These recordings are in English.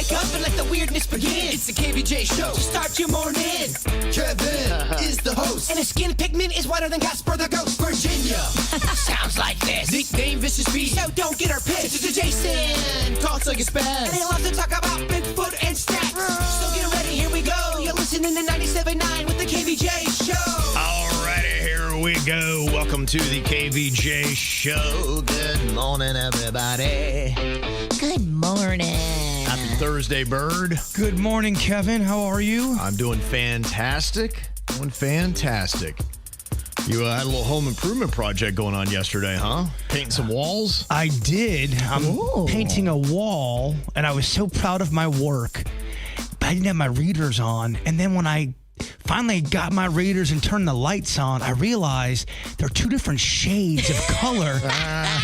Wake up and let the weirdness begin. It's the KVJ show to start your morning. Kevin is the host, and his skin pigment is whiter than Casper the Ghost. Virginia sounds like this. Nickname Vicious Beast, so don't get her pissed. Jason talks like a spaz, and he loves to talk about Bigfoot and stats. So get ready, here we go. You're listening to 97.9 with the KVJ show. Alrighty, here we go. Welcome to the KVJ show. Good morning, everybody. Good morning. Happy Thursday, Bird. Good morning, Kevin. How are you? I'm doing fantastic. You had a little home improvement project going on yesterday, huh? Painting some walls? I did. I'm painting a wall, and I was so proud of my work. But I didn't have my readers on. And then when I finally got my readers and turned the lights on, I realized they're two different shades of color.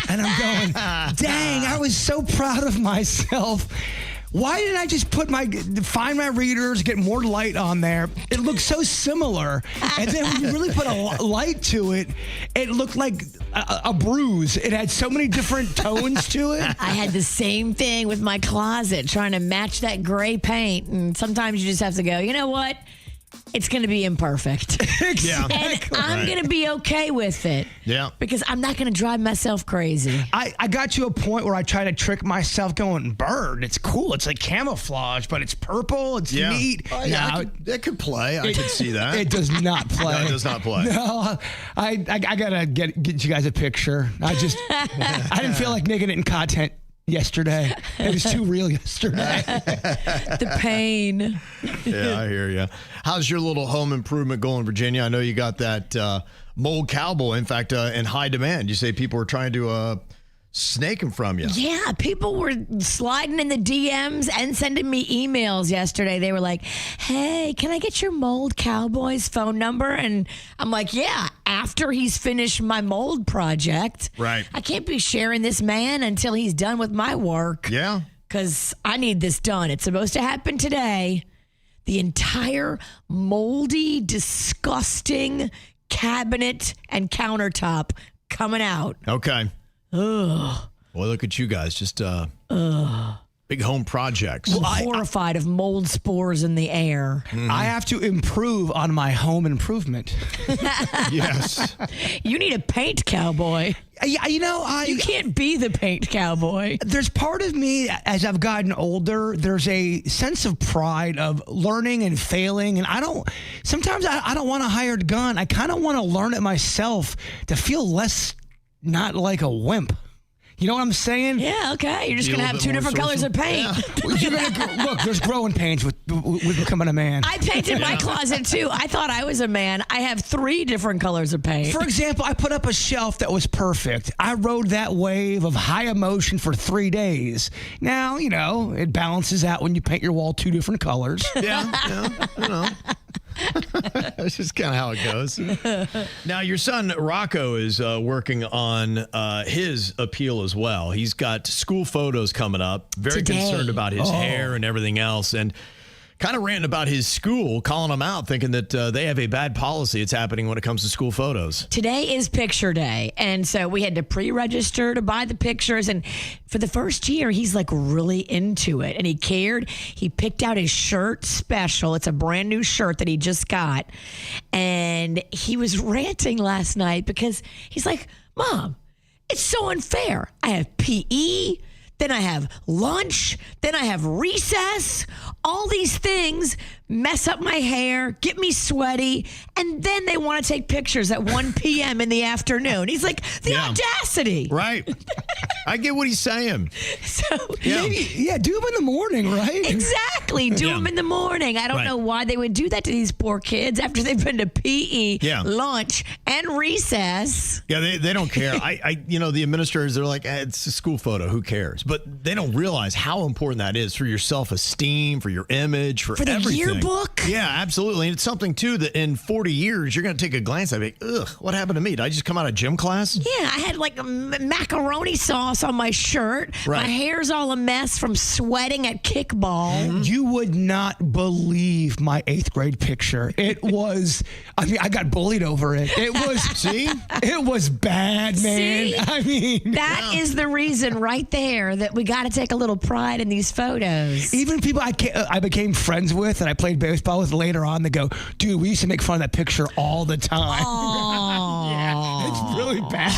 And I'm going, dang, I was so proud of myself. Why didn't I just find my readers, get more light on there? It looked so similar. And then when you really put a light to it, it looked like a bruise. It had so many different tones to it. I had the same thing with my closet, trying to match that gray paint. And sometimes you just have to go, you know what? It's going to be imperfect. Yeah. And I'm going to be okay with it. Yeah. Because I'm not going to drive myself crazy. I got to a point where I try to trick myself going, Bird, it's cool. It's like camouflage, but it's purple. It's neat. Oh, yeah, that could play. I could see that. It does not play. No, it does not play. No, I got to get you guys a picture. I didn't feel like making it in content yesterday. It was too real yesterday. The pain. Yeah, I hear you. How's your little home improvement going, Virginia? I know you got that mold cowboy, in fact, in high demand. You say people were trying to snake him from you. Yeah, people were sliding in the DMs and sending me emails yesterday. They were like, hey, can I get your mold cowboy's phone number? And I'm like, yeah, after he's finished my mold project. Right. I can't be sharing this man until he's done with my work. Yeah. Because I need this done. It's supposed to happen today. The entire moldy, disgusting cabinet and countertop coming out. Okay. Ugh. Boy, look at you guys. Just big home projects. I'm horrified of mold spores in the air. Mm-hmm. I have to improve on my home improvement. Yes. You need a paint cowboy. You can't be the paint cowboy. There's part of me, as I've gotten older, there's a sense of pride of learning and failing. And sometimes I don't want a hired gun. I kind of want to learn it myself to feel less not like a wimp. You know what I'm saying? Yeah, okay. You're just going to have two different colors of paint. Yeah. Look, there's growing pains with becoming a man. I painted my closet, too. I thought I was a man. I have 3 different colors of paint. For example, I put up a shelf that was perfect. I rode that wave of high emotion for 3 days. Now, it balances out when you paint your wall 2 different colors. Yeah, I know. That's just kind of how it goes. Now, your son, Rocco, is working on his appeal as well. He's got school photos coming up. Very concerned about his hair and everything else. And kind of ranting about his school, calling them out, thinking that they have a bad policy. It's happening when it comes to school photos. Today is picture day. And so we had to pre-register to buy the pictures. And for the first year, he's like really into it. And he cared. He picked out his shirt special. It's a brand new shirt that he just got. And he was ranting last night because he's like, Mom, it's so unfair. I have PE. Then I have lunch. Then I have recess. All these things mess up my hair, get me sweaty, and then they want to take pictures at 1 p.m. in the afternoon. He's like, the audacity. Right. I get what he's saying. So do them in the morning, right? Exactly. Do them in the morning. I don't know why they would do that to these poor kids after they've been to PE, lunch, and recess. Yeah, they don't care. The administrators, they're like, it's a school photo. Who cares? But they don't realize how important that is for your self-esteem, for your image, for the everything. Yearbook? Yeah, absolutely. And it's something, too, that in 40 years, you're going to take a glance at it. Ugh, what happened to me? Did I just come out of gym class? Yeah, I had like a macaroni sauce on my shirt. Right. My hair's all a mess from sweating at kickball. Mm-hmm. You would not believe my 8th grade picture. It was, I got bullied over it. It was, see? It was bad, man. See? That is the reason right there her that we got to take a little pride in these photos. Even people I became friends with and I played baseball with later on, they go, dude, we used to make fun of that picture all the time. Yeah, it's really bad.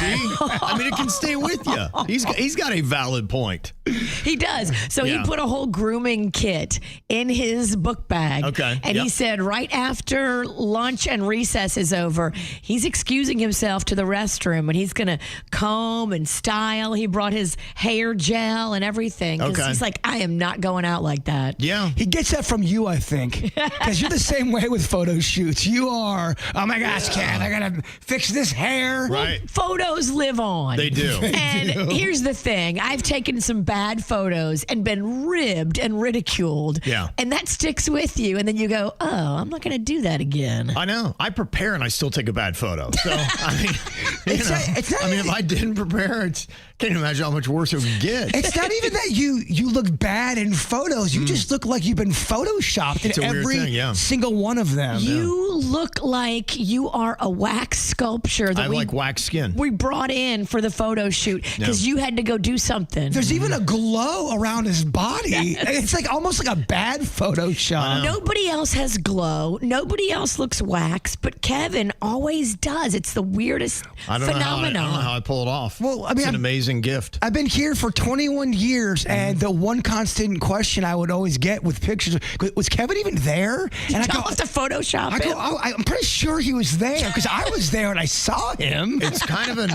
I mean, it can stay with you. He's got a valid point. He does. So he put a whole grooming kit in his book bag. Okay. And he said right after lunch and recess is over, he's excusing himself to the restroom and he's going to comb and style. He brought his hair gel and everything. Okay. He's like, I am not going out like that. Yeah. He gets that from you, I think. Because you're the same way with photo shoots. You are, oh my gosh, Ken, I got to fix this hair. Right. Photos live on. They do. And here's the thing. I've taken some bad photos and been ribbed and ridiculed. Yeah. And that sticks with you. And then you go, oh, I'm not going to do that again. I know. I prepare and I still take a bad photo. So, I mean, if I didn't prepare, can't imagine how much worse it would get. It's not even that you look bad in photos. You just look like you've been photoshopped in every single one of them. You look like you are a wax sculpture that I like wax skin. we brought in for the photo shoot because you had to go do something. There's even a glow around his body. It's like almost like a bad Photoshop. Nobody else has glow. Nobody else looks wax, but Kevin always does. It's the weirdest phenomenon. I don't know how I pull it off. Well, I mean, it's an amazing gift. I've been here for 21 years, and the one constant question I would always get with pictures was Kevin even there? And I go, have to Photoshop him. I'm pretty sure he was there because I was there and I saw him. It's kind of an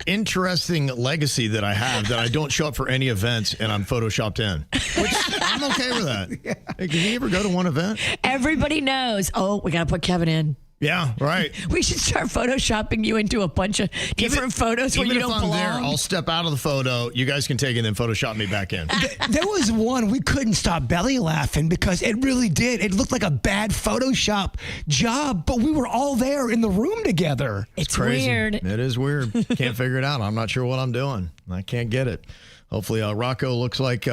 interesting legacy that I have that I don't show up for any events and I'm photoshopped in, which I'm okay with that. Hey, can you ever go to one event? Everybody knows, we got to put Kevin in. Yeah, right. We should start photoshopping you into a bunch of different photos where you don't belong. Even if I'm there, I'll step out of the photo. You guys can take it and then Photoshop me back in. There was one we couldn't stop belly laughing because it really did. It looked like a bad Photoshop job, but we were all there in the room together. It's crazy. weird. It is weird. Can't figure it out. I'm not sure what I'm doing. I can't get it. Hopefully, Rocco looks like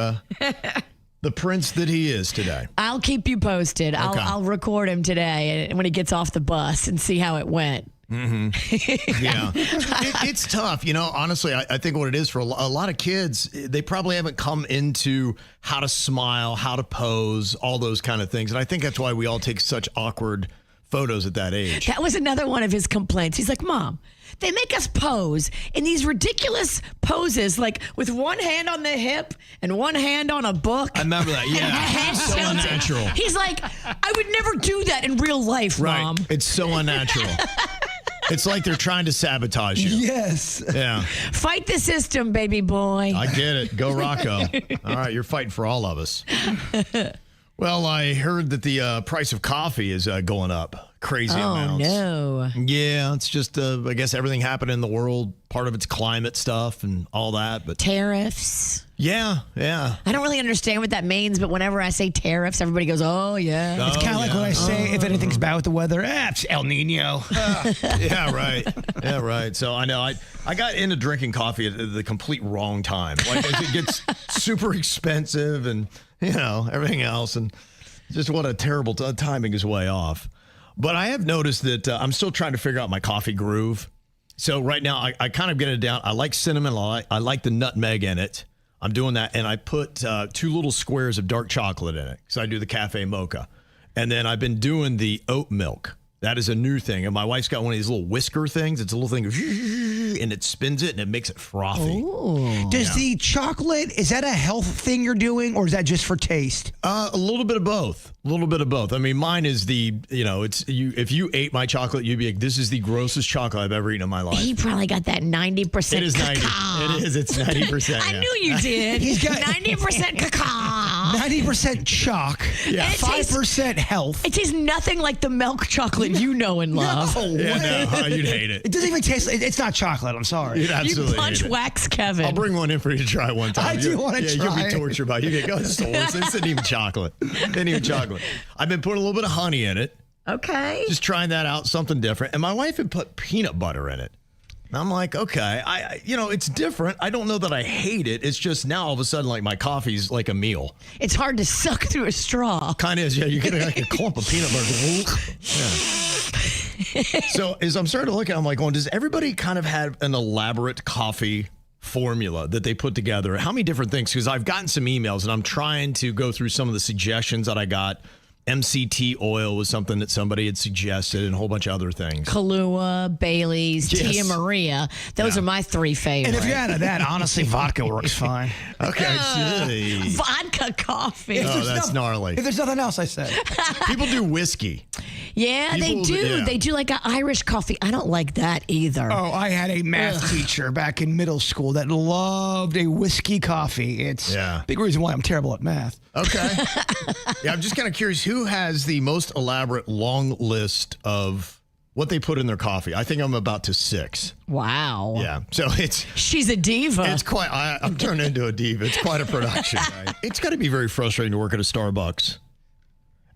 the prince that he is today. I'll keep you posted. Okay. I'll record him today when he gets off the bus and see how it went. Mm-hmm. Yeah. It's tough. Honestly, I think what it is for a lot of kids, they probably haven't come into how to smile, how to pose, all those kind of things. And I think that's why we all take such awkward photos at that age. That was another one of his complaints. He's like, Mom, they make us pose in these ridiculous poses, like with one hand on the hip and one hand on a book. I remember that. Yeah. It's so unnatural. He's like, I would never do that in real life, right. Mom. It's so unnatural. It's like they're trying to sabotage you. Yes. Yeah. Fight the system, baby boy. I get it. Go Rocco. All right, you're fighting for all of us. Well, I heard that the price of coffee is going up crazy amounts. Oh, no. Yeah, it's just, I guess, everything happening in the world. Part of it's climate stuff and all that. But tariffs. Yeah. I don't really understand what that means, but whenever I say tariffs, everybody goes, oh, yeah. It's kind of like when I say if anything's bad with the weather, it's El Nino. Yeah, right. Yeah, right. So I know I got into drinking coffee at the complete wrong time. Like, as it gets super expensive and, everything else. And just what a terrible timing is way off. But I have noticed that I'm still trying to figure out my coffee groove. So right now, I kind of get it down. I like cinnamon. I like the nutmeg in it. I'm doing that. And I put 2 little squares of dark chocolate in it. So I do the cafe mocha. And then I've been doing the oat milk. That is a new thing. And my wife's got one of these little whisker things. It's a little thing, and it spins it, and it makes it frothy. Ooh. Does the chocolate, is that a health thing you're doing, or is that just for taste? A little bit of both. A little bit of both. I mean, mine is it's you. If you ate my chocolate, you'd be like, this is the grossest chocolate I've ever eaten in my life. He probably got that 90% It is 90. cacao. It is. It's 90%. I knew you did. He's got 90% cacao. 90% chalk. Yeah. 5% health. It tastes nothing like the milk chocolate you know and love. Yeah, no, you'd hate it. It doesn't even taste. It's not chocolate. I'm sorry. You'd absolutely You punch hate it. wax Kevin. I'll bring one in for you to try one time. I do want to try. You'll be tortured by it. You go, this isn't even chocolate. It ain't even chocolate. I've been putting a little bit of honey in it. Okay. Just trying that out, something different. And my wife had put peanut butter in it. And I'm like, okay, it's different. I don't know that I hate it. It's just now all of a sudden, like, my coffee's like a meal. It's hard to suck through a straw. Kind of is, yeah. You get like a clump of peanut butter. Yeah. So as I'm starting to look at it, I'm like, does everybody kind of have an elaborate coffee formula that they put together. How many different things? Because I've gotten some emails and I'm trying to go through some of the suggestions that I got. MCT oil was something that somebody had suggested and a whole bunch of other things. Kahlua, Bailey's, Yes. Tia Maria. Those are my 3 favorites. And if you're out of that, honestly, vodka works fine. Okay. Vodka coffee. Oh, that's gnarly. If there's nothing else, I said. People do whiskey. Yeah, they People- do. yeah. They do like an Irish coffee. I don't like that either. Oh, I had a math teacher back in middle school that loved a whiskey coffee. It's a big reason why I'm terrible at math. Okay. Yeah, I'm just kind of curious who has the most elaborate long list of what they put in their coffee. I think I'm about to 6. Wow. Yeah. So She's a diva. it's quite, I'm turned into a diva. It's quite a production. Right? It's got to be very frustrating to work at a Starbucks.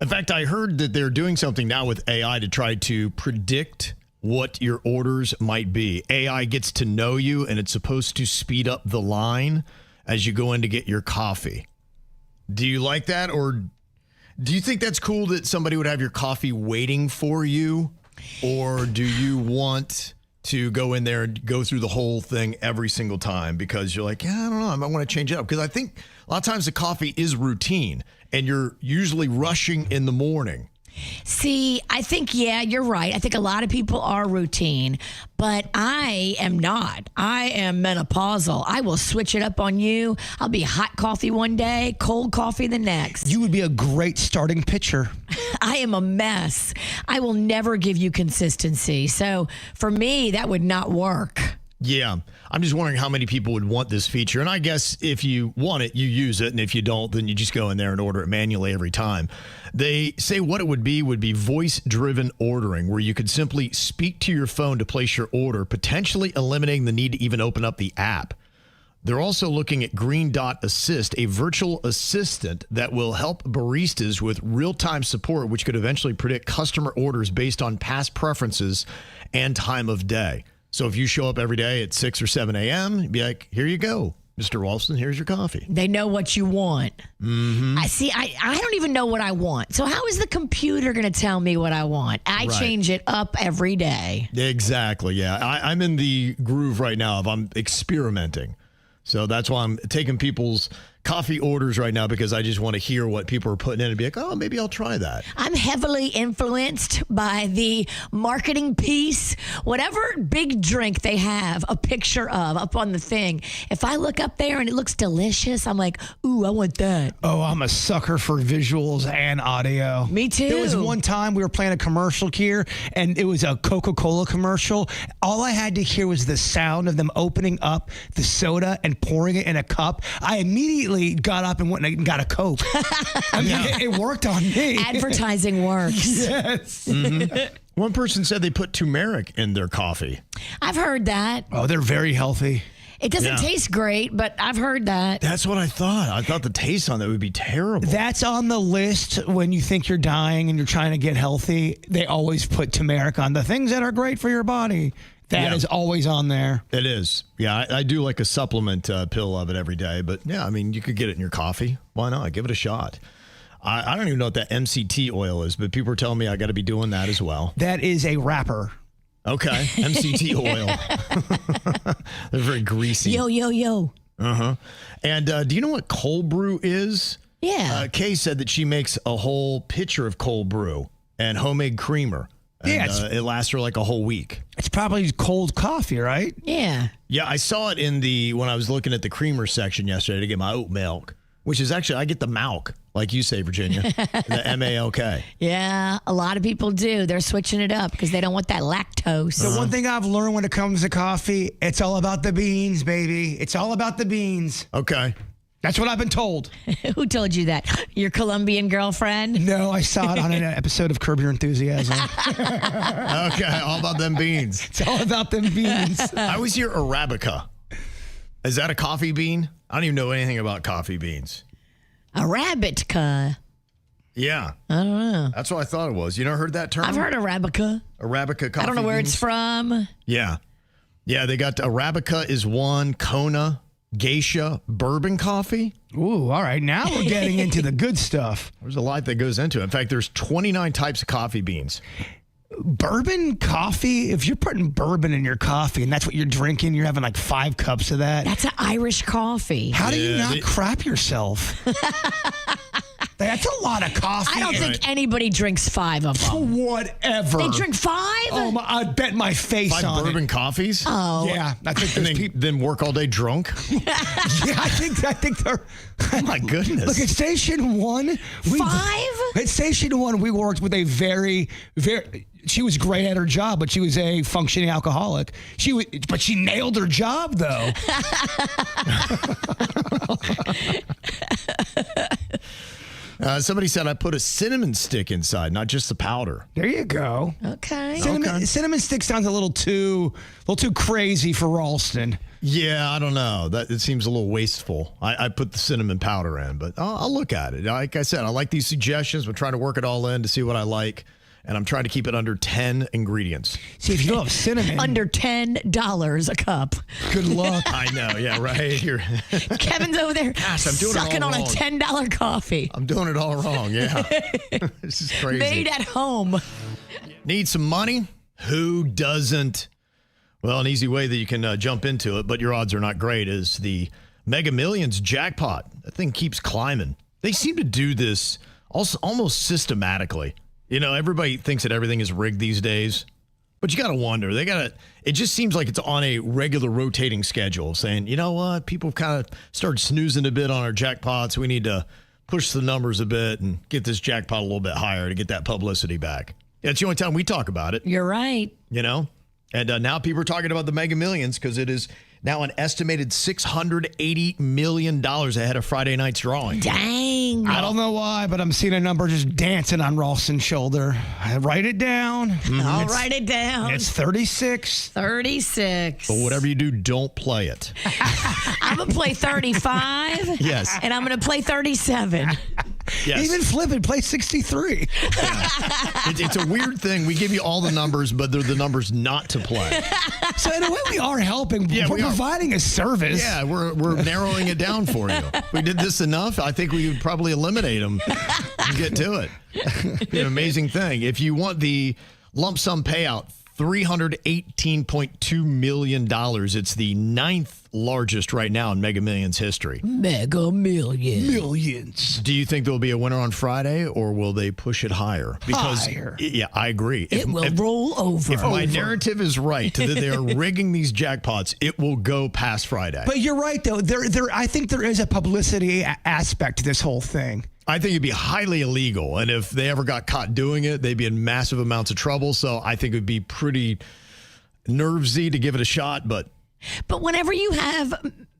In fact, I heard that they're doing something now with AI to try to predict what your orders might be. AI gets to know you, and it's supposed to speed up the line as you go in to get your coffee. Do you like that, or do you think that's cool that somebody would have your coffee waiting for you, or do you want to go in there and go through the whole thing every single time because you're like, yeah, I don't know, I might want to change it up? Because I think a lot of times the coffee is routine, and you're usually rushing in the morning. See, I think, yeah, you're right. I think a lot of people are routine, but I am not. I am menopausal. I will switch it up on you. I'll be hot coffee one day, cold coffee the next. You would be a great starting pitcher. I am a mess. I will never give you consistency. So for me, that would not work. Yeah. I'm just wondering how many people would want this feature. And I guess if you want it, you use it. And if you don't, then you just go in there and order it manually every time. They say what it would be voice-driven ordering, where you could simply speak to your phone to place your order, potentially eliminating the need to even open up the app. They're also looking at Green Dot Assist, a virtual assistant that will help baristas with real-time support, which could eventually predict customer orders based on past preferences and time of day. So if you show up every day at 6 or 7 a.m., you'd be like, here you go, Mr. Ralston, here's your coffee. They know what you want. Mm-hmm. I don't even know what I want. So how is the computer going to tell me what I want? I change it up every day. Exactly, yeah. I'm in the groove right now of I'm experimenting. So that's why I'm taking people's coffee orders right now, because I just want to hear what people are putting in and be like, oh, maybe I'll try that. I'm heavily influenced by the marketing piece. Whatever big drink they have a picture of up on the thing, if I look up there and it looks delicious, I'm like, ooh, I want that. Oh, I'm a sucker for visuals and audio. Me too. There was one time we were playing a commercial here, and it was a Coca-Cola commercial. All I had to hear was the sound of them opening up the soda and pouring it in a cup. I immediately got up and went and got a Coke. I mean, it worked on me. Advertising works. Yes. Mm-hmm. One person said they put turmeric in their coffee. I've heard that. Oh, they're very healthy. It doesn't taste great, but I've heard that. That's what I thought. I thought the taste on that would be terrible. That's on the list when you think you're dying and you're trying to get healthy. They always put turmeric on the things that are great for your body. That is always on there. It is. Yeah, I do like a supplement pill of it every day. But yeah, I mean, you could get it in your coffee. Why not? Give it a shot. I don't even know what that MCT oil is, but people are telling me I got to be doing that as well. That is a wrapper. Okay. MCT oil. They're very greasy. Yo. Uh-huh. And do you know what cold brew is? Yeah. Kay said that she makes a whole pitcher of cold brew and homemade creamer. And, it lasts for like a whole week. It's probably cold coffee, right? Yeah. Yeah, I saw it when I was looking at the creamer section yesterday to get my oat milk, which is actually, I get the Malk, like you say, Virginia, the M-A-L-K. Yeah, a lot of people do. They're switching it up because they don't want that lactose. The one thing I've learned when it comes to coffee, it's all about the beans, baby. It's all about the beans. Okay. That's what I've been told. Who told you that? Your Colombian girlfriend? No, I saw it on an episode of Curb Your Enthusiasm. Okay, all about them beans. It's all about them beans. I always hear Arabica. Is that a coffee bean? I don't even know anything about coffee beans. Arabica. Yeah. I don't know. That's what I thought it was. You never heard that term? I've heard Arabica. Arabica coffee I don't know where beans? it's from. Yeah. Yeah, they got Arabica is one, Kona, Geisha, bourbon coffee. Ooh, all right. Now we're getting into the good stuff. There's a lot that goes into it. In fact, there's 29 types of coffee beans. bourbon coffee, if you're putting bourbon in your coffee and that's what you're drinking, you're having like 5 cups of that. That's an Irish coffee. How do you not crap yourself? That's a lot of coffee. I don't think anybody drinks 5 of them. Whatever. They drink 5? Oh, I bet my face 5 on bourbon it. coffees? Oh. Yeah, I think And there's people. then work all day drunk? Yeah, I think they're. Oh, my goodness. Look, at Station 1. 5? At Station 1, we worked with a very, very. She was great at her job, but she was a functioning alcoholic. But she nailed her job, though. Somebody said I put a cinnamon stick inside, not just the powder. There you go. Okay. Cinnamon stick sounds a little too crazy for Ralston. Yeah, I don't know. It seems a little wasteful. I put the cinnamon powder in, but I'll look at it. Like I said, I like these suggestions. We're trying to work it all in to see what I like. And I'm trying to keep it under 10 ingredients. See, if you love cinnamon. Under $10 a cup. Good luck. I know. Yeah, right. Kevin's over there Gosh, I'm doing it sucking all on a wrong. $10 coffee. I'm doing it all wrong. Yeah. This is crazy. Made at home. Need some money? Who doesn't? Well, an easy way that you can jump into it, but your odds are not great, is the Mega Millions jackpot. That thing keeps climbing. They seem to do this also almost systematically. You know, everybody thinks that everything is rigged these days, but you got to wonder. It just seems like it's on a regular rotating schedule, saying, you know what, people kind of started snoozing a bit on our jackpots. We need to push the numbers a bit and get this jackpot a little bit higher to get that publicity back. That's the only time we talk about it. You're right. You know, and now people are talking about the Mega Millions because it is now an estimated $680 million ahead of Friday night's drawing. Dang. I don't know why, but I'm seeing a number just dancing on Ralston's shoulder. I write it down. I'll write it down. It's 36. 36. But whatever you do, don't play it. I'm going to play 35. Yes. And I'm going to play 37. Yes. Even flip it, play 63. It's a weird thing. We give you all the numbers, but they're the numbers not to play. So in a way, we are helping. Yeah, we're we are. providing a service. Yeah, we're narrowing it down for you. If we did this enough, I think we would probably eliminate them and get to it. It'd be an amazing thing. If you want the lump sum payout, $318.2 million. It's the 9th largest right now in Mega Millions history. Mega Millions. Do you think there'll be a winner on Friday, or will they push it higher? Because Higher. Yeah, I agree. It will roll over. If my narrative is right, that they are rigging these jackpots, it will go past Friday. But you're right, though. I think there is a publicity aspect to this whole thing. I think it'd be highly illegal. And if they ever got caught doing it, they'd be in massive amounts of trouble. So I think it would be pretty nervesy to give it a shot. But whenever you have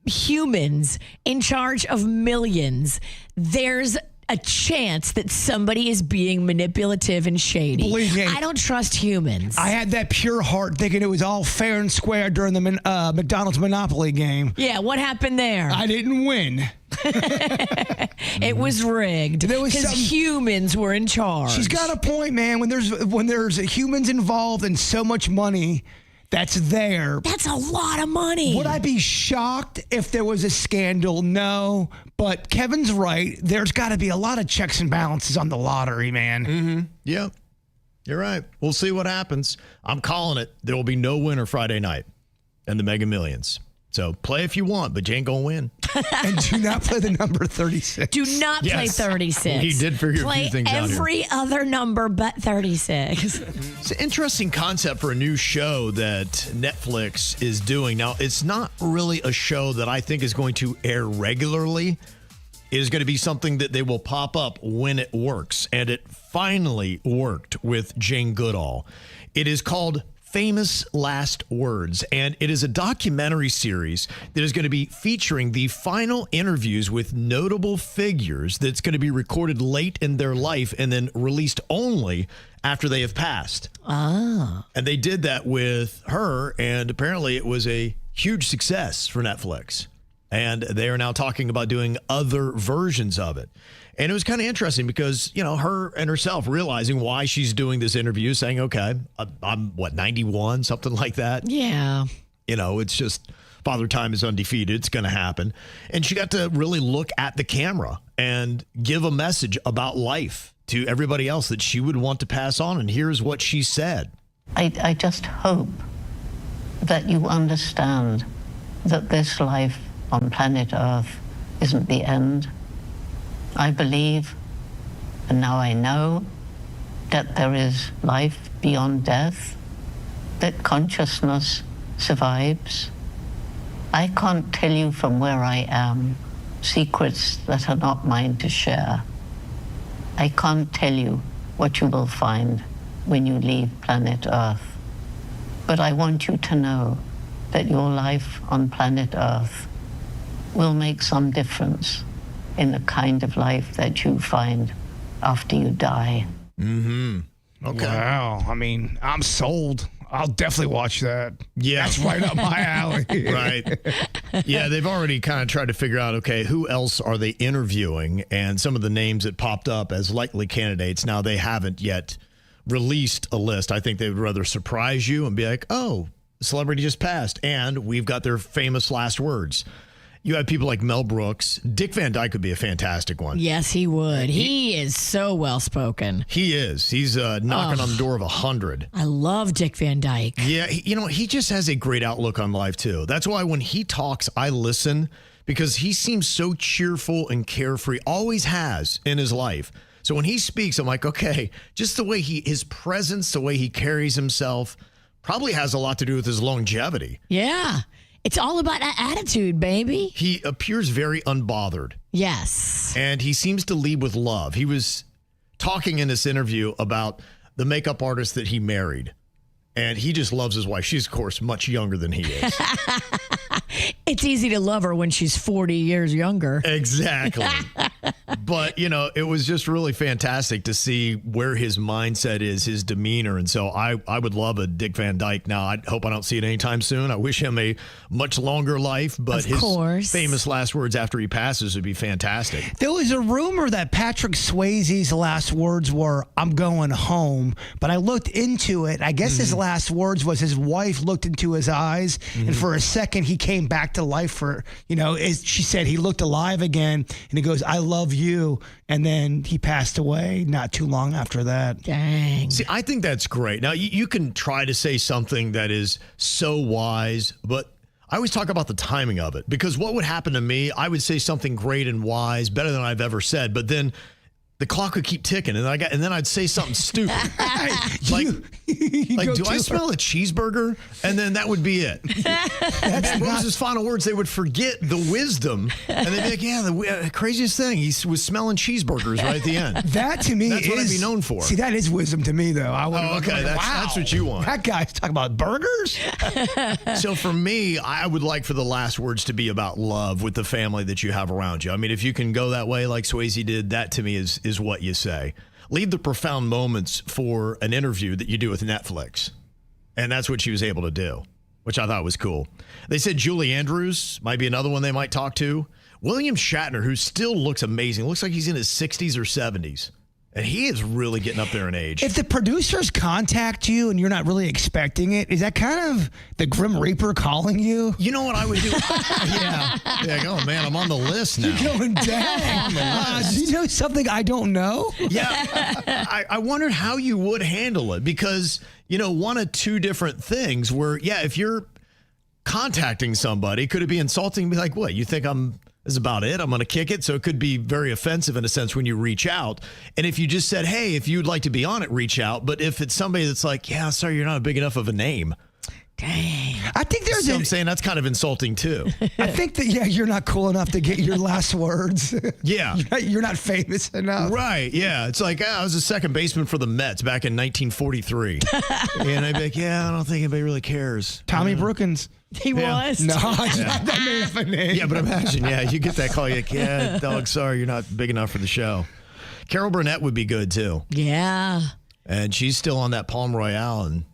humans in charge of millions, there's a chance that somebody is being manipulative and shady. Believe me. I don't trust humans. I had that pure heart thinking it was all fair and square during the McDonald's Monopoly game. Yeah, what happened there? I didn't win. It was rigged There was because some- humans were in charge. She's got a point, man. When there's humans involved and so much money that's there. That's a lot of money. Would I be shocked if there was a scandal? No. But Kevin's right. There's got to be a lot of checks and balances on the lottery, man. yeah, you're right. We'll see what happens. I'm calling it. There will be no winner Friday night in the Mega Millions. So play if you want, but you ain't going to win. And do not play the number 36. Do not play Yes. 36. He did figure a play few things out here. every other number but 36. It's an interesting concept for a new show that Netflix is doing. Now, it's not really a show that I think is going to air regularly. It is going to be something that they will pop up when it works. And it finally worked with Jane Goodall. It is called Famous Last Words, and it is a documentary series that is going to be featuring the final interviews with notable figures that's going to be recorded late in their life and then released only after they have passed. And they did that with her, and apparently it was a huge success for Netflix. And they are now talking about doing other versions of it. And it was kind of interesting because, you know, her and herself realizing why she's doing this interview, saying, okay, I'm 91, something like that. Yeah. You know, it's just Father Time is undefeated. It's going to happen. And she got to really look at the camera and give a message about life to everybody else that she would want to pass on. And here's what she said. I just hope that you understand that this life on planet Earth isn't the end. I believe, and now I know, that there is life beyond death, that consciousness survives. I can't tell you from where I am secrets that are not mine to share. I can't tell you what you will find when you leave planet Earth. But I want you to know that your life on planet Earth will make some difference in the kind of life that you find after you die. Mm-hmm. Okay. Wow. I mean, I'm sold. I'll definitely watch that. Yeah. That's right up my alley. Right. Yeah, they've already kind of tried to figure out, okay, who else are they interviewing? And some of the names that popped up as likely candidates, now they haven't yet released a list. I think they would rather surprise you and be like, oh, the celebrity just passed, and we've got their famous last words. You have people like Mel Brooks. Dick Van Dyke would be a fantastic one. Yes, he would. He is so well-spoken. He is. He's knocking on the door of 100. I love Dick Van Dyke. Yeah, he just has a great outlook on life, too. That's why when he talks, I listen, because he seems so cheerful and carefree, always has in his life. So when he speaks, I'm like, okay, just the way his presence, the way he carries himself, probably has a lot to do with his longevity. Yeah. It's all about attitude, baby. He appears very unbothered. Yes. And he seems to lead with love. He was talking in this interview about the makeup artist that he married. And he just loves his wife. She's, of course, much younger than he is. It's easy to love her when she's 40 years younger. Exactly. But, it was just really fantastic to see where his mindset is, his demeanor. And so I would love a Dick Van Dyke. Now, I hope I don't see it anytime soon. I wish him a much longer life, but his famous last words after he passes would be fantastic. There was a rumor that Patrick Swayze's last words were, "I'm going home." But I looked into it. I guess his last words was his wife looked into his eyes, and for a second he came back to life for, as she said, he looked alive again, and he goes, "I love you." And then he passed away not too long after that. Dang. See, I think that's great. Now, you can try to say something that is so wise, but I always talk about the timing of it, because what would happen to me, I would say something great and wise, better than I've ever said, but then the clock would keep ticking, and then I'd say something stupid. Do I smell a cheeseburger? And then that would be it. And what was his final words? They would forget the wisdom, and they'd be like, yeah, the craziest thing, he was smelling cheeseburgers right at the end. That to me that's what I'd be known for. See, that is wisdom to me, though. Okay, that's what you want. That guy's talking about burgers? So for me, I would like for the last words to be about love with the family that you have around you. I mean, if you can go that way like Swayze did, that to me is what you say. Leave the profound moments for an interview that you do with Netflix. And that's what she was able to do, which I thought was cool. They said Julie Andrews might be another one they might talk to. William Shatner, who still looks amazing. Looks like he's in his 60s or 70s. And he is really getting up there in age. If the producers contact you and you're not really expecting it, is that kind of the Grim Reaper calling you? You know what I would do? Yeah. Oh, man, I'm on the list now. You're going down. Do you know something I don't know? Yeah. I wondered how you would handle it, because, one of two different things where, if you're contacting somebody, could it be insulting? Be like, what, you think this is about it? I'm going to kick it. So it could be very offensive in a sense when you reach out. And if you just said, hey, if you'd like to be on it, reach out. But if it's somebody that's like, yeah, sorry, you're not big enough of a name. Dang. I think I'm saying that's kind of insulting too. I think that, you're not cool enough to get your last words. Yeah. You're not famous enough. Right. Yeah. It's like, I was a second baseman for the Mets back in 1943. And I'd be like, I don't think anybody really cares. Tommy Brookins. He was? No, that made up a name. Yeah, but imagine, you get that call, you're like, dog, sorry, you're not big enough for the show. Carol Burnett would be good too. Yeah. And she's still on that Palm Royale and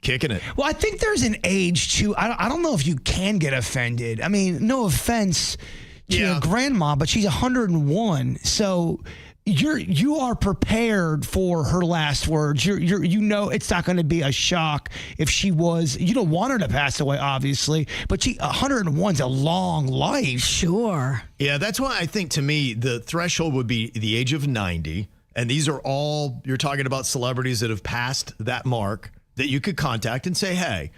kicking it. Well, I think there's an age too. I don't know if you can get offended. I mean, no offense to your grandma, but she's 101. So you are prepared for her last words. It's not going to be a shock if she was. You don't want her to pass away, obviously, but 101's a long life. Sure. Yeah, that's why I think, to me, the threshold would be the age of 90. And these are all, you're talking about celebrities that have passed that mark that you could contact and say, hey,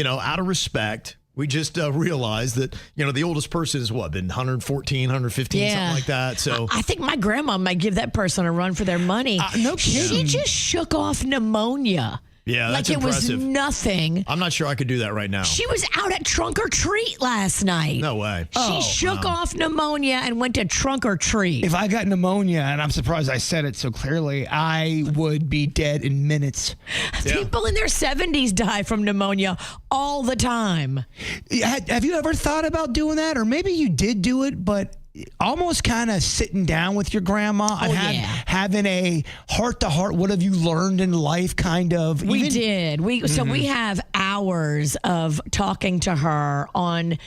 out of respect, we just realized that, the oldest person has been 114, 115, something like that. So I think my grandma might give that person a run for their money. No kidding. She just shook off pneumonia. Yeah, that's like it impressive. was nothing. I'm not sure I could do that right now. She was out at Trunk or Treat last night. No way. She shook off pneumonia and went to Trunk or Treat. If I got pneumonia, and I'm surprised I said it so clearly, I would be dead in minutes. People in their 70s die from pneumonia all the time. Have you ever thought about doing that? Or maybe you did do it, but almost kind of sitting down with your grandma and having a heart-to-heart, what have you learned in life kind of. We did. So we have hours of talking to her on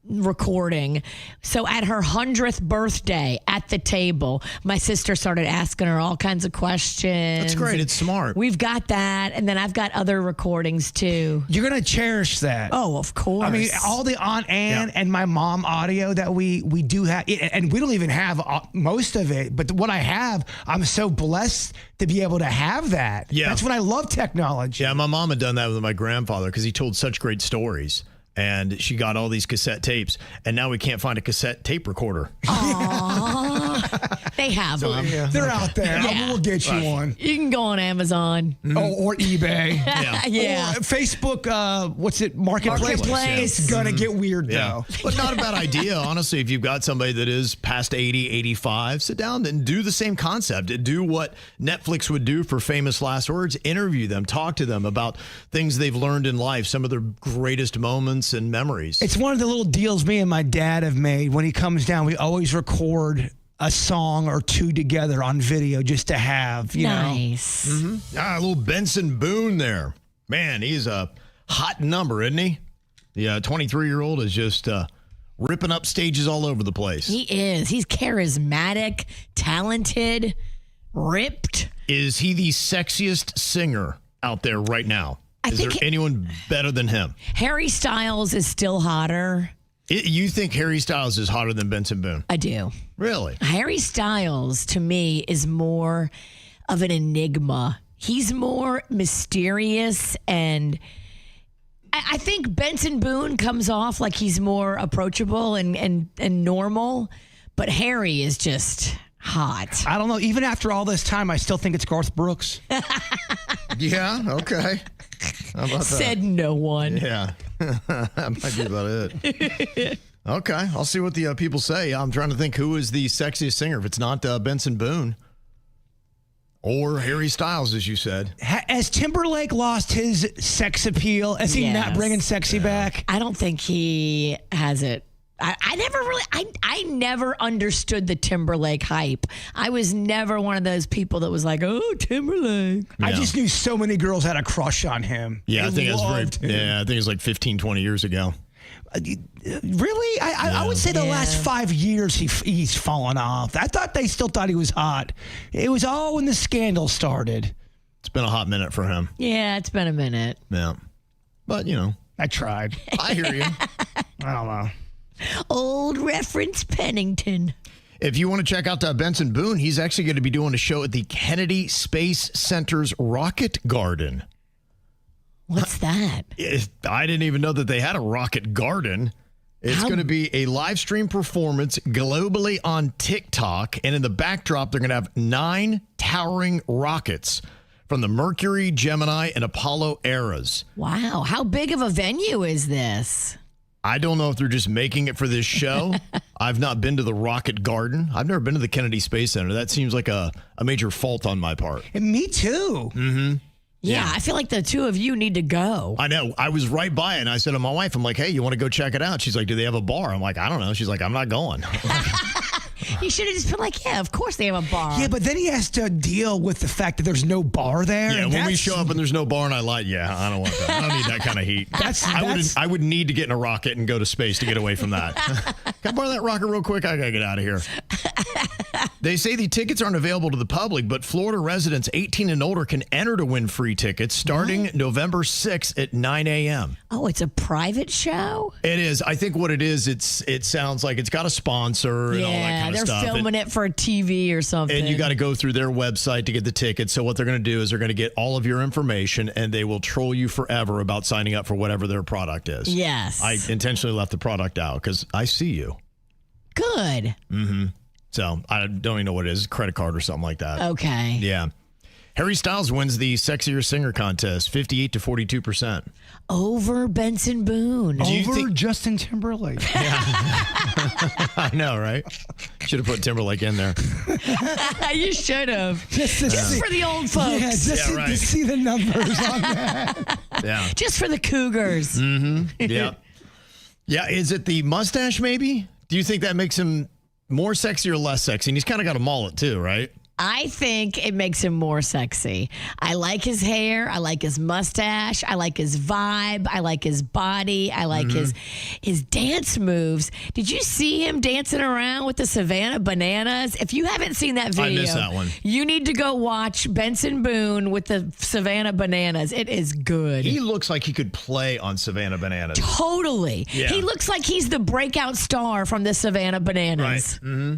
recording. So at her 100th birthday at the table, my sister started asking her all kinds of questions. That's great. It's smart. We've got that. And then I've got other recordings too. You're going to cherish that. Oh, of course. I mean, all the Aunt Ann and my mom audio that we do have, and we don't even have most of it, but what I have, I'm so blessed to be able to have that. Yeah. That's what I love technology. Yeah, my mom had done that with my grandfather because he told such great stories. And she got all these cassette tapes, and now we can't find a cassette tape recorder. Aww. They have them. They're out there. We'll get you one. You can go on Amazon. Or eBay. Yeah. Or Facebook, what's it? Marketplace. It's going to get weird, though. But not a bad idea, honestly. If you've got somebody that is past 80, 85, sit down and do the same concept. Do what Netflix would do for Famous Last Words. Interview them. Talk to them about things they've learned in life, some of their greatest moments and memories. It's one of the little deals me and my dad have made. When he comes down, we always record a song or two together on video just to have, you know. Nice. A little Benson Boone there. Man, he's a hot number, isn't he? The 23-year-old is just ripping up stages all over the place. He is. He's charismatic, talented, ripped. Is he the sexiest singer out there right now? Is there anyone better than him? Harry Styles is still hotter. You think Harry Styles is hotter than Benson Boone? I do. Really? Harry Styles, to me, is more of an enigma. He's more mysterious, and I think Benson Boone comes off like he's more approachable and normal, but Harry is just hot. I don't know. Even after all this time, I still think it's Garth Brooks. Yeah, okay. How about that? Said no one. Yeah, that might be about it. Okay, I'll see what the people say. I'm trying to think who is the sexiest singer. If it's not Benson Boone or Harry Styles, as you said. Has Timberlake lost his sex appeal? Is he not bringing sexy back? I don't think he has it. I never understood the Timberlake hype. I was never one of those people that was like, oh, Timberlake. Yeah. I just knew so many girls had a crush on him. Yeah, I think it was like 15, 20 years ago. Really? I would say the last 5 years he's fallen off. I thought they still thought he was hot. It was all when the scandal started. It's been a hot minute for him. Yeah, it's been a minute. Yeah. But, I tried. I hear you. I don't know. Old reference Pennington. If you want to check out Benson Boone, he's actually going to be doing a show at the Kennedy Space Center's Rocket Garden. What's that? I didn't even know that they had a rocket garden. It's going to be a live stream performance globally on TikTok. And in the backdrop, they're going to have 9 towering rockets from the Mercury, Gemini, and Apollo eras. Wow. How big of a venue is this? I don't know if they're just making it for this show. I've not been to the Rocket Garden. I've never been to the Kennedy Space Center. That seems like a major fault on my part. And me too. Mm-hmm. Yeah, I feel like the two of you need to go. I know. I was right by it, and I said to my wife, I'm like, hey, you want to go check it out? She's like, do they have a bar? I'm like, I don't know. She's like, I'm not going. You should have just been like, yeah, of course they have a bar. Yeah, but then he has to deal with the fact that there's no bar there. Yeah, when we show up and there's no bar and I lied, I don't want that. I don't need that kind of heat. I would need to get in a rocket and go to space to get away from that. Can I borrow that rocket real quick? I got to get out of here. They say the tickets aren't available to the public, but Florida residents 18 and older can enter to win free tickets starting November 6th at 9 a.m. Oh, it's a private show? It is. I think what it is, it sounds like it's got a sponsor and all that kind of stuff. They're filming it for a TV or something. And you got to go through their website to get the tickets. So what they're going to do is they're going to get all of your information and they will troll you forever about signing up for whatever their product is. Yes. I intentionally left the product out because I see you. Good. Mm-hmm. So I don't even know what it is, credit card or something like that. Okay. Yeah. Harry Styles wins the Sexier Singer contest, 58 to 42%. Over Benson Boone. Over Justin Timberlake. I know, right? Should have put Timberlake in there. You should have. Just for the old folks. Yeah, to see the numbers on that. Yeah. Just for the Cougars. Mm-hmm. Yeah. Yeah. Is it the mustache, maybe? Do you think that makes him more sexy or less sexy? And he's kind of got a mullet too, right? I think it makes him more sexy. I like his hair. I like his mustache. I like his vibe. I like his body. I like his dance moves. Did you see him dancing around with the Savannah Bananas? If you haven't seen that video, I missed that one. You need to go watch Benson Boone with the Savannah Bananas. It is good. He looks like he could play on Savannah Bananas. Totally. Yeah. He looks like he's the breakout star from the Savannah Bananas. Right. Mm-hmm.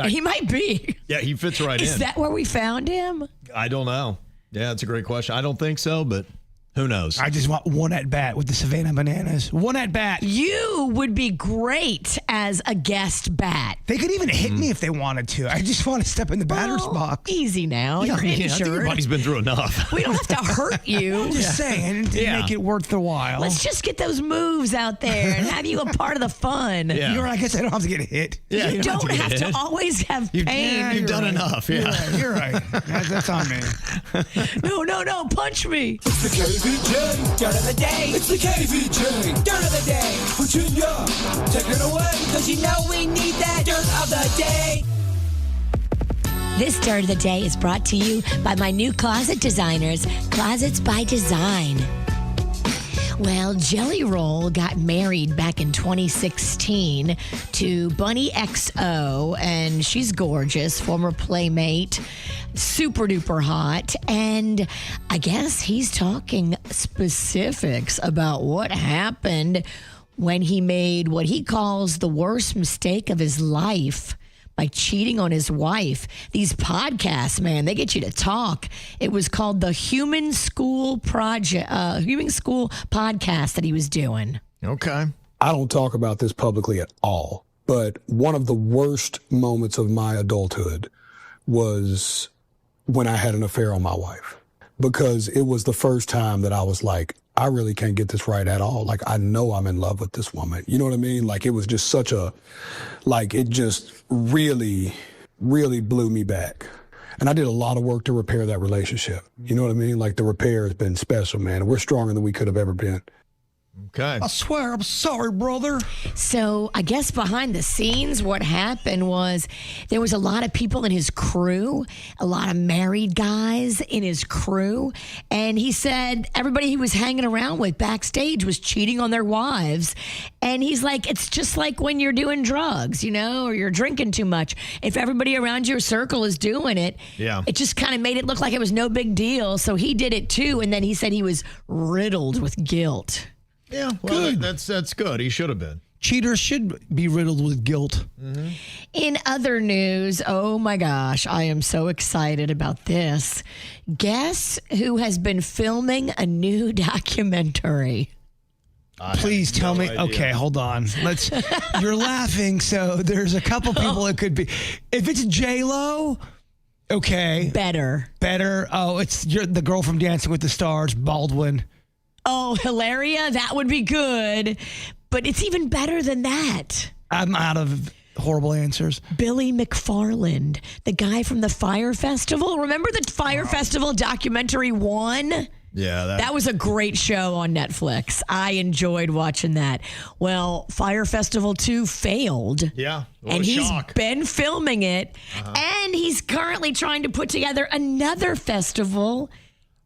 He might be. Yeah, he fits right in. Is that where we found him? I don't know. Yeah, that's a great question. I don't think so, but who knows? I just want one at bat with the Savannah Bananas. One at bat. You would be great as a guest bat. They could even hit me if they wanted to. I just want to step in the batter's box. Easy now. You're I think insured. your body's been through enough. We don't have to hurt you. I'm just saying to make it worth the while. Let's just get those moves out there and have you a part of the fun. Yeah. You're right. I guess I don't have to get hit. Yeah, You don't have to always have pain. You've done enough. Yeah. You're right. That's on me. No. Punch me. It's the KVJ dirt of the day. It's the KVJ dirt of the day. Virginia, take it away. Cause you know we need that dirt of the day. This Dirt of the Day is brought to you by my new closet designers, Closets by Design. Well, Jelly Roll got married back in 2016 to Bunny XO, and she's gorgeous, former playmate, super duper hot. And I guess he's talking specifics about what happened when he made what he calls the worst mistake of his life by cheating on his wife. These podcasts, man, they get you to talk. It was called the Human School podcast that he was doing. Okay. I don't talk about this publicly at all, but one of the worst moments of my adulthood was when I had an affair on my wife, because it was the first time that I was like, I really can't get this right at all. Like, I know I'm in love with this woman. You know what I mean? Like, it was just such a, like, it just really, really blew me back. And I did a lot of work to repair that relationship. You know what I mean? Like, the repair has been special, man. We're stronger than we could have ever been. Okay. I swear, I'm sorry, brother. So I guess behind the scenes, what happened was there was a lot of people in his crew, a lot of married guys in his crew. And he said everybody he was hanging around with backstage was cheating on their wives. And he's like, it's just like when you're doing drugs, you know, or you're drinking too much. If everybody around your circle is doing it, it just kind of made it look like it was no big deal. So he did it too. And then he said he was riddled with guilt. Yeah, well, that's good. He should have been. Cheaters should be riddled with guilt. Mm-hmm. In other news, oh my gosh, I am so excited about this. Guess who has been filming a new documentary? Please tell me. idea. Okay, hold on. You're laughing, so there's a couple people it could be. If it's J-Lo, okay. Better. Oh, it's the girl from Dancing with the Stars, Baldwin. Oh, Hilaria, that would be good. But it's even better than that. I'm out of horrible answers. Billy McFarland, the guy from the Fire Festival. Remember the Fire Festival documentary 1? Yeah. That was a great show on Netflix. I enjoyed watching that. Well, Fire Festival 2 failed. Yeah. And he's been filming it. And he's currently trying to put together another festival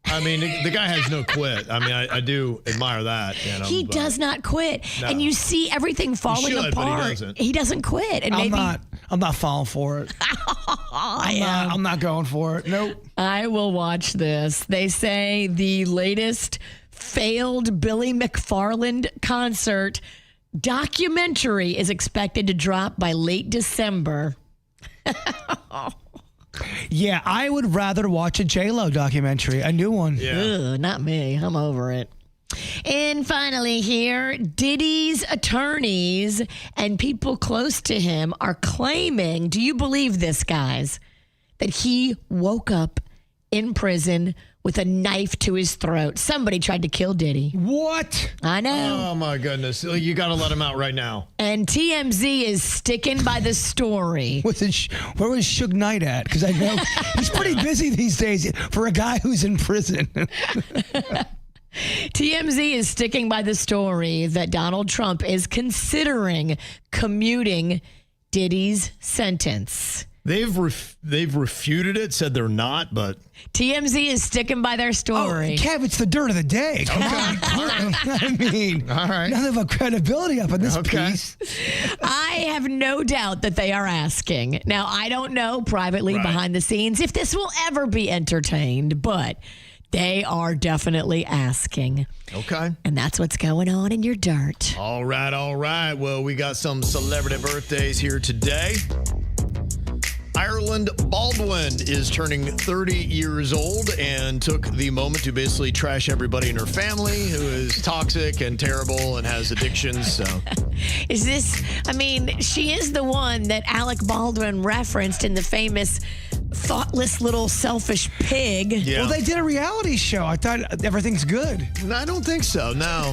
I mean, the guy has no quit. I mean, I do admire that. He does not quit. No. And you see everything falling should, but he apart. doesn't. He doesn't quit. And I'm not falling for it. I'm not going for it. Nope. I will watch this. They say the latest failed Billy McFarland concert documentary is expected to drop by late December. Yeah, I would rather watch a J-Lo documentary, a new one. Yeah. Ugh, not me. I'm over it. And finally here, Diddy's attorneys and people close to him are claiming, do you believe this, guys, that he woke up in prison with a knife to his throat? Somebody tried to kill Diddy. What? I know. Oh, my goodness. You got to let him out right now. And TMZ is sticking by the story. Where was Suge Knight at? Because I know he's pretty busy these days for a guy who's in prison. TMZ is sticking by the story that Donald Trump is considering commuting Diddy's sentence. They've refuted it, said they're not, but TMZ is sticking by their story. Kev, it's the dirt of the day. Come on. I mean, all right. None of our credibility up in this piece. I have no doubt that they are asking. Now, I don't know privately behind the scenes if this will ever be entertained, but they are definitely asking. Okay. And that's what's going on in your dirt. All right. Well, we got some celebrity birthdays here today. Ireland Baldwin is turning 30 years old and took the moment to basically trash everybody in her family who is toxic and terrible and has addictions. So, Is this, I mean, she is the one that Alec Baldwin referenced in the famous thoughtless little selfish pig. yeah. Well, they did a reality show. I thought everything's good. I don't think so. No.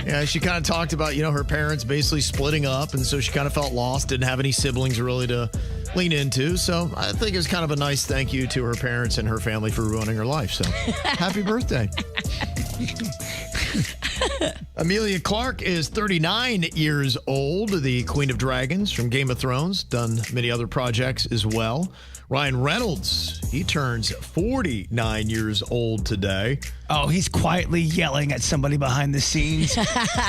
Yeah, she kind of talked about, her parents basically splitting up, and so she kind of felt lost, didn't have any siblings really to lean into. So I think it's kind of a nice thank you to her parents and her family for ruining her life. So happy birthday. Emilia Clarke is 39 years old, the Queen of Dragons from Game of Thrones, done many other projects as well. Ryan Reynolds, he turns 49 years old today. Oh, he's quietly yelling at somebody behind the scenes.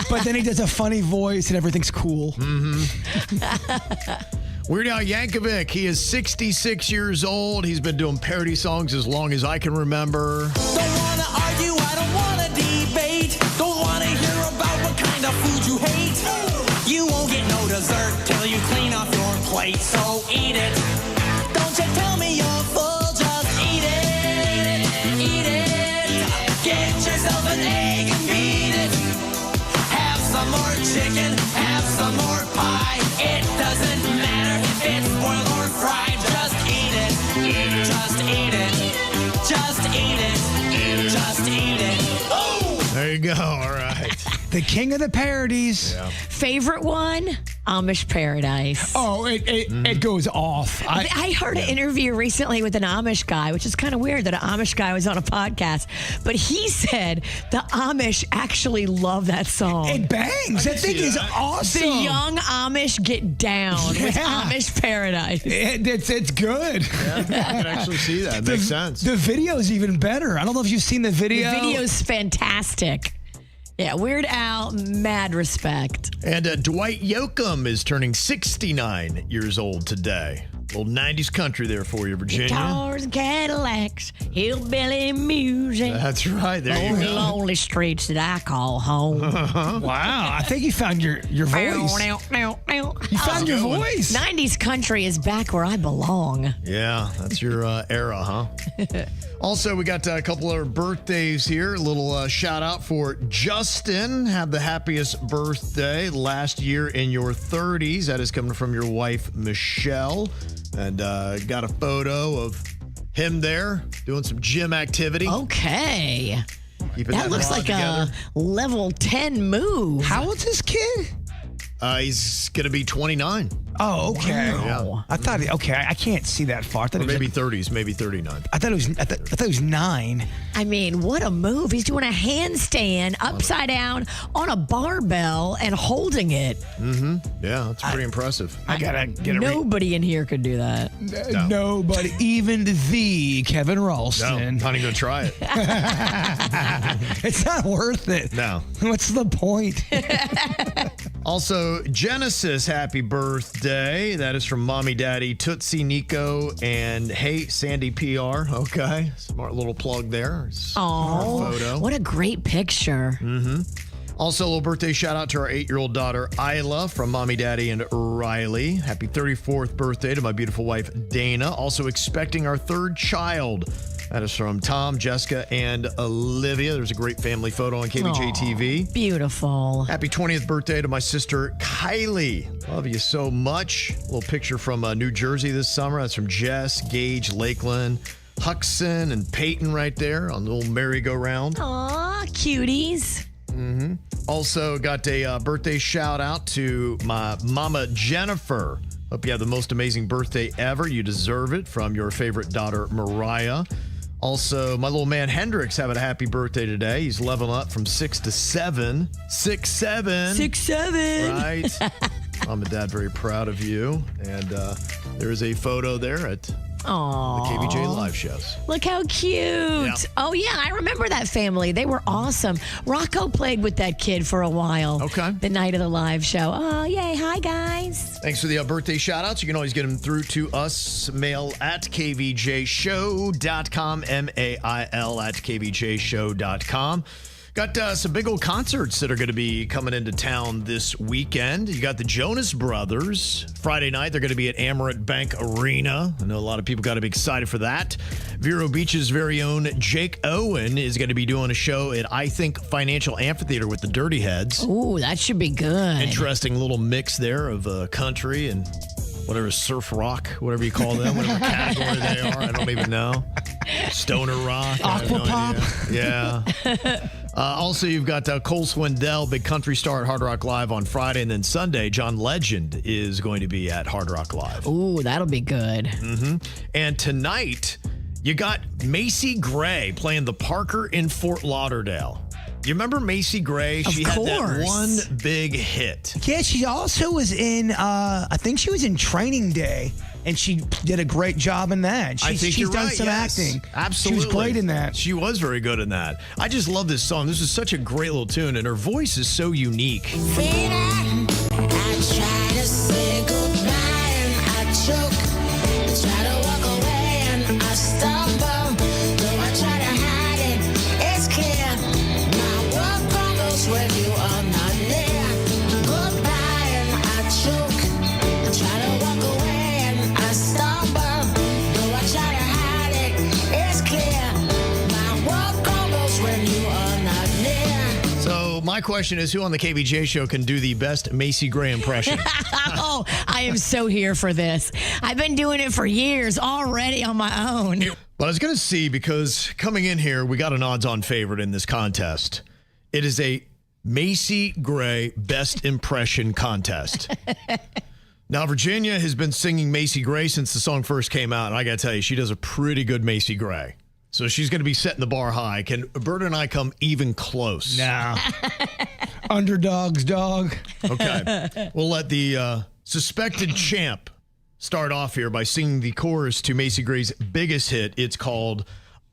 But then he does a funny voice and everything's cool. Weird Al Yankovic, he is 66 years old. He's been doing parody songs as long as I can remember. Don't wanna argue, I don't wanna debate. Don't wanna hear about what kind of food you hate. You won't get no dessert till you clean off your plate, so eat it. Don't you tell me you're full, just eat it. Eat it. Get yourself an egg and beat it. Have some more chicken, have some more pie. It doesn't matter if it's boiled or fried. Just eat it. Just eat it. Just eat it. Just eat it. Oh! There you go. All right. The king of the parodies. Yeah. Favorite one? Amish Paradise. Oh, it goes off. I heard an interview recently with an Amish guy, which is kind of weird that an Amish guy was on a podcast, but he said the Amish actually love that song. It bangs. That thing is awesome. The young Amish get down with Yeah. Amish Paradise. It's good. Yeah, I can actually see that. It makes sense. The video's even better. I don't know if you've seen the video. The video's fantastic. Yeah, Weird Al, mad respect. And Dwight Yoakam is turning 69 years old today. Little 90s country there for you, Virginia. Guitars and Cadillacs, hillbilly music. That's right. There you Lonely, go. lonely streets that I call home. Wow, I think you found your voice. You found your voice. 90s country is back where I belong. Yeah, that's your era, huh? Also, we got a couple of birthdays here. A little shout out for Justin. Had the happiest birthday last year in your 30s. That is coming from your wife, Michelle. And got a photo of him there doing some gym activity. Okay. Keeping That looks rod like together. a level 10 move. How old's this kid? He's going to be 29. Oh, okay. Wow. I thought, I can't see that far. I thought Or it was maybe 30s, maybe 39. I thought it was 9. I mean, what a move. He's doing a handstand upside down on a barbell and holding it. Yeah, that's pretty impressive. I gotta get it. Nobody in here could do that. No. Nobody, even the Kevin No, Ralston. not even going to try it. It's not worth it. No. What's the point? Also, Genesis, happy birthday. That is from Mommy, Daddy, Tootsie, Nico, and Hey, Sandy PR. Okay, smart little plug there. Oh, photo. what a great picture. Also, a little birthday shout out to our 8-year-old daughter, Isla, from Mommy, Daddy, and Riley. Happy 34th birthday to my beautiful wife, Dana. Also expecting our 3rd child. That is from Tom, Jessica, and Olivia. There's a great family photo on KVJ TV. Beautiful. Happy 20th birthday to my sister, Kylie. Love you so much. A little picture from New Jersey this summer. That's from Jess, Gage, Lakeland, Huxon, and Peyton right there on the little merry-go-round. Aw, cuties. Also got a birthday shout out to my mama, Jennifer. Hope you have the most amazing birthday ever. You deserve it, from your favorite daughter, Mariah. Also, my little man, Hendrix, having a happy birthday today. He's leveling up from 6 to 7. 6'7". 6'7". Right. Mom and Dad, very proud of you. And there is a photo there at the KVJ live shows. Look how cute. Yeah. Oh, yeah, I remember that family. They were awesome. Rocco played with that kid for a while. Okay. The night of the live show. Oh, yay. Hi, guys. Thanks for the birthday shout-outs. You can always get them through to us. Mail at kvjshow.com, mail at kvjshow.com. Got some big old concerts that are going to be coming into town this weekend. You got the Jonas Brothers. Friday night, they're going to be at Amerant Bank Arena. I know a lot of people got to be excited for that. Vero Beach's very own Jake Owen is going to be doing a show at, I Think, Financial Amphitheater with the Dirty Heads. Ooh, that should be good. Interesting little mix there of country and whatever, surf rock, whatever you call them, whatever category they are. I don't even know. Stoner rock. Aquapop. Yeah. Also, you've got Cole Swindell, big country star at Hard Rock Live on Friday. And then Sunday, John Legend is going to be at Hard Rock Live. Ooh, that'll be good. And tonight, you got Macy Gray playing the Parker in Fort Lauderdale. You remember Macy Gray? She had that one big hit. Yeah, she also was in, I think she was in Training Day, and she did a great job in that. I think she's you're done right, some yes. acting. Absolutely. She was great in that. She was very good in that. I just love this song. This is such a great little tune, and her voice is so unique. I try to say goodbye and I choke. I try to walk away and I stumble. Though I try to hide it, it's clear. My world crumbles when you are not near. Goodbye and I choke. I try to walk away and I stumble. Though I try to hide it, it's clear. My world crumbles when you are not near. So my question is, who on the KVJ show can do the best Macy Gray impression? Oh, I am so here for this. I've been doing it for years already on my own. But I was going to see, because coming in here, we got an odds-on favorite in this contest. It is a Macy Gray best impression contest. Now, Virginia has been singing Macy Gray since the song first came out, and I got to tell you, she does a pretty good Macy Gray. So she's going to be setting the bar high. Can Bert and I come even close? Nah. Underdogs, dog. Okay. We'll let the suspected champ start off here by singing the chorus to Macy Gray's biggest hit. It's called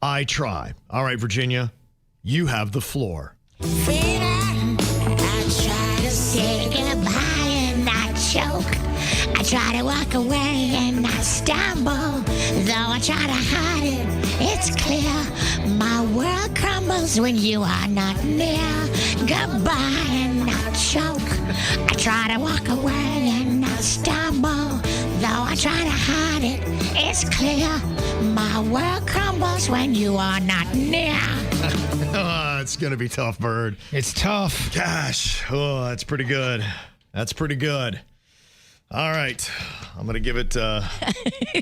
I Try. All right, Virginia, you have the floor. Freedom, I try to say goodbye and I choke. I try to walk away and I stumble. Though I try to hide it, it's clear. My world crumbles when you are not near. Goodbye and I choke. I try to walk away and I stumble. Though I try to hide it, it's clear. My world crumbles when you are not near. It's going to be tough, Bird. It's tough. Gosh, oh, that's pretty good. That's pretty good. All right. I'm going to give it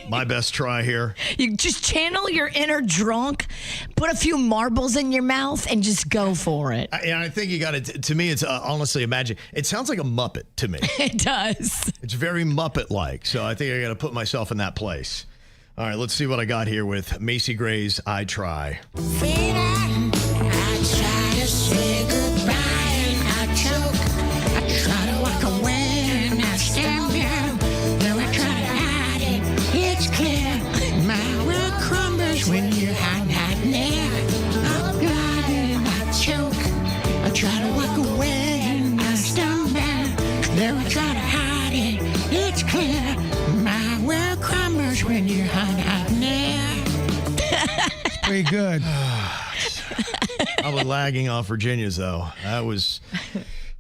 my best try here. You just channel your inner drunk, put a few marbles in your mouth, and just go for it. I think you got it. To me, it's honestly, imagine. It sounds like a Muppet to me. It does. It's very Muppet-like. So I think I got to put myself in that place. All right, let's see what I got here with Macy Gray's I Try. Freedom, I try to say goodbye and I choke. I try to walk away and I stand down. Though I try to hide it, it's clear. My world crumbles when you're hiding there. I'm blind and I choke. I try to walk away and I stand down. Though I try to hide it, it's clear. My world crumbles when you're hiding there. Pretty good. I was lagging off Virginia's, though. That was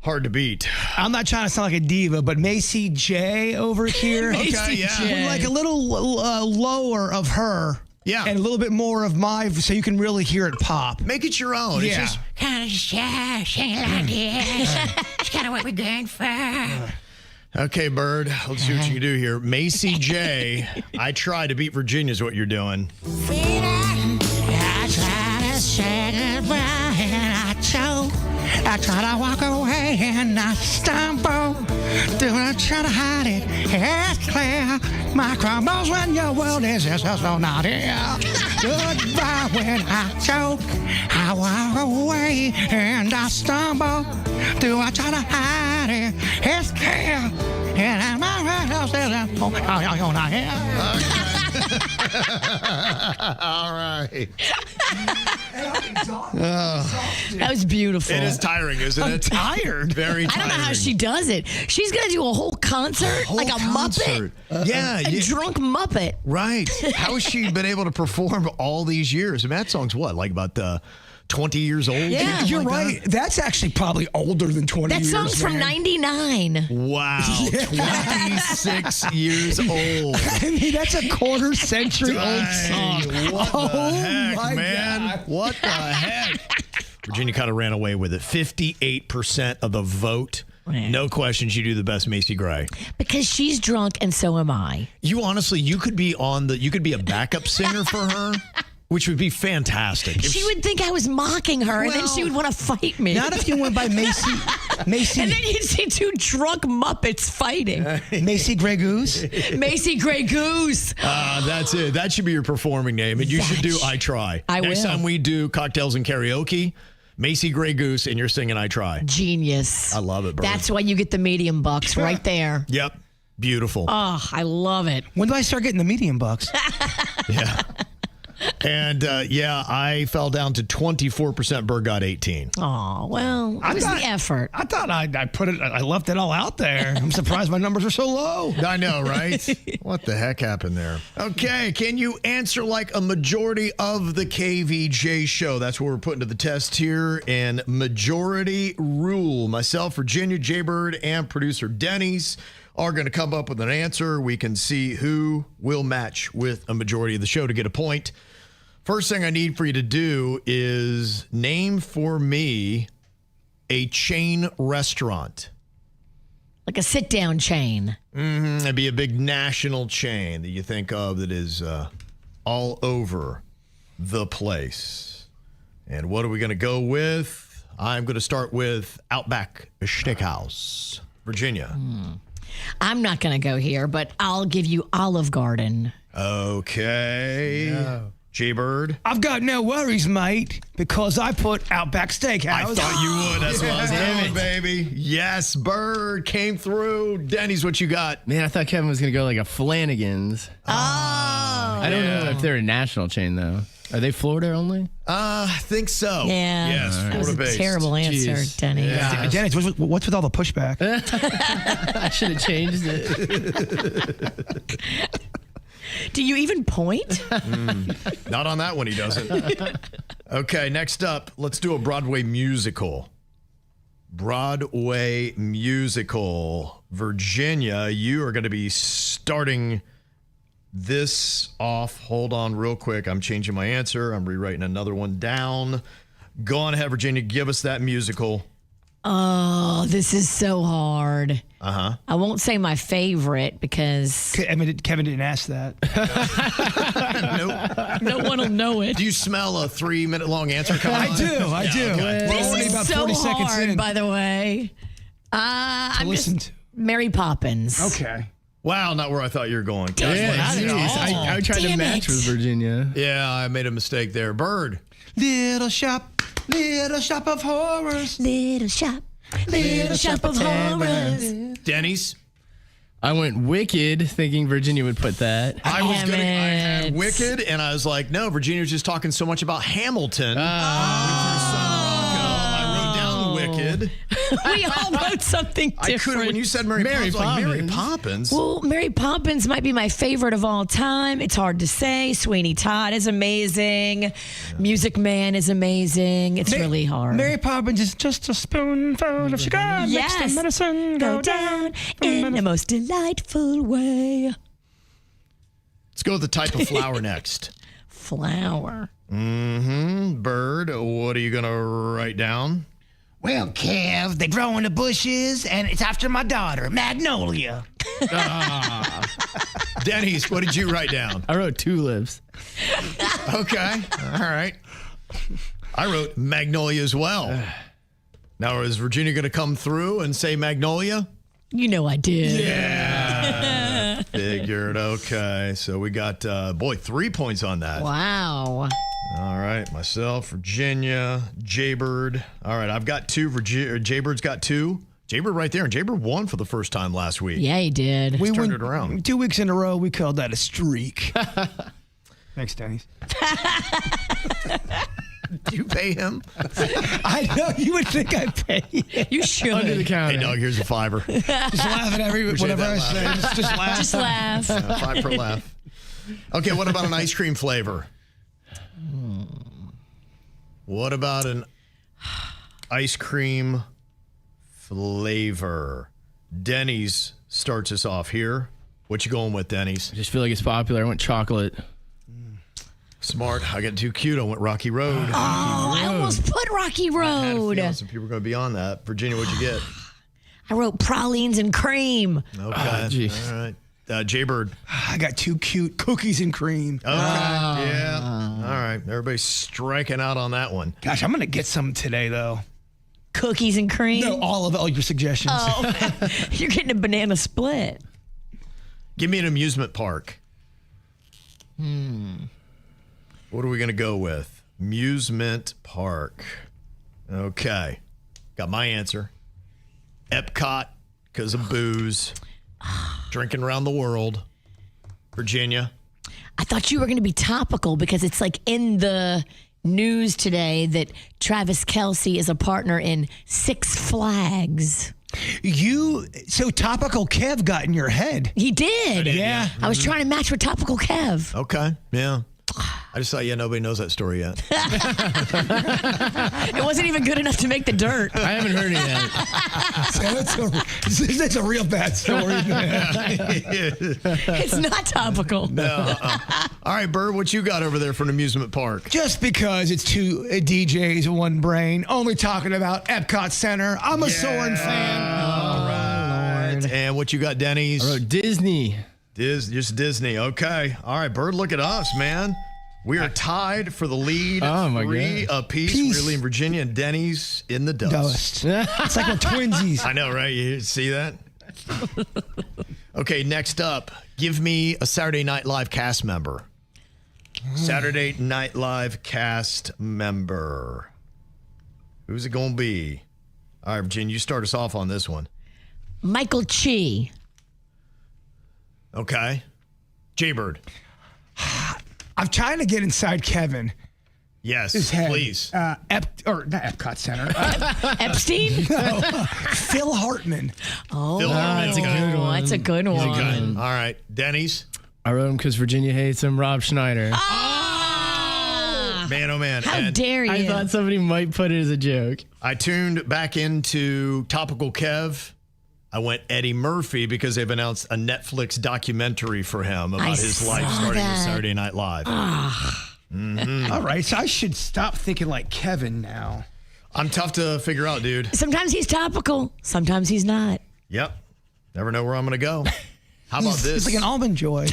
hard to beat. I'm not trying to sound like a diva, but Macy J over here. Okay, yeah. Would like a little lower of her. Yeah. And a little bit more of my, so you can really hear it pop. Make it your own. Yeah. It's just, Kind of shy, sing like this. It's kind of what we're going for. okay, Bird, let's see what you can do here. Macy J, I Try to beat Virginia is what you're doing. Freedom, I try to say goodbye and I choke. I try to walk away and I stumble. Do I try to hide it? It's clear. My crumbles when your world is just so not here. Goodbye when I choke. I walk away and I stumble. Do I try to hide it? It's clear. And I'm not right here. All right. That was beautiful. It is tiring, isn't it? Tired. Very I tiring. don't know how she does it. She's going to do a whole concert, like a Muppet. Yeah, A drunk Muppet. right. How has she been able to perform all these years? I mean, that song's what, like about 20 years old? Yeah. Something You're like right. That's actually probably older than 20 That years. song's from man. 99. that? Wow, 26 years old. I mean, that's a quarter century old song. Dang, what the heck, my man? God. What the heck? Virginia kind of ran away with it. 58% of the vote. Man. No questions. You do the best, Macy Gray. Because she's drunk and so am I. You honestly, you could be a backup singer for her, which would be fantastic. If She would think I was mocking her, and then she would want to fight me. Not if you went by Macy. and then you'd see two drunk Muppets fighting. Macy Grey Goose. Macy Grey Goose. That's it. That should be your performing name, and you should do I Try. I Next will. time we do cocktails and karaoke, Macy Grey Goose, and you're singing I Try. Genius. I love it, Bird. That's why you get the medium bucks right there. Yep. Beautiful. Oh, I love it. When do I start getting the medium bucks? Yeah. And I fell down to 24%. Bird got 18. Oh, well, it was thought- the effort. I thought I left it all out there. I'm surprised my numbers are so low. I know, right? What the heck happened there? Okay, can you answer like a majority of the KVJ show? That's what we're putting to the test here. And majority rule. Myself, Virginia, Jbird, and producer Denny's are going to come up with an answer. We can see who will match with a majority of the show to get a point. First thing I need for you to do is name for me a chain restaurant. Like a sit-down chain. It'd be a big national chain that you think of that is all over the place. And what are we going to go with? I'm going to start with Outback Steakhouse, Virginia. I'm not going to go here, but I'll give you Olive Garden. Okay. Jbird. I've got no worries, mate, because I put Outback Steakhouse. I thought you would. That's what I was doing, baby. Yes, Bird came through. Denny's, what you got? Man, I thought Kevin was going to go like a Flanagan's. Oh. I don't know if they're a national chain, though. Are they Florida only? I think so. Yeah. Yes, That was a Florida-based. terrible answer, Jeez. Denny. Yeah. Dennis, what's with all the pushback? I should have changed it. Do you even point? Not on that one, he doesn't. Okay, next up, let's do a Broadway musical. Broadway musical. Virginia, you are going to be starting this off. Hold on real quick. I'm changing my answer. I'm rewriting another one down. Go on ahead, Virginia. Give us that musical. Oh, this is so hard. Uh-huh. I won't say my favorite because Kevin didn't ask that. Nope. no one will know it. Do you smell a 3-minute long answer coming? I do. okay. We're This only is about so 40 seconds hard, in. by the way. I'm listen just Mary Poppins. Okay. Wow, not where I thought you were going. Yeah, geez. I tried to Damn match it. with Virginia. Yeah, I made a mistake there. Bird. Little shop of horrors. Little shop of horrors. Denny's. I went Wicked, thinking Virginia would put that. I Damn had it. Wicked, and I was like, no, Virginia was just talking so much about Hamilton. I wrote down Wicked. We all wrote something I different. couldn't. When you said Mary Poppins, like, Mary Poppins. Well, Mary Poppins might be my favorite of all time. It's hard to say. Sweeney Todd is amazing. Music Man is amazing. It's really hard. Mary Poppins is just a spoonful of sugar. Makes Yes. the medicine Go down in the most delightful way. Let's go with the type of flower next. Flower. Bird, what are you going to write down? Well, Kev, they grow in the bushes, and it's after my daughter, Magnolia. Denny's, what did you write down? I wrote tulips. Okay. All right. I wrote Magnolia as well. Now, is Virginia going to come through and say Magnolia? You know I did. Yeah. Figured. Okay. So we got, 3 points on that. Wow. All right. Myself, Virginia, Jbird. All right. I've got 2. Jbird's got 2. Jbird right there. And Jbird won for the first time last week. Yeah, he did. We turned went it around. 2 weeks in a row. We called that a streak. Thanks, Denny's. Do you pay him? I know you would think I pay. You should. Under the counter. Hey, Doug, here's a $5. Just laugh at whatever I that say. Just laugh. Just laugh. 5 per laugh. Okay, what about an ice cream flavor? What about an ice cream flavor? Denny's starts us off here. What you going with, Denny's? I just feel like it's popular. I went chocolate. Smart. I got too cute. I went Rocky Road. Oh, I almost put Rocky I had a Road. feeling some people were going to be on that. Virginia, what'd you get? I wrote pralines and cream. Okay. geez. All right. Jbird. I got 2 cute cookies and cream. Okay. Yeah. All right. Everybody's striking out on that one. Gosh, I'm going to get some today, though. Cookies and cream. No, all your suggestions. Oh, you're getting a banana split. Give me an amusement park. What are we going to go with? Amusement park. Okay. Got my answer. Epcot, because of booze. Drinking around the world. Virginia. I thought you were going to be topical because it's like in the news today that Travis Kelce is a partner in Six Flags. So topical Kev got in your head. He did. Yeah. I was trying to match with topical Kev. Okay. Yeah. I just thought, nobody knows that story yet. It wasn't even good enough to make the dirt. I haven't heard it yet. That's a real bad story. It's not topical. No. All right, Bird, what you got over there for an amusement park? Just because it's 2 DJs, 1 brain, only talking about Epcot Center. I'm a Soarin' fan. All right. And what you got, Denny's? I wrote Disney. Just Disney. Okay. All right, Bird, look at us, man. We are tied for the lead. Oh, my 3 God. apiece. Peace. We're leading Virginia and Denny's in the dust. It's like we're twinsies. I know, right? You see that? Okay, next up. Give me a Saturday Night Live cast member. Saturday Night Live cast member. Who's it going to be? All right, Virginia, you start us off on this one. Michael Chi. Okay. Jbird. I'm trying to get inside Kevin. Yes, His head. please. Not Epcot Center. Epstein? Phil Hartman. Oh, Phil Hartman. That's a good one. That's a good one. Good. All right. Denny's. I wrote him because Virginia hates him. Rob Schneider. Man, oh, man. How And dare you? I thought somebody might put it as a joke. I tuned back into Topical Kev. I went Eddie Murphy because they've announced a Netflix documentary for him about his life saw starting with that. Saturday Night Live. All right, so I should stop thinking like Kevin now. I'm tough to figure out, dude. Sometimes he's topical. Sometimes he's not. Yep. Never know where I'm going to go. How about this? It's like an almond joy.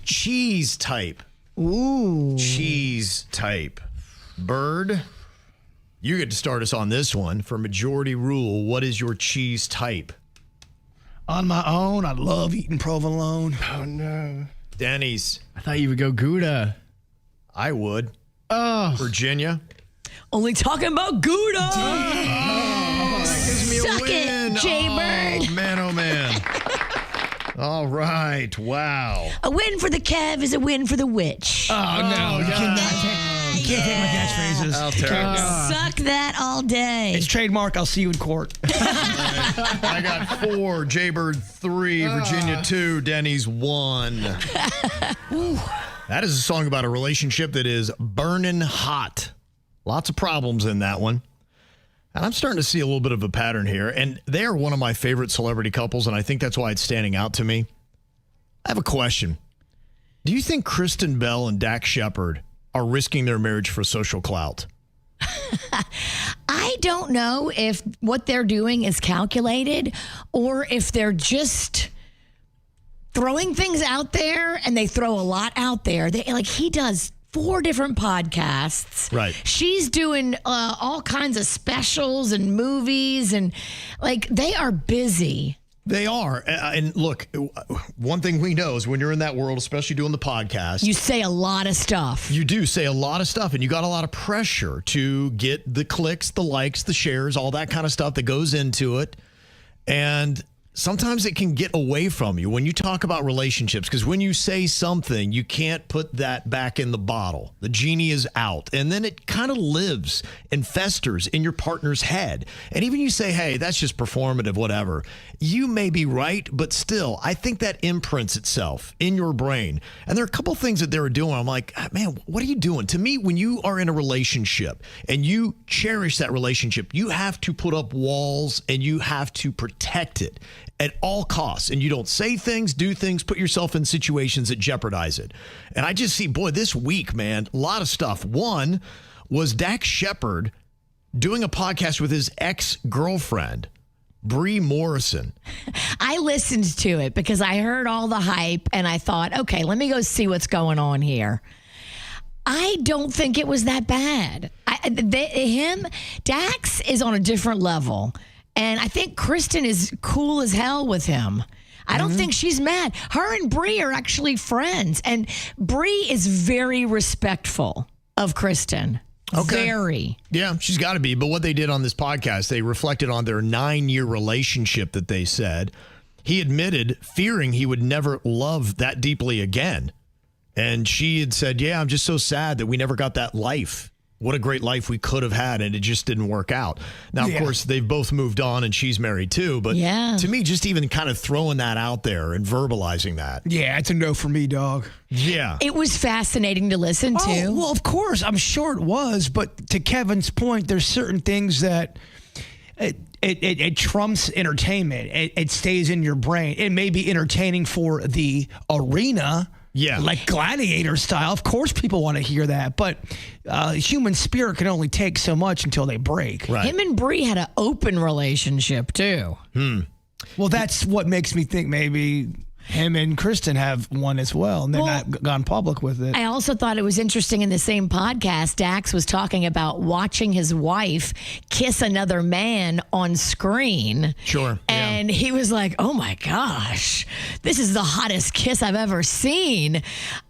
Cheese type. Ooh. Cheese type. Bird, you get to start us on this one. For majority rule, what is your cheese type? On my own, I love eating provolone. Oh, no. Denny's. I thought you would go Gouda. I would. Oh. Virginia. Only talking about Gouda. That gives me a Suck win. it, Jbird. Oh, man, oh, man. All right. Wow. A win for the Kev is a win for the witch. Oh, no. You can't take my catchphrases. How terrible. Suck that all day. It's trademark. I'll see you in court. I got 4, Jbird 3, Virginia 2, Denny's 1. That is a song about a relationship that is burning hot. Lots of problems in that one. And I'm starting to see a little bit of a pattern here. And they are one of my favorite celebrity couples, and I think that's why it's standing out to me. I have a question. Do you think Kristen Bell and Dax Shepard are risking their marriage for social clout? I don't know if what they're doing is calculated or if they're just throwing things out there, and they throw a lot out there. He does 4 different podcasts. Right. She's doing all kinds of specials and movies, and they are busy. They are. And look, one thing we know is when you're in that world, especially doing the podcast, You say a lot of stuff. you do say a lot of stuff, and you got a lot of pressure to get the clicks, the likes, the shares, all that kind of stuff that goes into it. And sometimes it can get away from you when you talk about relationships, because when you say something, you can't put that back in the bottle. The genie is out, and then it kind of lives and festers in your partner's head. And even you say, hey, that's just performative, whatever. You may be right, but still, I think that imprints itself in your brain. And there are a couple things that they were doing. I'm like, man, what are you doing? To me, when you are in a relationship and you cherish that relationship, you have to put up walls and you have to protect it at all costs. And you don't say things, do things, put yourself in situations that jeopardize it. And I just see, boy, this week, man, a lot of stuff. One was Dax Shepard doing a podcast with his ex-girlfriend, Brie Morrison. I listened to it because I heard all the hype, and I thought, okay, let me go see what's going on here. I don't think it was that bad. Dax is on a different level. And I think Kristen is cool as hell with him. I don't think she's mad. Her and Brie are actually friends. And Brie is very respectful of Kristen. Okay. Very. Yeah, she's got to be. But what they did on this podcast, they reflected on their 9-year relationship that they said. He admitted fearing he would never love that deeply again. And she had said, yeah, I'm just so sad that we never got that life. What a great life we could have had, and it just didn't work out. Now, of course, they've both moved on, and she's married too. But to me, just even kind of throwing that out there and verbalizing that. Yeah, it's a no for me, dog. Yeah. It was fascinating to listen to. Oh, well, of course, I'm sure it was. But to Kevin's point, there's certain things that it trumps entertainment. It stays in your brain. It may be entertaining for the arena. Yeah. Like gladiator style. Of course people want to hear that. But human spirit can only take so much until they break. Right. Him and Brie had an open relationship, too. Well, that's what makes me think maybe him and Kristen have one as well. And they're not gone public with it. I also thought it was interesting in the same podcast, Dax was talking about watching his wife kiss another man on screen. Sure. And he was like, oh my gosh, this is the hottest kiss I've ever seen.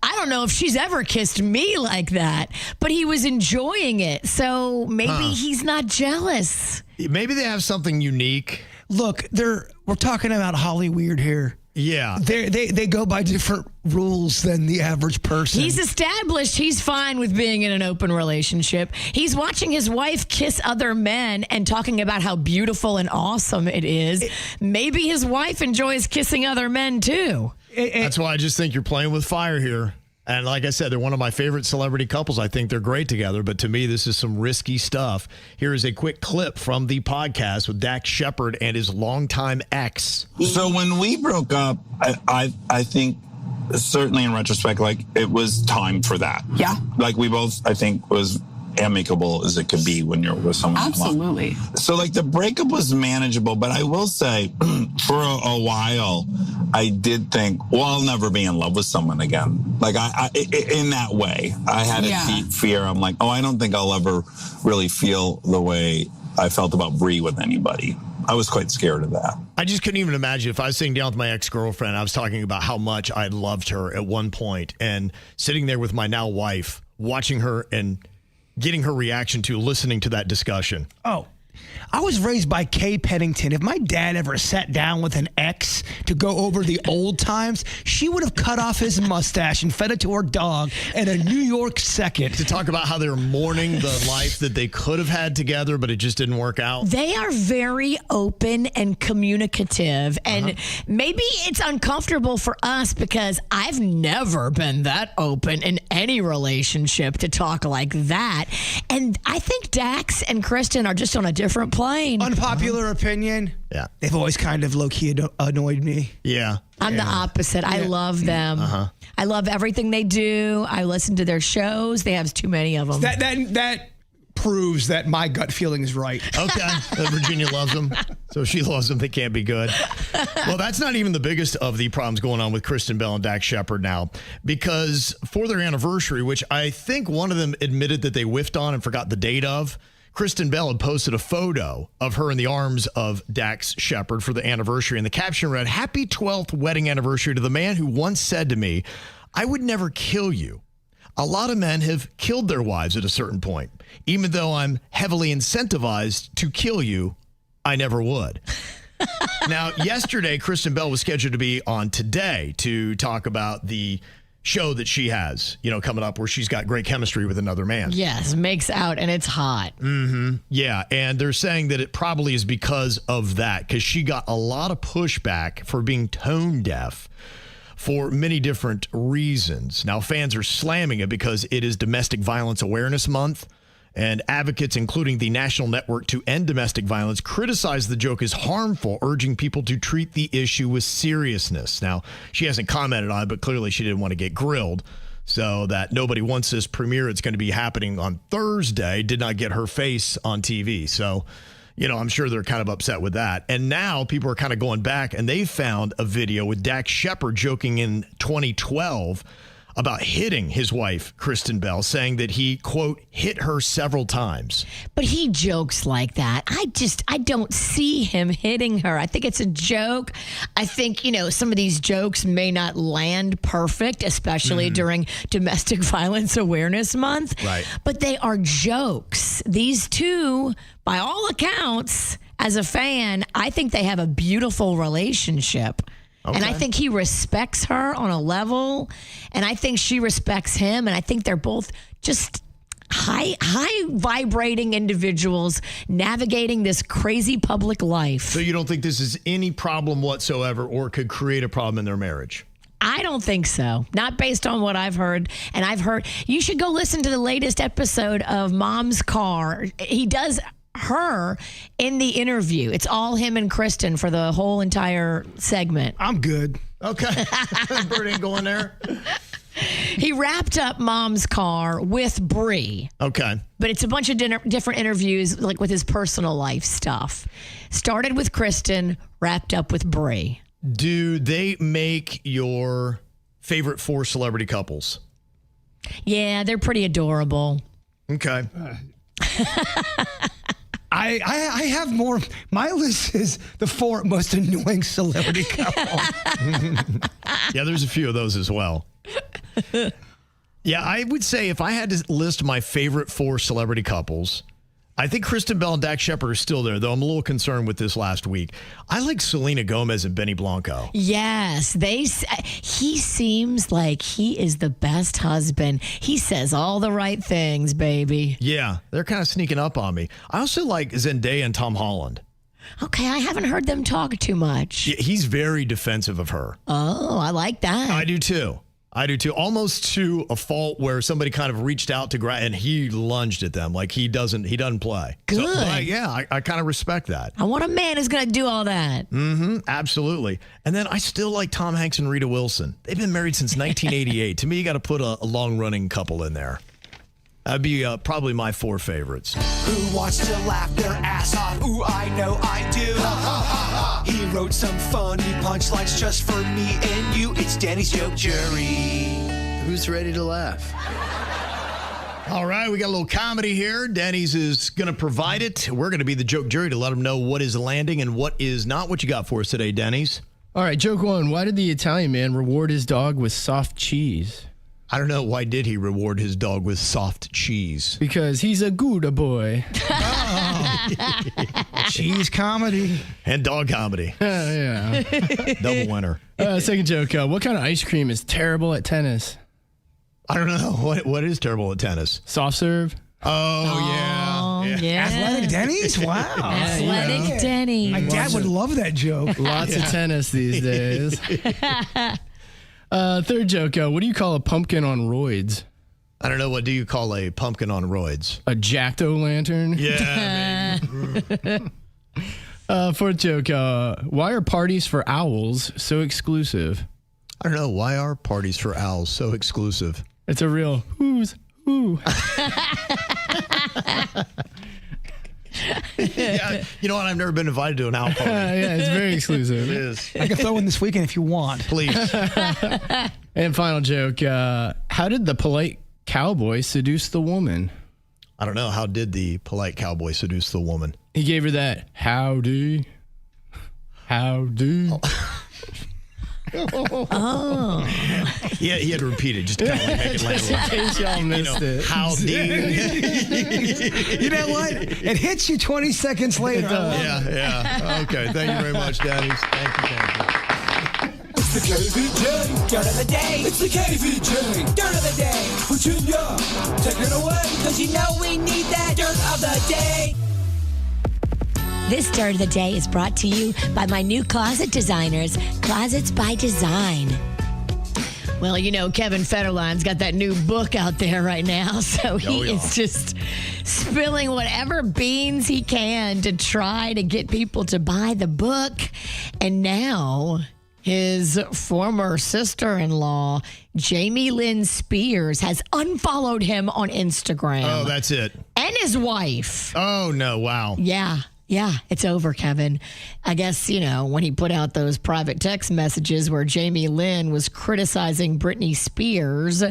I don't know if she's ever kissed me like that, but he was enjoying it. So maybe he's not jealous. Maybe they have something unique. Look, we're talking about Hollyweird here. Yeah. They go by different rules than the average person. He's established he's fine with being in an open relationship. He's watching his wife kiss other men and talking about how beautiful and awesome it is. Maybe his wife enjoys kissing other men too. That's why I just think you're playing with fire here. And like I said, they're one of my favorite celebrity couples. I think they're great together. But to me, this is some risky stuff. Here is a quick clip from the podcast with Dax Shepard and his longtime ex. So when we broke up, I think certainly in retrospect, like it was time for that. Yeah. Like we both, I think, was amicable as it could be when you're with someone. Absolutely. So like the breakup was manageable, but I will say for a while, I did think, well, I'll never be in love with someone again. Like I in that way, I had a deep fear. I'm like, oh, I don't think I'll ever really feel the way I felt about Bree with anybody. I was quite scared of that. I just couldn't even imagine if I was sitting down with my ex-girlfriend. I was talking about how much I loved her at one point, and sitting there with my now wife, watching her and getting her reaction to listening to that discussion. Oh, I was raised by Kay Pennington. If my dad ever sat down with an ex to go over the old times, she would have cut off his mustache and fed it to her dog in a New York second. To talk about how they were mourning the life that they could have had together, but it just didn't work out. They are very open and communicative, and maybe it's uncomfortable for us because I've never been that open in any relationship to talk like that. And I think Dax and Kristen are just on a different plane. Unpopular opinion. Yeah. They've always kind of low-key annoyed me. Yeah. I'm the opposite. I love them. I love everything they do. I listen to their shows. They have too many of them. That proves that my gut feeling is right. Okay. Virginia loves them. So she loves them. They can't be good. Well, that's not even the biggest of the problems going on with Kristen Bell and Dax Shepard now, because for their anniversary, which I think one of them admitted that they whiffed on and forgot the date of, Kristen Bell had posted a photo of her in the arms of Dax Shepard for the anniversary, and the caption read, "Happy 12th wedding anniversary to the man who once said to me, I would never kill you. A lot of men have killed their wives at a certain point. Even though I'm heavily incentivized to kill you, I never would." Now, yesterday, Kristen Bell was scheduled to be on Today to talk about the show that she has, coming up, where she's got great chemistry with another man. Yes, makes out, and it's hot. Yeah, and they're saying that it probably is because of that, because she got a lot of pushback for being tone deaf for many different reasons. Now, fans are slamming it because it is Domestic Violence Awareness Month, and advocates, including the National Network to End Domestic Violence, criticize the joke as harmful, urging people to treat the issue with seriousness. Now, she hasn't commented on it, but clearly she didn't want to get grilled. So that Nobody Wants This premiere, it's going to be happening on Thursday, did not get her face on TV. So, I'm sure they're kind of upset with that. And now people are kind of going back, and they found a video with Dax Shepard joking in 2012 about hitting his wife, Kristen Bell, saying that he, quote, hit her several times. But he jokes like that. I don't see him hitting her. I think it's a joke. I think, some of these jokes may not land perfect, especially during Domestic Violence Awareness Month. Right. But they are jokes. These two, by all accounts, as a fan, I think they have a beautiful relationship. Okay. And I think he respects her on a level, and I think she respects him, and I think they're both just high vibrating individuals navigating this crazy public life. So you don't think this is any problem whatsoever or could create a problem in their marriage? I don't think so. Not based on what I've heard. And I've heard, you should go listen to the latest episode of Mom's Car. He does her in the interview. It's all him and Kristen for the whole entire segment. I'm good. Okay. Bird ain't going there. He wrapped up Mom's Car with Bree. Okay. But it's a bunch of different interviews, like with his personal life stuff. Started with Kristen, wrapped up with Bree. Do they make your favorite 4 celebrity couples? Yeah, they're pretty adorable. Okay. I have more. My list is the 4 most annoying celebrity couples. Yeah, there's a few of those as well. Yeah, I would say if I had to list my favorite 4 celebrity couples, I think Kristen Bell and Dax Shepard are still there, though I'm a little concerned with this last week. I like Selena Gomez and Benny Blanco. Yes, he seems like he is the best husband. He says all the right things, baby. Yeah, they're kind of sneaking up on me. I also like Zendaya and Tom Holland. Okay, I haven't heard them talk too much. Yeah, he's very defensive of her. Oh, I like that. I do too. Almost to a fault where somebody kind of reached out to grab and he lunged at them like he doesn't play. Good. So, I kind of respect that. I want a man who's going to do all that. Mm-hmm. Absolutely. And then I still like Tom Hanks and Rita Wilson. They've been married since 1988. To me, you got to put a long-running couple in there. That'd be probably my 4 favorites. Who wants to laugh their ass off? Ooh, I know I do. He wrote some funny punchlines just for me and you. It's Danny's Joke Jury. Who's ready to laugh? All right, we got a little comedy here. Denny's is going to provide it. We're going to be the joke jury to let them know what is landing and what is not. What you got for us today, Denny's? All right, joke 1. Why did the Italian man reward his dog with soft cheese? I don't know. Why did he reward his dog with soft cheese? Because he's a good boy. Cheese comedy. And dog comedy. Yeah. Double winner. Second joke. What kind of ice cream is terrible at tennis? I don't know. What is terrible at tennis? Soft serve. Oh, yeah. Athletic Denny's? Wow. Athletic Denny. My dad would love that joke. Lots of tennis these days. Third joke. What do you call a pumpkin on roids? I don't know. What do you call a pumpkin on roids? A jack-o'-lantern? Yeah. Fourth joke. Why are parties for owls so exclusive? I don't know. Why are parties for owls so exclusive? It's a real who's who. Yeah, you know what? I've never been invited to an owl party. Yeah, it's very exclusive. It is. I can throw in this weekend if you want. Please. And final joke. How did the polite cowboy seduce the woman? I don't know. How did the polite cowboy seduce the woman? He gave her that howdy. Howdy. Oh. Yeah, he had to repeat it just to kind of like make it land. Just in case y'all missed it. Howdy. You know what? It hits you 20 seconds later. Yeah. Okay. Thank you very much, Daddies. Thank you. It's the KVJ Dirt of the Day. It's the KVJ Dirt of the Day. Virginia, take it away. Because you know we need that Dirt of the Day. This Dirt of the Day is brought to you by my new closet designers, Closets by Design. Well, you know, Kevin Federline's got that new book out there right now, so he is just spilling whatever beans he can to try to get people to buy the book. And now his former sister-in-law, Jamie Lynn Spears, has unfollowed him on Instagram. Oh, that's it. And his wife. Oh, no. Wow. Yeah, it's over, Kevin. I guess, you know, when he put out those private text messages where Jamie Lynn was criticizing Britney Spears,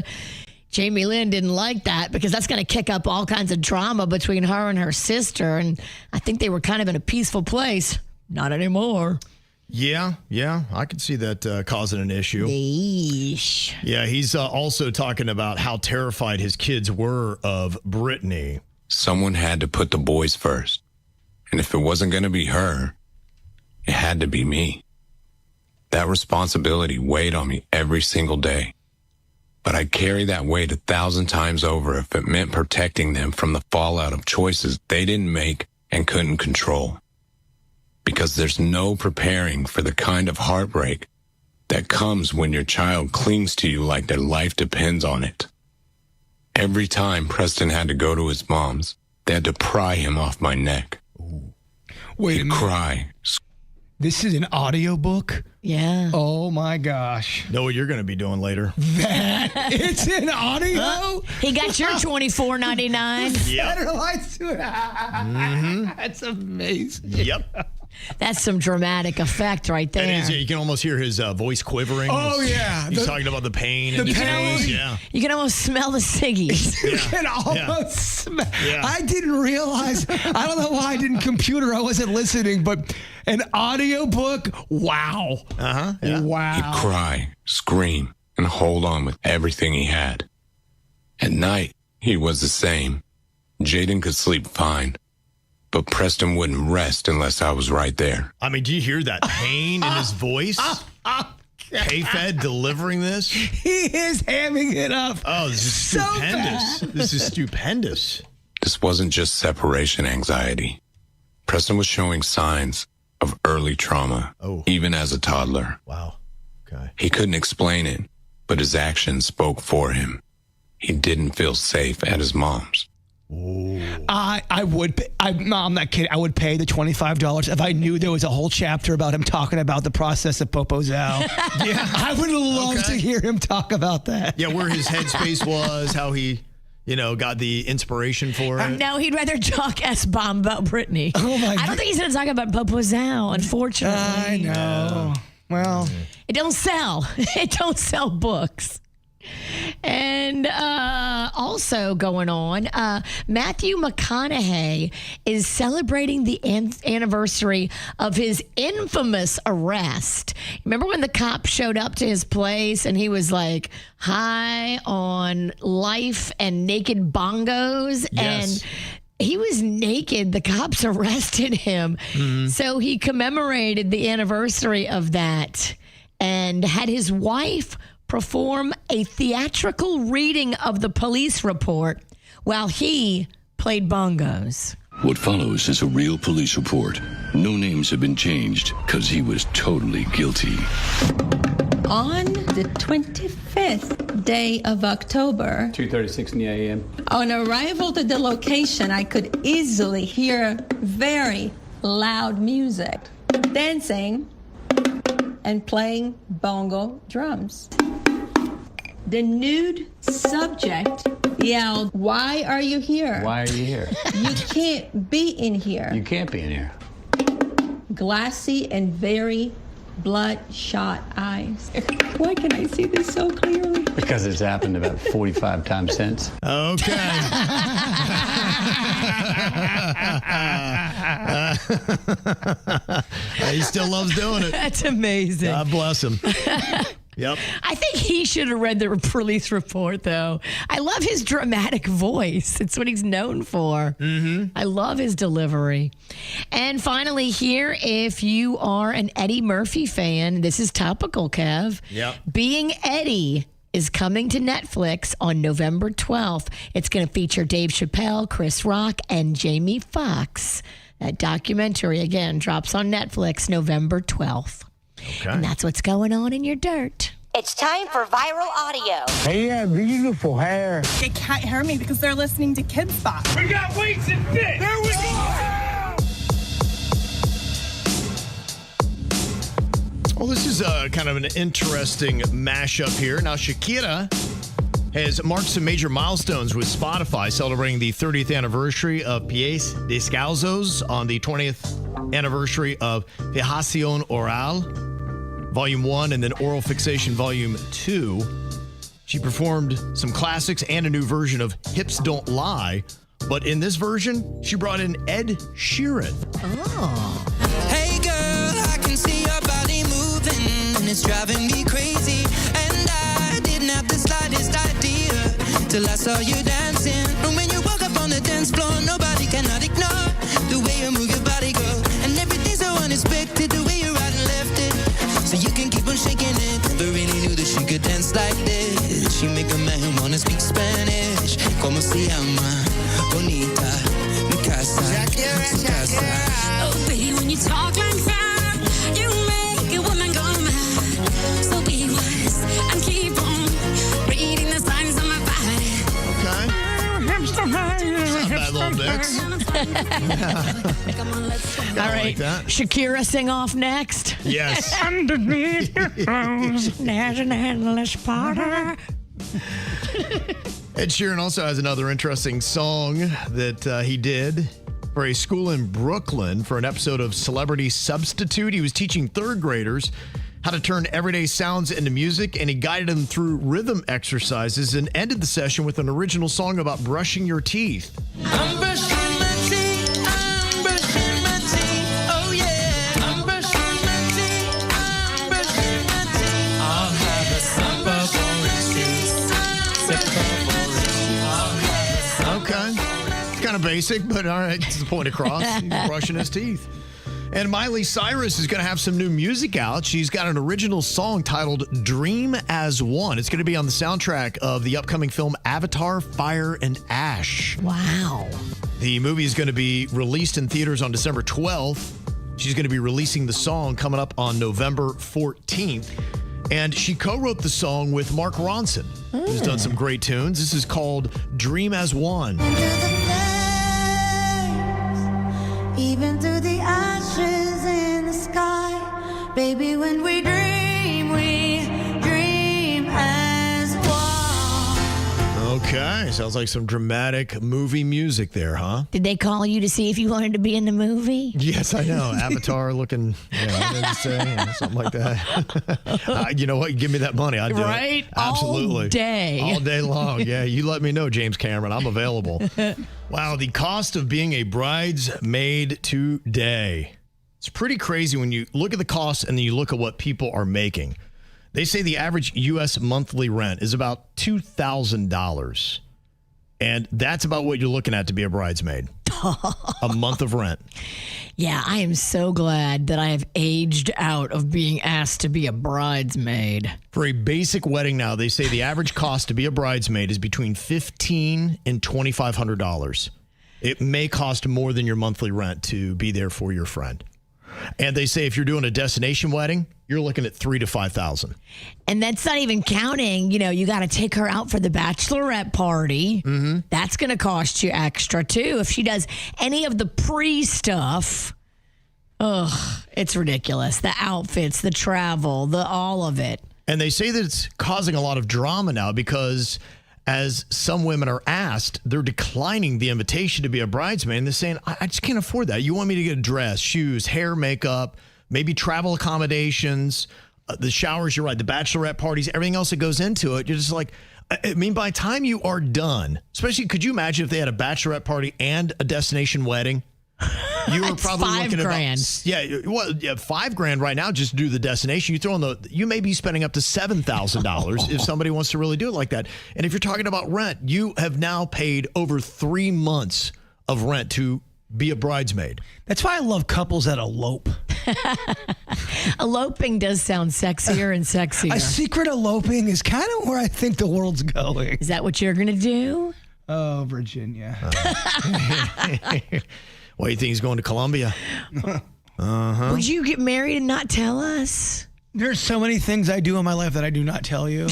Jamie Lynn didn't like that because that's going to kick up all kinds of drama between her and her sister. And I think they were kind of in a peaceful place. Not anymore. Yeah. I could see that causing an issue. Yeesh. Yeah, he's also talking about how terrified his kids were of Britney. Someone had to put the boys first. And if it wasn't going to be her, it had to be me. That responsibility weighed on me every single day. But I'd carry that weight 1,000 times over if it meant protecting them from the fallout of choices they didn't make and couldn't control. Because there's no preparing for the kind of heartbreak that comes when your child clings to you like their life depends on it. Every time Preston had to go to his mom's, they had to pry him off my neck. Wait a He'd minute. cry. This is an audiobook? Yeah. Oh, my gosh. Know what you're going to be doing later. It's an audio? He got your $24.99. Yep. Federline's doing That's amazing. Yep. That's some dramatic effect right there. It is, yeah, you can almost hear his voice quivering. Oh, yeah. He's talking about the pain in the his pain. face. Yeah. You can almost smell the ciggies. You can almost smell. Yeah. I didn't realize. I don't know why I didn't computer. I wasn't listening, but an audiobook. Wow. Uh-huh. Yeah. Wow. He'd cry, scream, and hold on with everything he had. At night, he was the same. Jaden could sleep fine, but Preston wouldn't rest unless I was right there. I mean, do you hear that pain in his voice? K-Fed delivering this? He is hamming it up. Oh, this is So stupendous. This is stupendous. This wasn't just separation anxiety. Preston was showing signs of early trauma, even as a toddler. Wow. Okay. He couldn't explain it, but his actions spoke for him. He didn't feel safe at his mom's. I would. I'm not kidding. I would pay the $25 if I knew there was a whole chapter about him talking about the process of Popozow. Yeah, I would love to hear him talk about that. Yeah, where his headspace was, how he, got the inspiration for it. No, he'd rather talk S-bomb about Britney. Oh, my I don't think he's going to talk about Popozow, unfortunately. I know. Well, it don't sell. It don't sell books. And also going on, Matthew McConaughey is celebrating the anniversary of his infamous arrest. Remember when the cop showed up to his place and he was like high on life and naked bongos? Yes. And he was naked. The cops arrested him. Mm-hmm. So he commemorated the anniversary of that and had his wife perform a theatrical reading of the police report while he played bongos. What follows is a real police report. No names have been changed because he was totally guilty. On the 25th day of October, 2:36 in the a.m. on arrival to the location, I could easily hear very loud music, dancing, and playing bongo drums. The nude subject yelled, "Why are you here? Why are you here? You can't be in here." You can't be in here. Glassy and very bloodshot eyes. Why can I see this so clearly? Because it's happened about 45 times since. Okay. He still loves doing it. That's amazing. God bless him. Yep. I think he should have read the police report, though. I love his dramatic voice. It's what he's known for. Mm-hmm. I love his delivery. And finally, here, if you are an Eddie Murphy fan, this is topical, Kev. Yep. Being Eddie is coming to Netflix on November 12th. It's going to feature Dave Chappelle, Chris Rock, and Jamie Foxx. That documentary, again, drops on Netflix November 12th. Okay. And that's what's going on in your dirt. It's time for viral audio. They have beautiful hair. They can't hear me because they're listening to Kids Spot. We got weights and fit. There we go. Well, this is kind of an interesting mashup here. Now, Shakira has marked some major milestones with Spotify, celebrating the 30th anniversary of Pies Descalzos on the 20th anniversary of Fijación Oral, Volume 1, and then Oral Fixation, Volume 2. She performed some classics and a new version of Hips Don't Lie, but in this version, she brought in Ed Sheeran. Oh. Hey girl, I can see your body moving, and it's driving me crazy. And I didn't have the slightest idea till I saw you dancing. And when you walk up on the dance floor, nobody cannot ignore the way you move your body, girl. And everything's so unexpected, the way you right and left it. So you can keep on shaking it. Never really knew that she could dance like this. She make a man wanna speak Spanish. Como se llama? Bonita, mi casa, su casa. Oh, baby, when you talk like that, you make a woman go mad. So be wise and keep on reading the signs on my body. Okay. Not bad little mix. All right. Like Shakira sing off next. Yes. Underneath your clothes, there's an endless party. Ed Sheeran also has another interesting song that he did for a school in Brooklyn for an episode of Celebrity Substitute. He was teaching third graders how to turn everyday sounds into music, and he guided them through rhythm exercises and ended the session with an original song about brushing your teeth. I'm brushing my teeth, I'm brushing my teeth, oh yeah. I'm brushing my teeth, I'm brushing my teeth. I'll have a sip of orange juice, sip of orange juice. Okay. It's kind of basic, but all right, it's the point across. He's brushing his teeth. And Miley Cyrus is going to have some new music out. She's got an original song titled Dream as One. It's going to be on the soundtrack of the upcoming film Avatar, Fire and Ash. Wow. The movie is going to be released in theaters on December 12th. She's going to be releasing the song coming up on November 14th. And she co-wrote the song with Mark Ronson, who's done some great tunes. This is called Dream as One. Even through the ashes in the sky, baby, when we dream as one. Okay. Okay, sounds like some dramatic movie music there, huh? Did they call you to see if you wanted to be in the movie? Yes, I know. Avatar looking, something like that. You know what? Give me that money. I'd do Right? it. Absolutely. All day. All day long. Yeah, you let me know, James Cameron. I'm available. Wow, the cost of being a bridesmaid today. It's pretty crazy when you look at the cost and then you look at what people are making. They say the average U.S. monthly rent is about $2,000. And that's about what you're looking at to be a bridesmaid. A month of rent. Yeah, I am so glad that I have aged out of being asked to be a bridesmaid. For a basic wedding now, they say the average cost to be a bridesmaid is between $1,500 and $2,500. It may cost more than your monthly rent to be there for your friend. And they say if you're doing a destination wedding, you're looking at $3,000 to $5,000. And that's not even counting, you got to take her out for the bachelorette party. Mm-hmm. That's going to cost you extra, too. If she does any of the pre-stuff, it's ridiculous. The outfits, the travel, all of it. And they say that it's causing a lot of drama now because as some women are asked, they're declining the invitation to be a bridesmaid. And they're saying, I just can't afford that. You want me to get a dress, shoes, hair, makeup, maybe travel accommodations, the showers, you're right, the bachelorette parties, everything else that goes into it. You're just like, I mean, by the time you are done, especially, could you imagine if they had a bachelorette party and a destination wedding? You were probably looking at $5,000 right now just to do the destination. You throw in you may be spending up to $7,000 if somebody wants to really do it like that. And if you're talking about rent, you have now paid over 3 months of rent to be a bridesmaid. That's why I love couples that elope. Eloping does sound sexier and sexier. A secret eloping is kind of where I think the world's going. Is that what you're going to do? Oh, Virginia. Why do you think he's going to Colombia? Uh-huh. Would you get married and not tell us? There's so many things I do in my life that I do not tell you.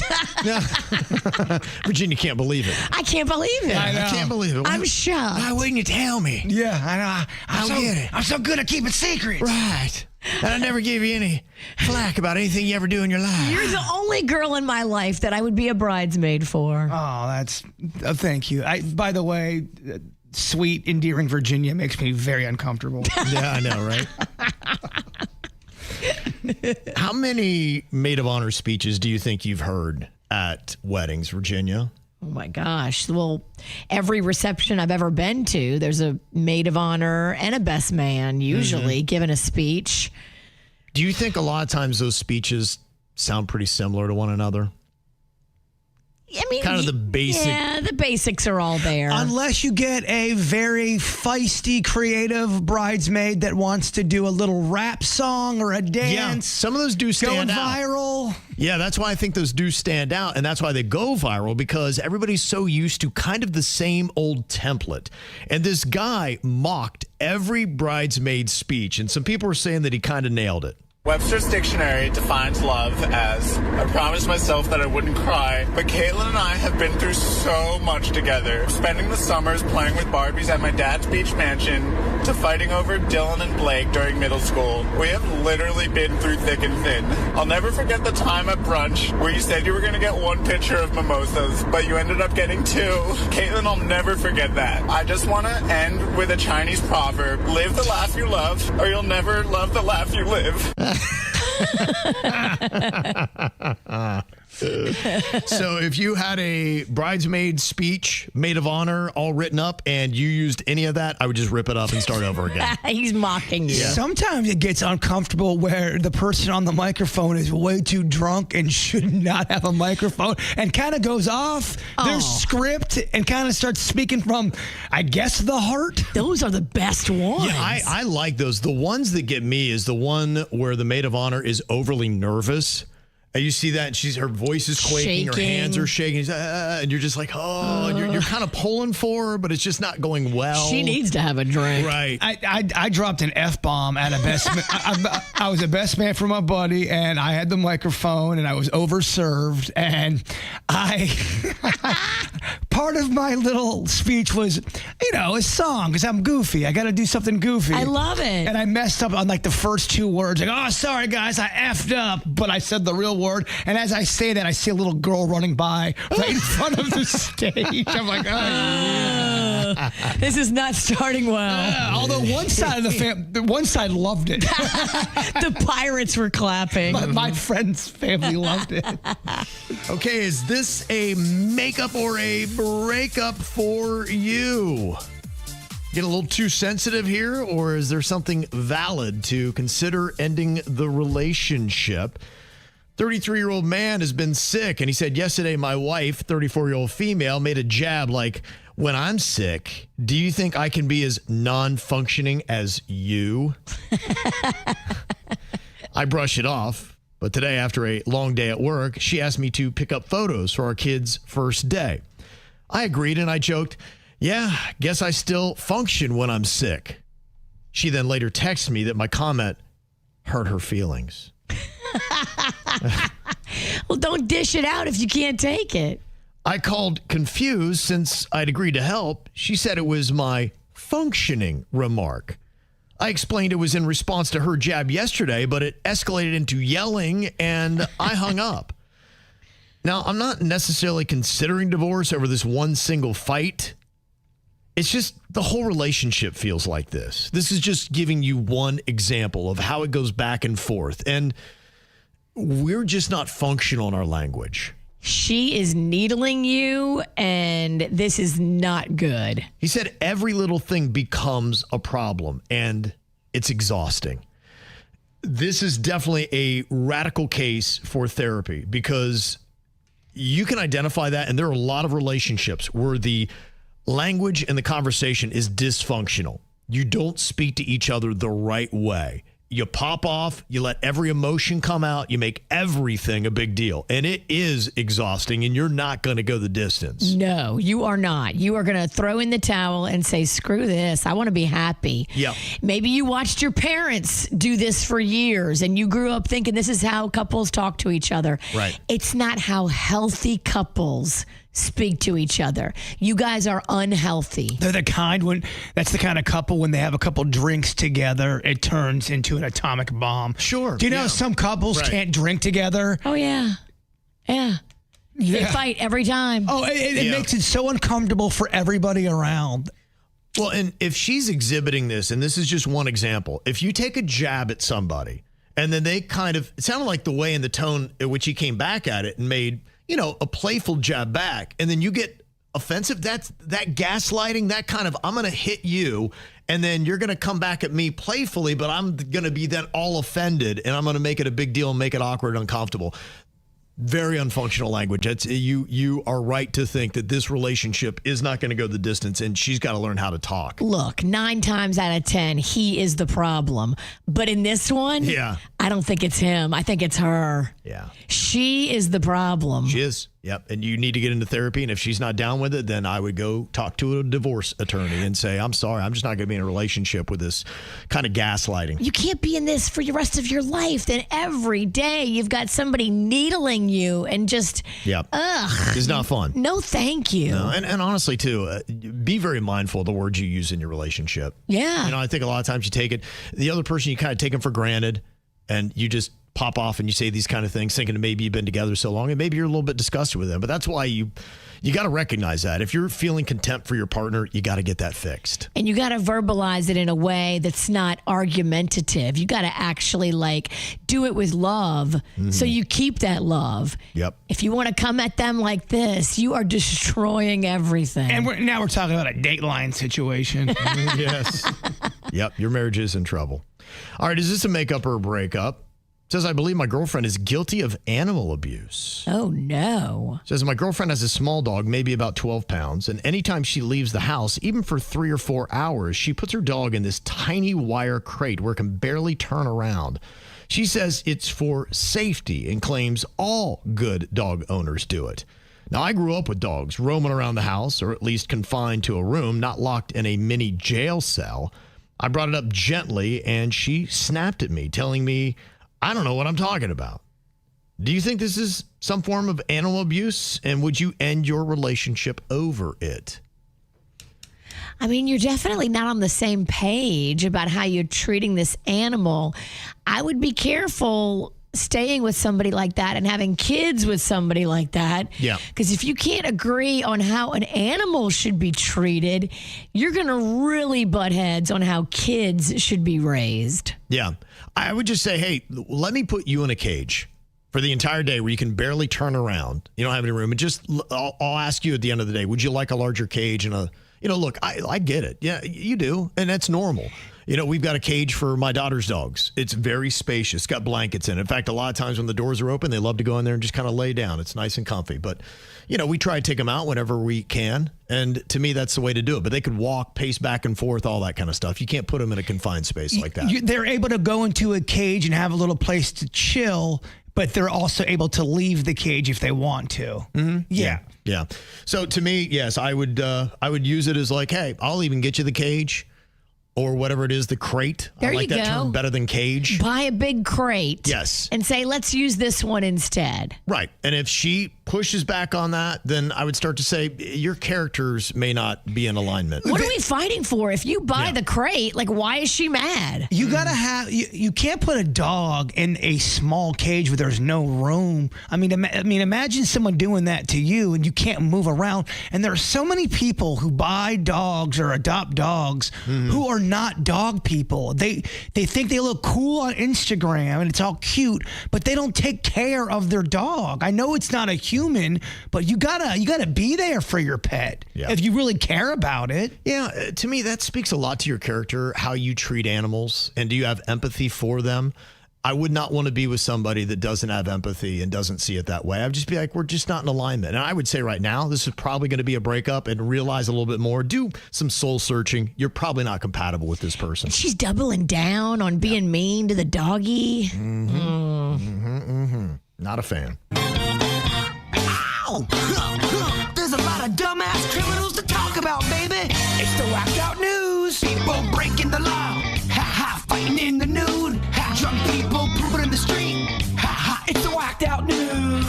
Virginia can't believe it. I can't believe it. I can't believe it. I'm shocked. Why wouldn't you tell me? Yeah, I know. I don't get it. I'm so good at keeping secrets. Right. And I never gave you any flack about anything you ever do in your life. You're the only girl in my life that I would be a bridesmaid for. Oh, that's... thank you. By the way... sweet, endearing Virginia makes me very uncomfortable. Yeah, I know, right? How many maid of honor speeches do you think you've heard at weddings, Virginia? Oh, my gosh. Well, every reception I've ever been to, there's a maid of honor and a best man usually giving a speech. Do you think a lot of times those speeches sound pretty similar to one another? I mean, kind of the basic. Yeah, the basics are all there. Unless you get a very feisty, creative bridesmaid that wants to do a little rap song or a dance. Yeah, some of those do stand out. Going viral. Yeah, that's why I think those do stand out, and that's why they go viral, because everybody's so used to kind of the same old template. And this guy mocked every bridesmaid speech, and some people were saying that he kind of nailed it. Webster's dictionary defines love as, I promised myself that I wouldn't cry, but Caitlin and I have been through so much together. Spending the summers playing with Barbies at my dad's beach mansion to fighting over Dylan and Blake during middle school. We have literally been through thick and thin. I'll never forget the time at brunch where you said you were going to get 1 pitcher of mimosas, but you ended up getting 2. Caitlin, I'll never forget that. I just want to end with a Chinese proverb, live the laugh you love, or you'll never love the laugh you live. So if you had a bridesmaid speech, maid of honor, all written up, and you used any of that, I would just rip it up and start over again. He's mocking you. Yeah. Sometimes it gets uncomfortable where the person on the microphone is way too drunk and should not have a microphone and kind of goes off their script and kind of starts speaking from, I guess, the heart. Those are the best ones. Yeah, I like those. The ones that get me is the one where the maid of honor is overly nervous. You see that? Her voice is quaking, her hands are shaking, and you're just like, you're kind of pulling for her, but it's just not going well. She needs to have a drink. Right. I dropped an F-bomb at a best man. I was a best man for my buddy, and I had the microphone, and I was overserved, and part part of my little speech was, a song, because I'm goofy. I got to do something goofy. I love it. And I messed up on like the first 2 words. Like, oh, sorry, guys, I effed up. But I said the real word. And as I say that, I see a little girl running by right in front of the stage. I'm like, this is not starting well. Although one side of one side loved it. The pirates were clapping. My friend's family loved it. Okay, is this a makeup or a breakup for you? Get a little too sensitive here, or is there something valid to consider ending the relationship? 33-year-old man has been sick, and he said yesterday my wife, 34-year-old female, made a jab like, when I'm sick, do you think I can be as non-functioning as you? I brush it off, but today after a long day at work, she asked me to pick up photos for our kids' first day. I agreed and I joked, yeah, guess I still function when I'm sick. She then later texted me that my comment hurt her feelings. Well, don't dish it out if you can't take it. I called confused since I'd agreed to help. She said it was my functioning remark. I explained it was in response to her jab yesterday, but it escalated into yelling and I hung up. Now, I'm not necessarily considering divorce over this one single fight. It's just the whole relationship feels like this. This is just giving you one example of how it goes back and forth. And we're just not functional in our language. She is needling you, and this is not good. He said every little thing becomes a problem, and it's exhausting. This is definitely a radical case for therapy because you can identify that, and there are a lot of relationships where the language and the conversation is dysfunctional. You don't speak to each other the right way. You pop off, you let every emotion come out, you make everything a big deal. And it is exhausting, and you're not going to go the distance. No, you are not. You are going to throw in the towel and say, screw this. I want to be happy. Yep. Maybe you watched your parents do this for years, and you grew up thinking this is how couples talk to each other. Right. It's not how healthy couples speak to each other. You guys are unhealthy. They're that's the kind of couple when they have a couple drinks together, it turns into an atomic bomb. Sure. Do you know some couples can't drink together? Oh, yeah. Yeah. They fight every time. Oh, it makes it so uncomfortable for everybody around. Well, and if she's exhibiting this, and this is just one example, if you take a jab at somebody and then they it sounded like the way and the tone at which he came back at it and made, a playful jab back, and then you get offensive, that gaslighting, that kind of, I'm going to hit you, and then you're going to come back at me playfully, but I'm going to be then all offended, and I'm going to make it a big deal and make it awkward and uncomfortable. Very unfunctional language. You are right to think that this relationship is not going to go the distance, and she's got to learn how to talk. Look, 9 times out of 10, he is the problem. But in this one, I don't think it's him. I think it's her. Yeah. She is the problem. She is. Yep. And you need to get into therapy. And if she's not down with it, then I would go talk to a divorce attorney and say, I'm sorry, I'm just not going to be in a relationship with this kind of gaslighting. You can't be in this for the rest of your life. Then every day you've got somebody needling you and just, ugh. It's not fun. No, thank you. No, and honestly, too, be very mindful of the words you use in your relationship. Yeah. I think a lot of times you take it, the other person, you kind of take them for granted, and you just pop off and you say these kind of things thinking maybe you've been together so long and maybe you're a little bit disgusted with them. But that's why you got to recognize that. If you're feeling contempt for your partner, you got to get that fixed. And you got to verbalize it in a way that's not argumentative. You got to actually do it with love so you keep that love. Yep. If you want to come at them like this, you are destroying everything. And now we're talking about a Dateline situation. Yes. Yep. Your marriage is in trouble. All right. Is this a makeup or a breakup? Says, I believe my girlfriend is guilty of animal abuse. Oh, no. Says, my girlfriend has a small dog, maybe about 12 pounds, and anytime she leaves the house, even for 3 or 4 hours, she puts her dog in this tiny wire crate where it can barely turn around. She says it's for safety and claims all good dog owners do it. Now, I grew up with dogs roaming around the house, or at least confined to a room, not locked in a mini jail cell. I brought it up gently, and she snapped at me, telling me I don't know what I'm talking about. Do you think this is some form of animal abuse? And would you end your relationship over it? I mean, you're definitely not on the same page about how you're treating this animal. I would be careful staying with somebody like that and having kids with somebody like that. Yeah. Because if you can't agree on how an animal should be treated, you're going to really butt heads on how kids should be raised. Yeah. I would just say, hey, let me put you in a cage for the entire day where you can barely turn around. You don't have any room. And just, I'll ask you at the end of the day, would you like a larger cage and look, I get it. Yeah, you do. And that's normal. We've got a cage for my daughter's dogs. It's very spacious. It's got blankets in it. In fact, a lot of times when the doors are open, they love to go in there and just kind of lay down. It's nice and comfy. But, we try to take them out whenever we can. And to me, that's the way to do it. But they could walk, pace back and forth, all that kind of stuff. You can't put them in a confined space like that. They're able to go into a cage and have a little place to chill, but they're also able to leave the cage if they want to. Mm-hmm. Yeah. So to me, yes, I would use it as like, hey, I'll even get you the cage or whatever it is, the crate. There I like you that go. term better than cage. Buy a big crate. Yes. And say, let's use this one instead. Right. And if she pushes back on that, then I would start to say your characters may not be in alignment. What are we fighting for? If you buy the crate, like, why is she mad? You gotta have. You can't put a dog in a small cage where there's no room. I mean, imagine someone doing that to you and you can't move around. And there are so many people who buy dogs or adopt dogs who are not dog people. They think they look cool on Instagram and it's all cute, but they don't take care of their dog. I know it's not a human, but you gotta be there for your pet if you really care about it. Yeah, to me that speaks a lot to your character, how you treat animals, and do you have empathy for them? I would not want to be with somebody that doesn't have empathy and doesn't see it that way. I'd just be like, we're just not in alignment. And I would say right now, this is probably going to be a breakup, and realize a little bit more. Do some soul searching. You're probably not compatible with this person. She's doubling down on being mean to the doggy. Not a fan. Ow! There's a lot of dumbass criminals to talk about, baby. It's the whacked out news. People breaking the law. Fighting in the nude. Drunk people pooping in the street. It's the whacked out news.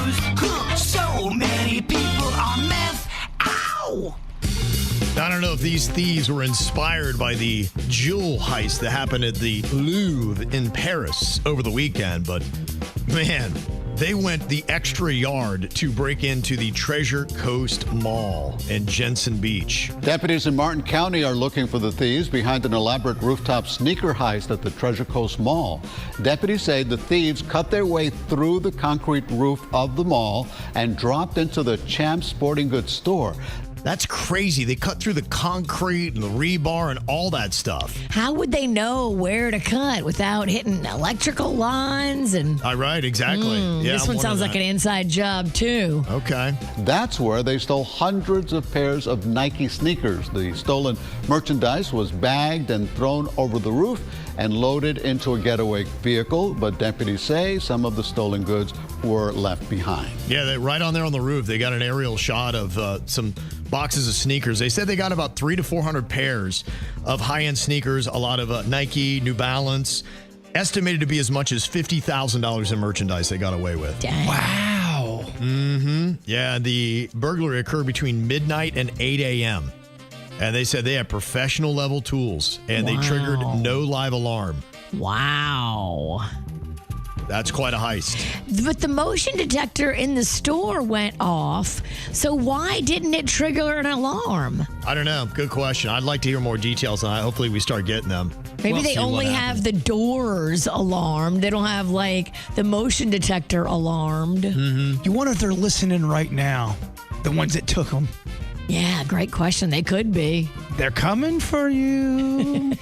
So many people on meth. Ow! I don't know if these thieves were inspired by the jewel heist that happened at the Louvre in Paris over the weekend, but man, they went the extra yard to break into the Treasure Coast Mall in Jensen Beach. Deputies in Martin County are looking for the thieves behind an elaborate rooftop sneaker heist at the Treasure Coast Mall. Deputies say the thieves cut their way through the concrete roof of the mall and dropped into the Champs Sporting Goods store. That's crazy. They cut through the concrete and the rebar and all that stuff. How would they know where to cut without hitting electrical lines? And right, exactly. This one sounds like an inside job, too. Okay. That's where they stole hundreds of pairs of Nike sneakers. The stolen merchandise was bagged and thrown over the roof and loaded into a getaway vehicle, but deputies say some of the stolen goods were left behind. Yeah, right on there on the roof, they got an aerial shot of some boxes of sneakers. They said they got about 300 to 400 pairs of high-end sneakers, a lot of Nike, New Balance, estimated to be as much as $50,000 in merchandise they got away with. Dang. Wow. Yeah, the burglary occurred between midnight and 8 a.m. And they said they had professional level tools and they triggered no live alarm. Wow. That's quite a heist. But the motion detector in the store went off, so why didn't it trigger an alarm? I don't know. Good question. I'd like to hear more details on that. Hopefully we start getting them. Maybe they only have the doors alarmed. They don't have, like, the motion detector alarmed. You wonder if they're listening right now, the ones that took them. Yeah, great question. They could be. They're coming for you.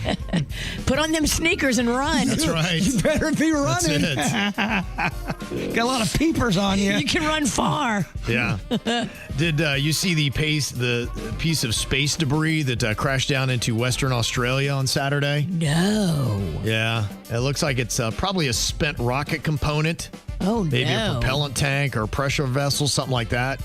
Put on them sneakers and run. That's right. You better be running. That's Got a lot of peepers on you. You can run far. Yeah. Did you see the piece of space debris that crashed down into Western Australia on Saturday? No. Yeah. It looks like it's probably a spent rocket component. Oh, Maybe a propellant tank or a pressure vessel, something like that.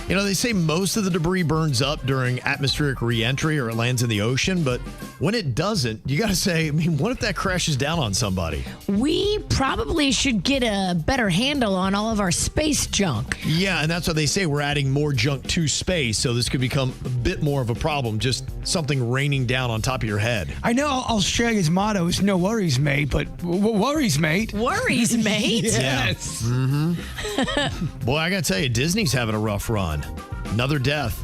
They say most of the debris burns up during atmospheric re-entry or it lands in the ocean, but when it doesn't, you got to say, I mean, what if that crashes down on somebody? We probably should get a better handle on all of our space junk. Yeah, and that's why they say we're adding more junk to space, so this could become a bit more of a problem, just something raining down on top of your head. I know Australia's motto is no worries, mate, but worries, mate. Worries, mate? Yes. Boy, I got to tell you, Disney's having a rough run. Another death.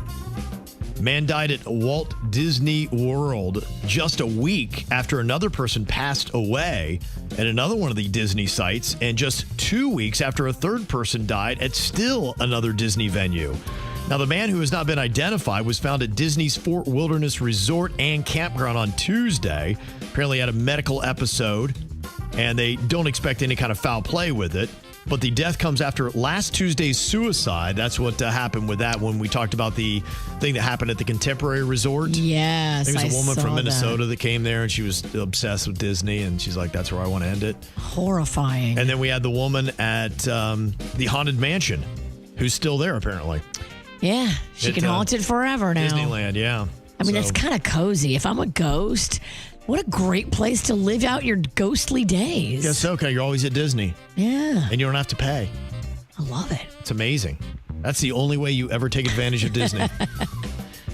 Man died at Walt Disney World just a week after another person passed away at another one of the Disney sites, and just 2 weeks after a third person died at still another Disney venue. Now, the man who has not been identified was found at Disney's Fort Wilderness Resort and Campground on Tuesday. Apparently had a medical episode, and they don't expect any kind of foul play with it. But the death comes after last Tuesday's suicide. That's what happened with that when we talked about the thing that happened at the Contemporary Resort. Yes, There was a woman saw from Minnesota that. that came there, and she was obsessed with Disney, and she's like, that's where I want to end it. Horrifying. And then we had the woman at the Haunted Mansion, who's still there, apparently. Yeah, she can haunt it forever now. Disneyland, yeah. I mean, So- that's kind of cozy. If I'm a ghost, what a great place to live out your ghostly days. Guess so, okay, you're always at Disney. Yeah. And you don't have to pay. I love it. It's amazing. That's the only way you ever take advantage of Disney.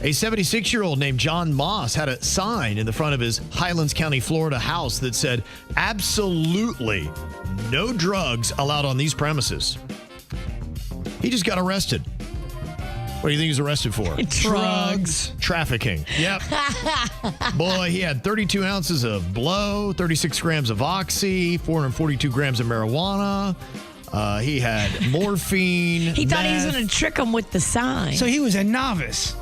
A 76-year-old named John Moss had a sign in the front of his Highlands County, Florida house that said, absolutely no drugs allowed on these premises. He just got arrested. What do you think he was arrested for? Drugs. Trafficking. Yep. Boy, he had 32 ounces of blow, 36 grams of oxy, 442 grams of marijuana. He had morphine. He thought he was going to trick him with the sign. So he was a novice.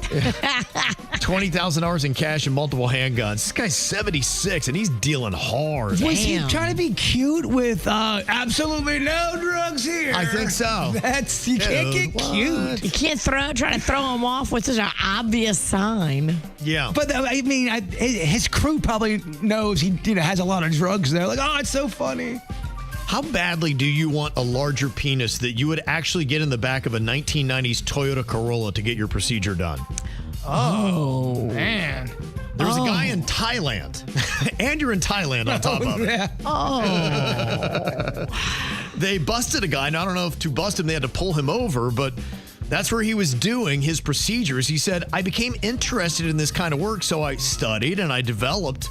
$20,000 in cash and multiple handguns. This guy's 76 and he's dealing hard. Was he trying to be cute with absolutely no drugs here? I think so. You can't get cute. You can't try to throw him off with such an obvious sign. Yeah. But I mean, his crew probably knows he has a lot of drugs there. Like, oh, it's so funny. How badly do you want a larger penis that you would actually get in the back of a 1990s Toyota Corolla to get your procedure done? Oh, man. There was a guy in Thailand, and you're in Thailand on top of it. Yeah. Oh. They busted a guy, and I don't know if to bust him they had to pull him over, but that's where he was doing his procedures. He said, I became interested in this kind of work, so I studied and I developed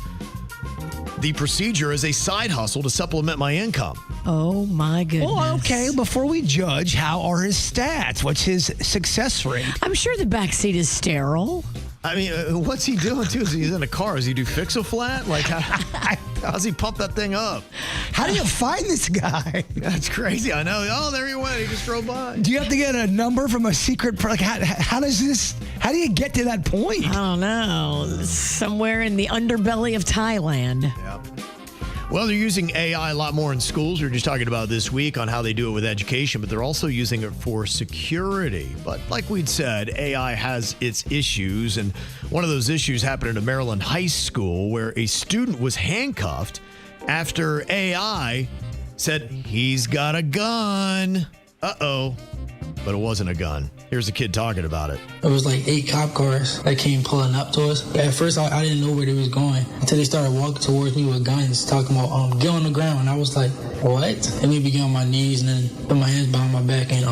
the procedure as a side hustle to supplement my income. Oh, my goodness. Well, okay, before we judge, how are his stats? What's his success rate? I'm sure the back seat is sterile. I mean, what's he doing, too? Is he in a car? Does he do fix-a-flat? Like, how's he pump that thing up? How do you find this guy? That's crazy. I know. Oh, there he went. He just drove by. Do you have to get a number from a secret? Like, how do you get to that point? I don't know. Somewhere in the underbelly of Thailand. Yeah. Well, they're using AI a lot more in schools. We were just talking about this week on how they do it with education, but they're also using it for security. But like we'd said, AI has its issues, and one of those issues happened at a Maryland high school where a student was handcuffed after AI said he's got a gun. Uh-oh. But it wasn't a gun. Here's a kid talking about it. It was like 8 cop cars that came pulling up to us. At first, I didn't know where they was going until they started walking towards me with guns, talking about, get on the ground. And I was like, what? And we began on my knees and then put my hands behind my back and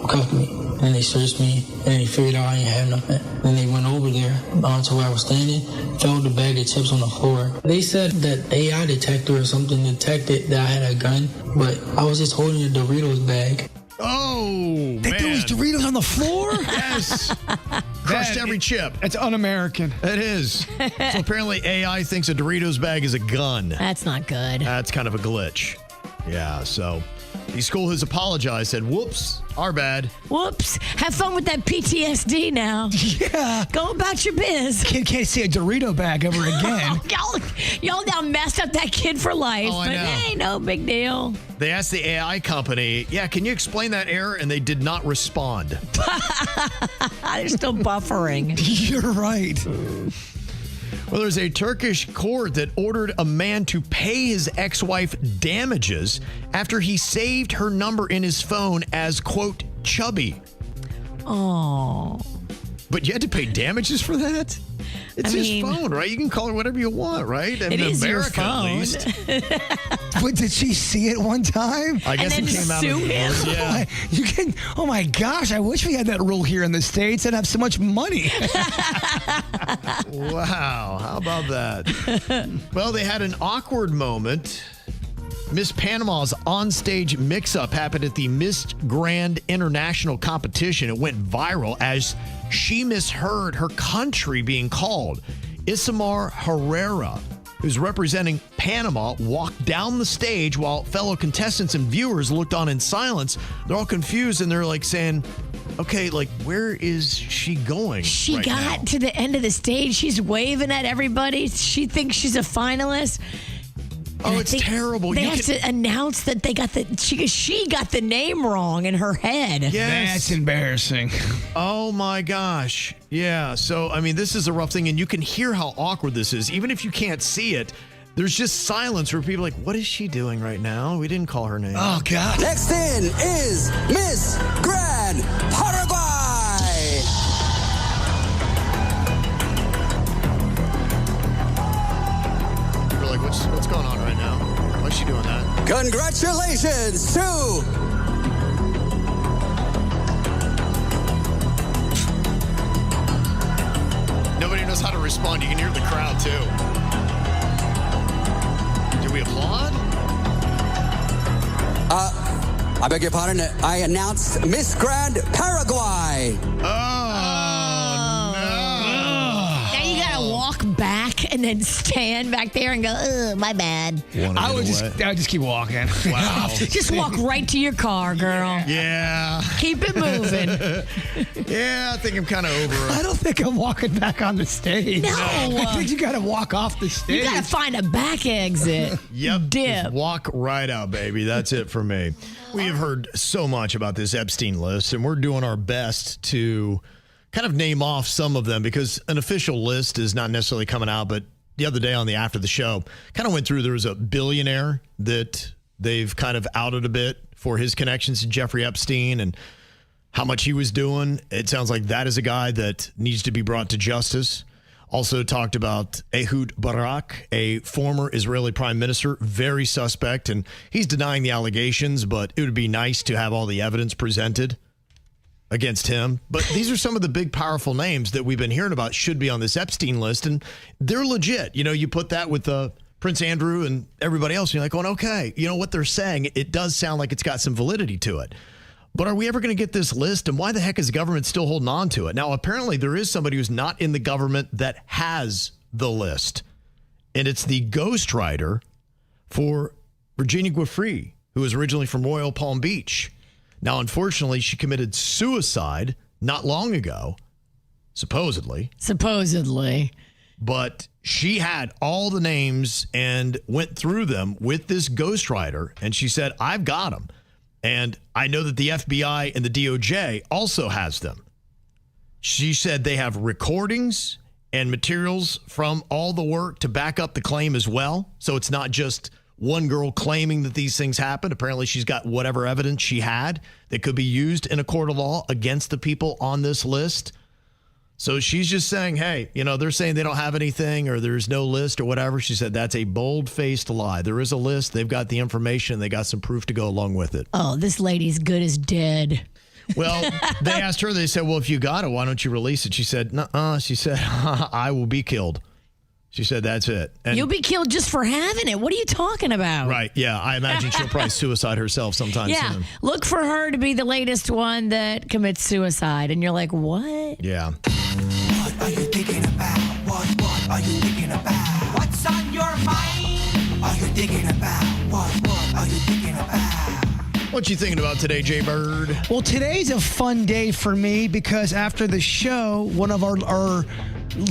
cuffed me. And they searched me and they figured out I didn't have nothing. Then they went over there to where I was standing, found the bag of chips on the floor. They said that AI detector or something detected that I had a gun, but I was just holding a Doritos bag. Oh, They threw his Doritos on the floor? Yes. Crushed every chip. It's un-American. It is. So apparently AI thinks a Doritos bag is a gun. That's not good. That's kind of a glitch. Yeah, so the school has apologized, said, whoops, our bad. Whoops. Have fun with that PTSD now. Yeah. Go about your biz. Kid can't see a Dorito bag ever again. Y'all now messed up that kid for life. Oh, I but know. hey, no big deal. They asked the AI company, yeah, can you explain that error? And they did not respond. They're still buffering. You're right. Well, there's a Turkish court that ordered a man to pay his ex-wife damages after he saved her number in his phone as, quote, chubby. Oh. But you had to pay damages for that? It's his phone, right? You can call her whatever you want, right? It is your America, phone. at least. But did she see it one time? I guess And it then came out sue of the him? divorce, yeah. You can. Oh my gosh! I wish we had that rule here in the States and have so much money. Wow, how about that? Well, they had an awkward moment. Miss Panama's onstage mix-up happened at the Miss Grand International competition. It went viral as she misheard her country being called. Isamar Herrera, who's representing Panama, walked down the stage while fellow contestants and viewers looked on in silence. They're all confused and they're like saying, okay, like, where is she going? She right got now? to the end of the stage. She's waving at everybody. She thinks she's a finalist. Oh, And I it's think terrible. They You have to announce that they got she got the name wrong in her head. Yes. That's embarrassing. Oh my gosh. Yeah. So, I mean, this is a rough thing, and you can hear how awkward this is. Even if you can't see it, there's just silence where people are like, what is she doing right now? We didn't call her name. Oh, God. Next in is Miss Grand Paraguay. People are like, what's going on right now? Why is she doing that? Congratulations to Nobody knows how to respond. You can hear the crowd, too. Do we applaud? I beg your pardon. I announced Miss Grand Paraguay. Now you gotta walk back and then stand back there and go, ugh, my bad. I would just keep walking. Wow. Just walk right to your car, girl. Yeah. Keep it moving. Yeah, I think I'm kind of over it. I don't think I'm walking back on the stage. No. I think you got to walk off the stage. You gotta find a back exit. Yep. Dip. Just walk right out, baby. That's it for me. We have heard so much about this Epstein list, and we're doing our best to kind of name off some of them because an official list is not necessarily coming out. But the other day on the After the Show, kind of went through, there was a billionaire that they've kind of outed a bit for his connections to Jeffrey Epstein and how much he was doing. It sounds like that is a guy that needs to be brought to justice. Also talked about Ehud Barak, a former Israeli prime minister, very suspect, and he's denying the allegations, but it would be nice to have all the evidence presented against him. But these are some of the big, powerful names that we've been hearing about should be on this Epstein list, and they're legit. You know, you put that with Prince Andrew and everybody else, and you're like, going, okay, you know what they're saying, it does sound like it's got some validity to it. But are we ever going to get this list? And why the heck is the government still holding on to it? Now, apparently there is somebody who's not in the government that has the list. And it's the ghostwriter for Virginia Giuffre, who was originally from Royal Palm Beach. Now, unfortunately, she committed suicide not long ago, supposedly. Supposedly. But she had all the names and went through them with this ghostwriter. And she said, I've got them. And I know that the FBI and the DOJ also has them. She said they have recordings and materials from all the work to back up the claim as well. So it's not just one girl claiming that these things happened. Apparently she's got whatever evidence she had that could be used in a court of law against the people on this list. So she's just saying, hey, you know, they're saying they don't have anything or there's no list or whatever. She said that's a bold-faced lie. There is a list. They've got the information. They got some proof to go along with it. Oh, this lady's good as dead. Well, they asked her, they said, well, if you got it, why don't you release it? She said, nuh-uh. She said, I will be killed. She said, that's it. And you'll be killed just for having it. What are you talking about? right. Yeah. I imagine she'll probably suicide herself sometime soon. Look for her to be the latest one that commits suicide. And you're like, what? Yeah. What are you thinking about? What are you thinking about? What's on your mind? Are you thinking about? What are you thinking about? What you thinking about today, Jbird? Well, today's a fun day for me because after the show, one of our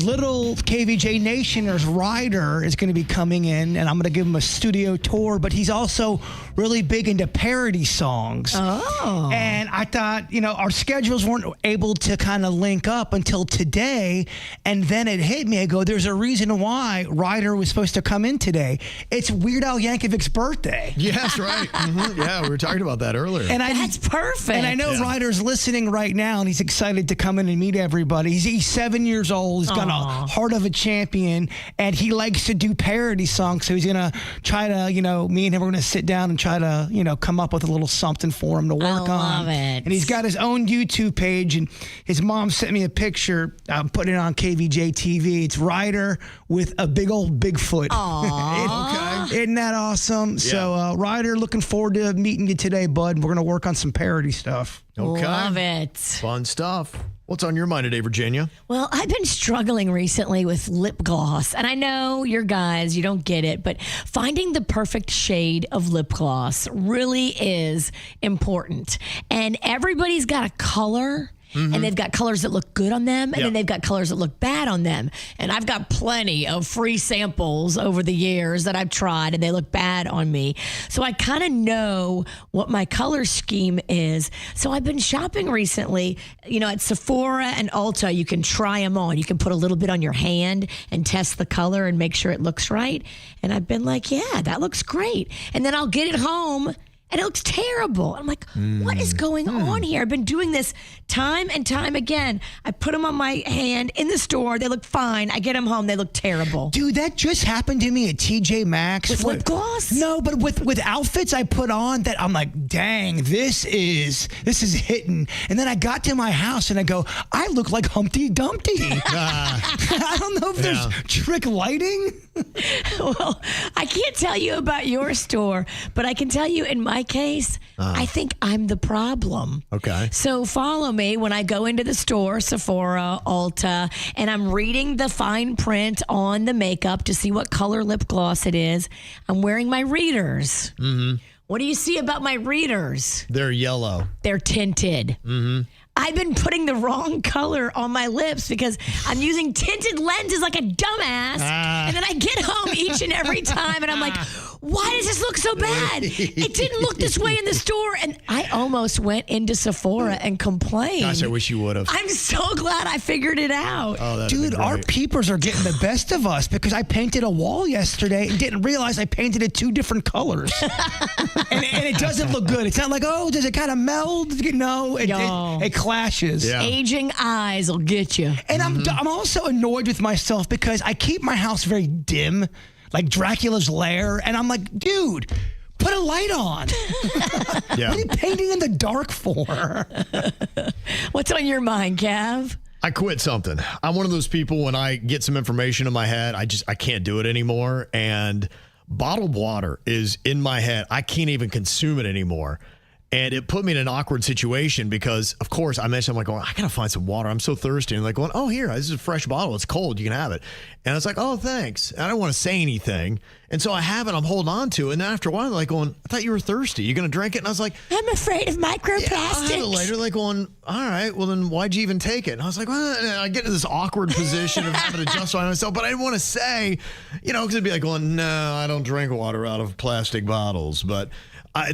little KVJ Nationers, Ryder, is going to be coming in, and I'm going to give him a studio tour, but he's also really big into parody songs. Oh. And I thought, you know, our schedules weren't able to kind of link up until today, and then it hit me. I go, there's a reason why Ryder was supposed to come in today. It's Weird Al Yankovic's birthday. Yes, right. Mm-hmm. Yeah, we were talking about that earlier. And that's perfect. And I know Ryder's listening right now, and he's excited to come in and meet everybody. He's 7 years old. He's got a heart of a champion, and he likes to do parody songs. So he's going to try to, me and him are going to sit down and try to, come up with a little something for him to work on. I love it. And he's got his own YouTube page, and his mom sent me a picture. I'm putting it on KVJ TV. It's Ryder with a big old Bigfoot. Okay. Isn't that awesome? Yeah. So, Ryder, looking forward to meeting you today, bud. We're going to work on some parody stuff. Okay. Love it. Fun stuff. What's on your mind today, Virginia? Well, I've been struggling recently with lip gloss. And I know you're guys, you don't get it, but finding the perfect shade of lip gloss really is important. And everybody's got a color. And they've got colors that look good on them, and then they've got colors that look bad on them. And I've got plenty of free samples over the years that I've tried, and they look bad on me. So I kind of know what my color scheme is. So I've been shopping recently. At Sephora and Ulta, you can try them on. You can put a little bit on your hand and test the color and make sure it looks right. And I've been like, yeah, that looks great. And then I'll get it home, and it looks terrible. I'm like, what is going on here? I've been doing this time and time again. I put them on my hand in the store. They look fine. I get them home. They look terrible. Dude, that just happened to me at TJ Maxx. With lip gloss? No, but with outfits I put on that I'm like, dang, this is hitting. And then I got to my house and I go, I look like Humpty Dumpty. I don't know if there's trick lighting. Well, I can't tell you about your store, but I can tell you in my case, I think I'm the problem. Okay. So follow me when I go into the store, Sephora, Ulta, and I'm reading the fine print on the makeup to see what color lip gloss it is. I'm wearing my readers. Mm-hmm. What do you see about my readers? They're yellow. They're tinted. Mm-hmm. I've been putting the wrong color on my lips because I'm using tinted lenses like a dumbass. And then I get home each and every time and I'm like, why does this look so bad? It didn't look this way in the store. And I almost went into Sephora and complained. Gosh, I wish you would have. I'm so glad I figured it out. Oh, dude, our peepers are getting the best of us because I painted a wall yesterday and didn't realize I painted it 2 different colors. and it doesn't look good. It's not like, does it kind of meld? No, it clashes. Yeah. Aging eyes will get you. And I'm also annoyed with myself because I keep my house very dim, like Dracula's lair, and I'm like, dude, put a light on. What are you painting in the dark for? What's on your mind, Cav? I quit something. I'm one of those people when I get some information in my head, I can't do it anymore. And bottled water is in my head. I can't even consume it anymore. And it put me in an awkward situation because, of course, I mentioned, I'm like, I got to find some water. I'm so thirsty. And like going, here, this is a fresh bottle. It's cold. You can have it. And I was like, oh, thanks. And I don't want to say anything. And so I have it. I'm holding on to it. And then after a while, they're like going, I thought you were thirsty. You going to drink it? And I was like, I'm afraid of microplastics. I had it later, like going, all right, well, then why'd you even take it? And I was like, well, and I get into this awkward position of having to justify myself. But I didn't want to say, because it'd be like going, no, I don't drink water out of plastic bottles. But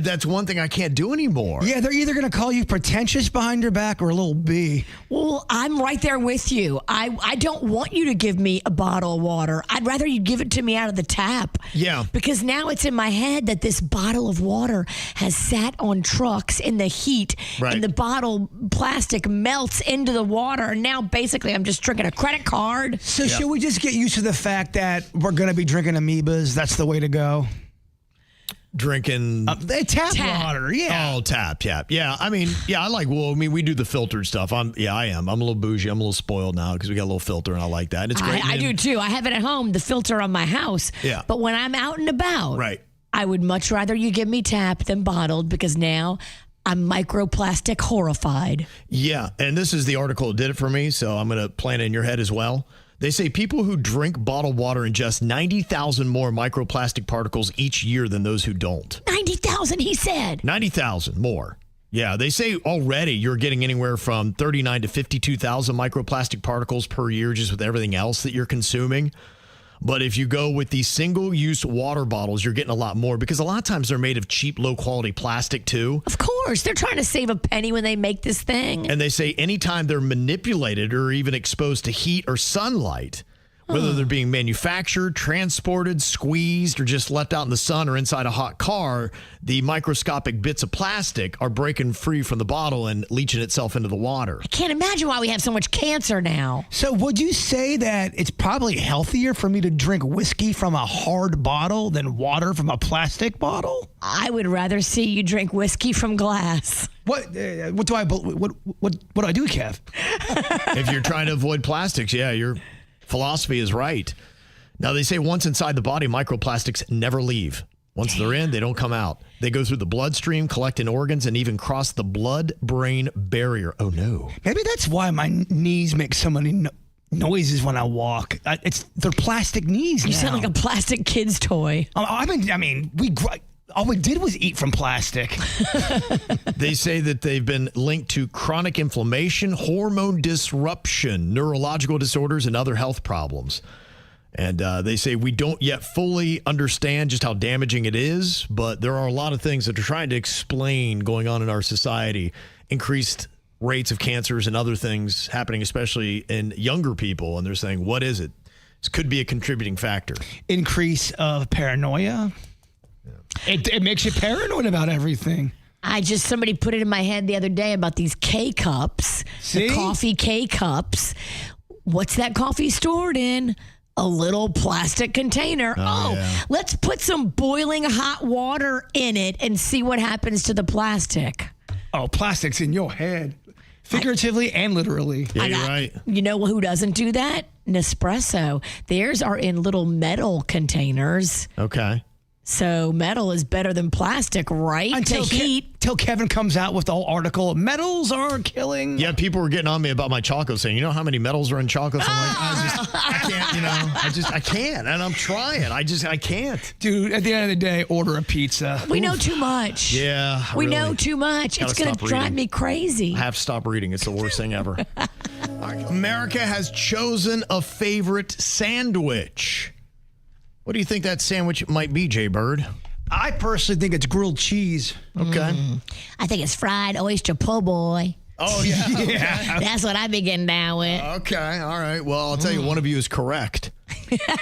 that's one thing I can't do anymore. Yeah, they're either going to call you pretentious behind your back or a little B. Well, I'm right there with you. I don't want you to give me a bottle of water. I'd rather you give it to me out of the tap. Yeah. Because now it's in my head that this bottle of water has sat on trucks in the heat. Right. And the bottle plastic melts into the water. And now basically I'm just drinking a credit card. So should we just get used to the fact that we're going to be drinking amoebas? That's the way to go. Drinking tap water, yeah. Oh, tap. Yeah, I like. Well, we do the filtered stuff. I am. I'm a little bougie. I'm a little spoiled now because we got a little filter, and I like that. And it's great. I do too. I have it at home, the filter on my house. Yeah. But when I'm out and about, right, I would much rather you give me tap than bottled because now I'm microplastic horrified. Yeah, and this is the article that did it for me, so I'm going to plant it in your head as well. They say people who drink bottled water ingest 90,000 more microplastic particles each year than those who don't. 90,000, he said. 90,000 more. Yeah, they say already you're getting anywhere from 39 to 52,000 microplastic particles per year just with everything else that you're consuming. But if you go with these single-use water bottles, you're getting a lot more because a lot of times they're made of cheap, low-quality plastic, too. Of course. They're trying to save a penny when they make this thing. And they say anytime they're manipulated or even exposed to heat or sunlight, Whether they're being manufactured, transported, squeezed, or just left out in the sun or inside a hot car, the microscopic bits of plastic are breaking free from the bottle and leaching itself into the water. I can't imagine why we have so much cancer now. So would you say that it's probably healthier for me to drink whiskey from a hard bottle than water from a plastic bottle? I would rather see you drink whiskey from glass. What do I do, Kev? If you're trying to avoid plastics, yeah, your philosophy is right. Now, they say once inside the body, microplastics never leave. Once they're in, they don't come out. They go through the bloodstream, collect in organs, and even cross the blood-brain barrier. Oh, no. Maybe that's why my knees make so many noises when I walk. They're plastic knees. You sound like a plastic kid's toy. All we did was eat from plastic. They say that they've been linked to chronic inflammation, hormone disruption, neurological disorders, and other health problems. And they say we don't yet fully understand just how damaging it is, but there are a lot of things that are trying to explain going on in our society. Increased rates of cancers and other things happening, especially in younger people. And they're saying, what is it? This could be a contributing factor. Increase of paranoia. It makes you paranoid about everything. Somebody put it in my head the other day about these K-cups, the coffee K-cups. What's that coffee stored in? A little plastic container. Let's put some boiling hot water in it and see what happens to the plastic. Oh, plastic's in your head. Figuratively and literally. Yeah, you're right. You know who doesn't do that? Nespresso. Theirs are in little metal containers. Okay. So metal is better than plastic, right? Until Kevin comes out with the whole article, metals are killing. Yeah, people were getting on me about my chocolates, saying, you know how many metals are in chocolates? I'm like, I can't, I can't. And I'm trying. I can't. Dude, at the end of the day, order a pizza. We know too much. Yeah, we know too much. It's going to drive me crazy. I have to stop reading. It's the worst thing ever. America has chosen a favorite sandwich. What do you think that sandwich might be, Jbird? I personally think it's grilled cheese. Okay. I think it's fried oyster po' boy. Oh, yeah. Okay. That's what I be getting down with. Okay. All right. Well, I'll tell you, one of you is correct.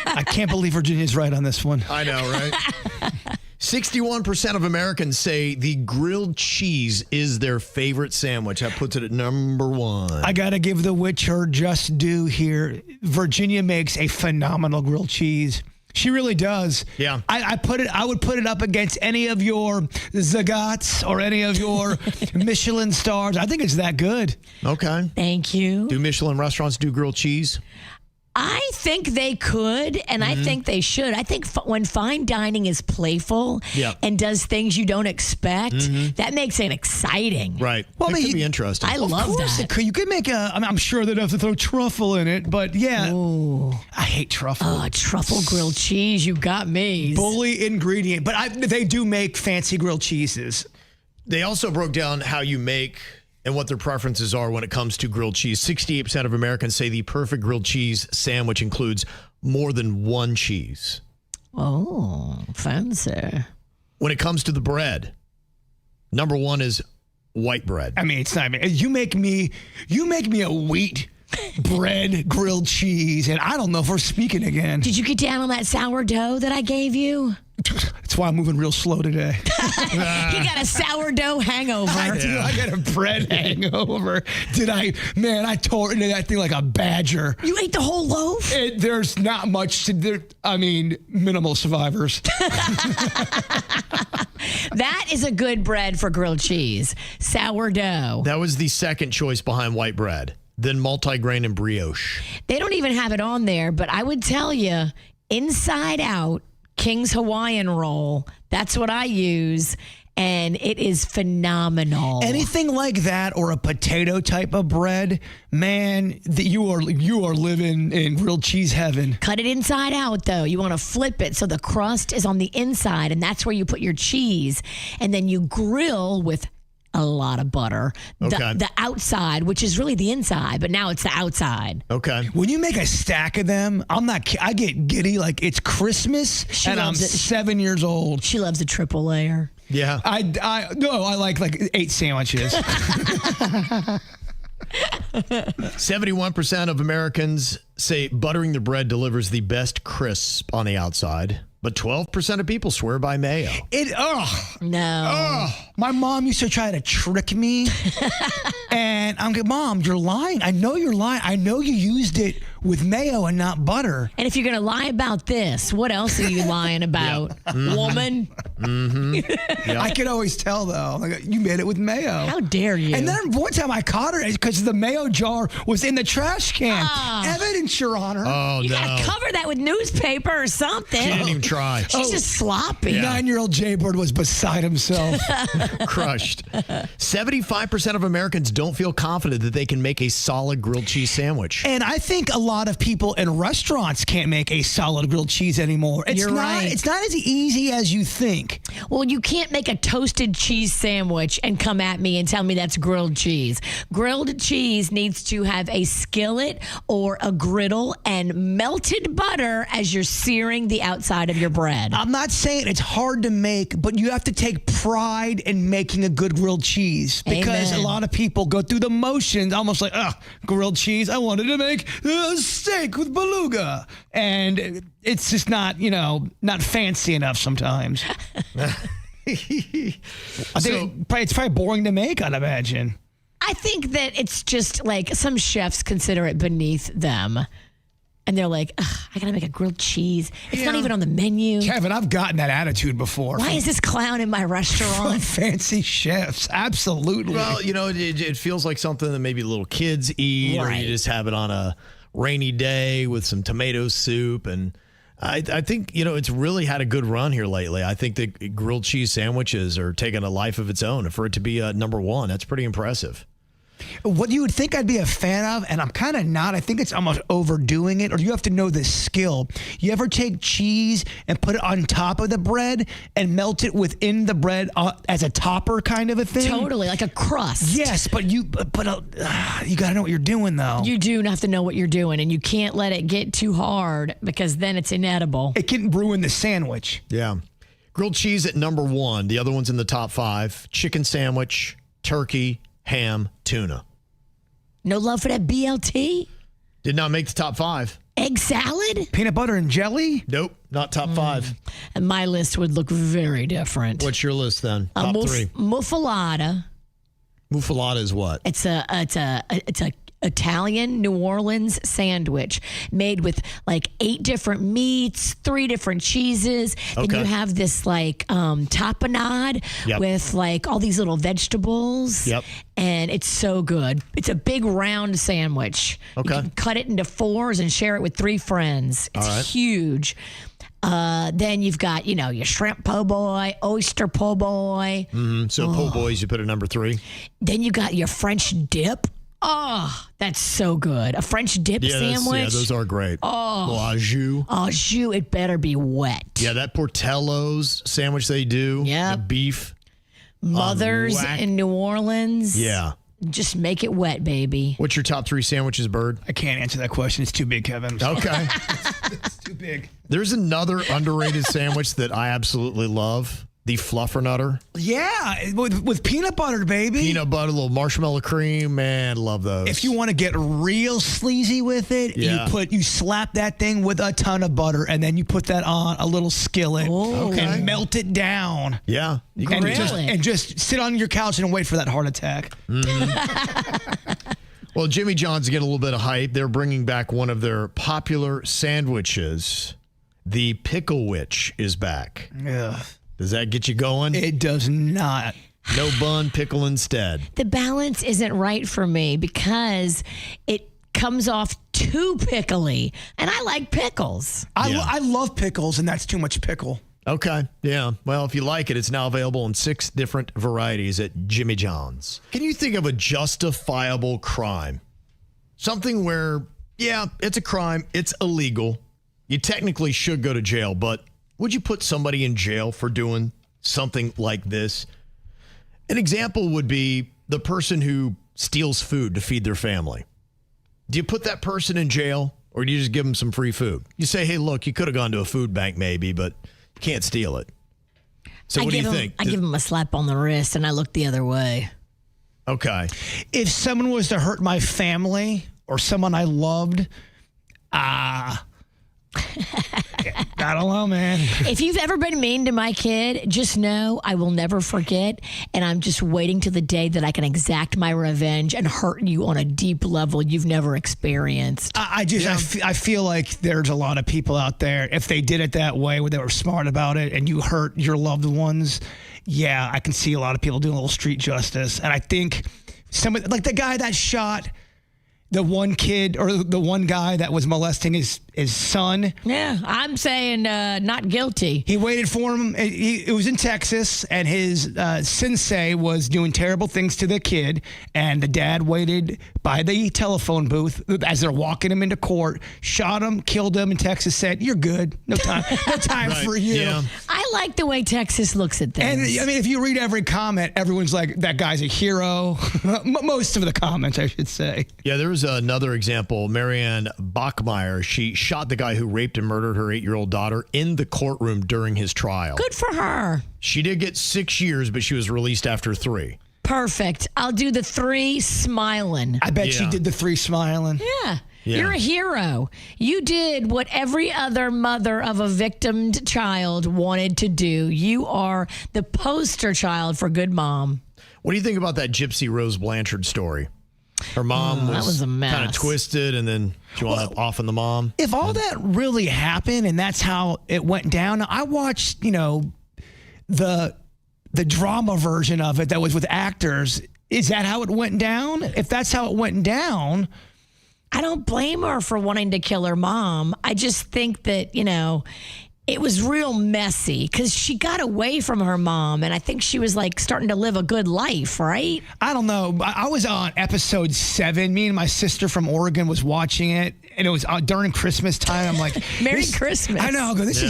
I can't believe Virginia's right on this one. I know, right? 61% of Americans say the grilled cheese is their favorite sandwich. That puts it at number one. I got to give the Witcher just due here. Virginia makes a phenomenal grilled cheese. She really does. Yeah. I would put it up against any of your Zagats or any of your Michelin stars. I think it's that good. Okay. Thank you. Do Michelin restaurants do grilled cheese? I think they could, and I think they should. I think when fine dining is playful and does things you don't expect, that makes it exciting. Right. Well, it could be interesting. I love that. You could make I'm sure they'd have to throw truffle in it, but yeah. Ooh. I hate truffle. Oh, truffle grilled cheese. You got me. Bully ingredient. But they do make fancy grilled cheeses. They also broke down how you make and what their preferences are when it comes to grilled cheese. 68% of Americans say the perfect grilled cheese sandwich includes more than one cheese. Oh, fancy. When it comes to the bread, number one is white bread. I mean, it's not. You make me a wheat bread grilled cheese, and I don't know if we're speaking again. Did you get down on that sourdough that I gave you? That's why I'm moving real slow today. He got a sourdough hangover. I got a bread hangover. I tore into that thing like a badger. You ate the whole loaf? There's not much to minimal survivors. That is a good bread for grilled cheese. Sourdough. That was the second choice behind white bread. Then multigrain and brioche. They don't even have it on there, but I would tell you, inside out, King's Hawaiian roll. That's what I use, and it is phenomenal. Anything like that or a potato type of bread, man, you are living in grilled cheese heaven. Cut it inside out, though. You want to flip it so the crust is on the inside, and that's where you put your cheese, and then you grill with a lot of butter. Okay. The outside, which is really the inside, but now it's the outside. Okay. When you make a stack of them, I get giddy like it's Christmas and I'm 7 years old. She loves a triple layer. Yeah. I like 8 sandwiches. 71% of Americans say buttering the bread delivers the best crisp on the outside, but 12% of people swear by mayo. No. My mom used to try to trick me. And I'm like, Mom, you're lying. I know you're lying. I know you used it with mayo and not butter. And if you're going to lie about this, what else are you lying about, woman? I could always tell, though. Like, you made it with mayo. How dare you? And then one time I caught her because the mayo jar was in the trash can. Evidence, Your Honor. Oh, You got to cover that with newspaper or something. She didn't even try. She's just sloppy. 9-year-old Jbird was beside himself. Crushed. 75% of Americans don't feel confident that they can make a solid grilled cheese sandwich. And I think a lot of people in restaurants can't make a solid grilled cheese anymore. You're right. It's not as easy as you think. Well, you can't make a toasted cheese sandwich and come at me and tell me that's grilled cheese. Grilled cheese needs to have a skillet or a griddle and melted butter as you're searing the outside of your bread. I'm not saying it's hard to make, but you have to take pride in making a good grilled cheese because Amen. a lot of people go through the motions, almost like, grilled cheese. I wanted to make a steak with beluga. And it's just not, not fancy enough sometimes. I think it's probably boring to make, I'd imagine. I think that it's just like some chefs consider it beneath them. And they're like, I got to make a grilled cheese. It's not even on the menu. Kevin, I've gotten that attitude before. Why is this clown in my restaurant? From fancy chefs. Absolutely. Well, it feels like something that maybe little kids eat, or you just have it on a rainy day with some tomato soup. And I think, it's really had a good run here lately. I think the grilled cheese sandwiches are taking a life of its own. And for it to be number one, that's pretty impressive. What you would think I'd be a fan of, and I'm kind of not, I think it's almost overdoing it, or you have to know this skill. You ever take cheese and put it on top of the bread and melt it within the bread as a topper kind of a thing? Totally, like a crust. Yes, but you got to know what you're doing, though. You do have to know what you're doing, and you can't let it get too hard because then it's inedible. It can ruin the sandwich. Yeah. Grilled cheese at number one. The other one's in the top 5. Chicken sandwich, turkey, ham, tuna. No love for that BLT? Did not make the top 5. Egg salad? Peanut butter and jelly? Nope, not top 5. And my list would look very different. What's your list then? Top 3. Muffalata. Muffalata is what? It's a Italian New Orleans sandwich made with like 8 different meats, 3 different cheeses. And you have this like tapenade with like all these little vegetables. Yep. And it's so good. It's a big round sandwich. Okay. You can cut it into 4s and share it with 3 friends. It's huge. Then you've got, your shrimp po' boy, oyster po' boy. So po' boys, you put at number 3. Then you got your French dip. Oh, that's so good. A French dip sandwich. Yeah, those are great. Oh. Little au jus. Au jus, it better be wet. Yeah, that Portello's sandwich they do. Yeah. The beef. Mothers in New Orleans. Yeah. Just make it wet, baby. What's your top 3 sandwiches, Bird? I can't answer that question. It's too big, Kevin. Okay. It's too big. There's another underrated sandwich that I absolutely love. The Fluffernutter. Yeah, with peanut butter, baby. Peanut butter, a little marshmallow cream. Man, love those. If you want to get real sleazy with it, you slap that thing with a ton of butter, and then you put that on a little skillet and melt it down. Yeah. You And, can just sit on your couch and wait for that heart attack. Well, Jimmy John's getting a little bit of hype. They're bringing back one of their popular sandwiches. The Pickle Witch is back. Yeah. Does that get you going? It does not. No bun, pickle instead. The balance isn't right for me because it comes off too pickly, and I like pickles. I love pickles, and that's too much pickle. Okay, yeah. Well, if you like it, it's now available in 6 different varieties at Jimmy John's. Can you think of a justifiable crime? Something where, it's a crime, it's illegal. You technically should go to jail, but would you put somebody in jail for doing something like this? An example would be the person who steals food to feed their family. Do you put that person in jail, or do you just give them some free food? You say, hey, look, you could have gone to a food bank maybe, but you can't steal it. So what do you think? I give him a slap on the wrist, and I look the other way. Okay. If someone was to hurt my family or someone I loved, I don't know, man. If you've ever been mean to my kid, just know I will never forget. And I'm just waiting till the day that I can exact my revenge and hurt you on a deep level you've never experienced. I feel like there's a lot of people out there, if they did it that way, where they were smart about it and you hurt your loved ones, yeah, I can see a lot of people doing a little street justice. And I think somebody, like the guy that shot the one kid or the one guy that was molesting his son. Yeah, I'm saying not guilty. He waited for him. It was in Texas, and his sensei was doing terrible things to the kid, and the dad waited by the telephone booth as they're walking him into court, shot him, killed him, and Texas said, "You're good. No time Right, for you." yeah. I like the way Texas looks at And things. I mean, if you read every comment, everyone's like, "That guy's a hero." Most of the comments, I should say. Yeah, there was another example. Marianne Bachmeyer, she shot the guy who raped and murdered her 8-year-old daughter in the courtroom during his trial. Good for her. She did get 6 years, but she was released after 3. Perfect. I'll do the 3 smiling. I bet you did the 3 smiling. Yeah. Yeah. You're a hero. You did what every other mother of a victimed child wanted to do. You are the poster child for good mom. What do you think about that Gypsy Rose Blanchard story? Her mom that was a mess. kind of twisted, and then she wound up offing the mom. If all that really happened and that's how it went down, I watched, the drama version of it that was with actors. Is that how it went down? If that's how it went down, I don't blame her for wanting to kill her mom. I just think that, it was real messy because she got away from her mom, and I think she was like starting to live a good life, right? I don't know. I was on episode 7. Me and my sister from Oregon was watching it, and it was during Christmas time. I'm like, Merry Christmas. I know. I go, this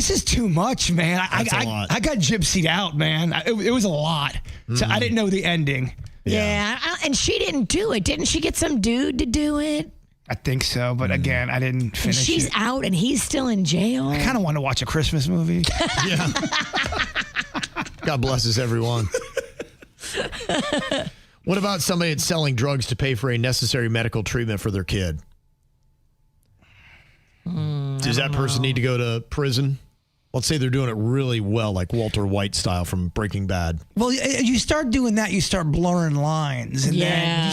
is too much, man. I got gypsied out, man. It was a lot. So I didn't know the ending. Yeah. And she didn't do it. Didn't she get some dude to do it? I think so, but again, I didn't finish She's it. out and he's still in jail. I kind of want to watch a Christmas movie. Yeah. God blesses everyone. What about somebody that's selling drugs to pay for a necessary medical treatment for their kid? Does that person need to go to prison? Let's say they're doing it really well, like Walter White style from Breaking Bad. Well, you start doing that, you start blurring lines, and then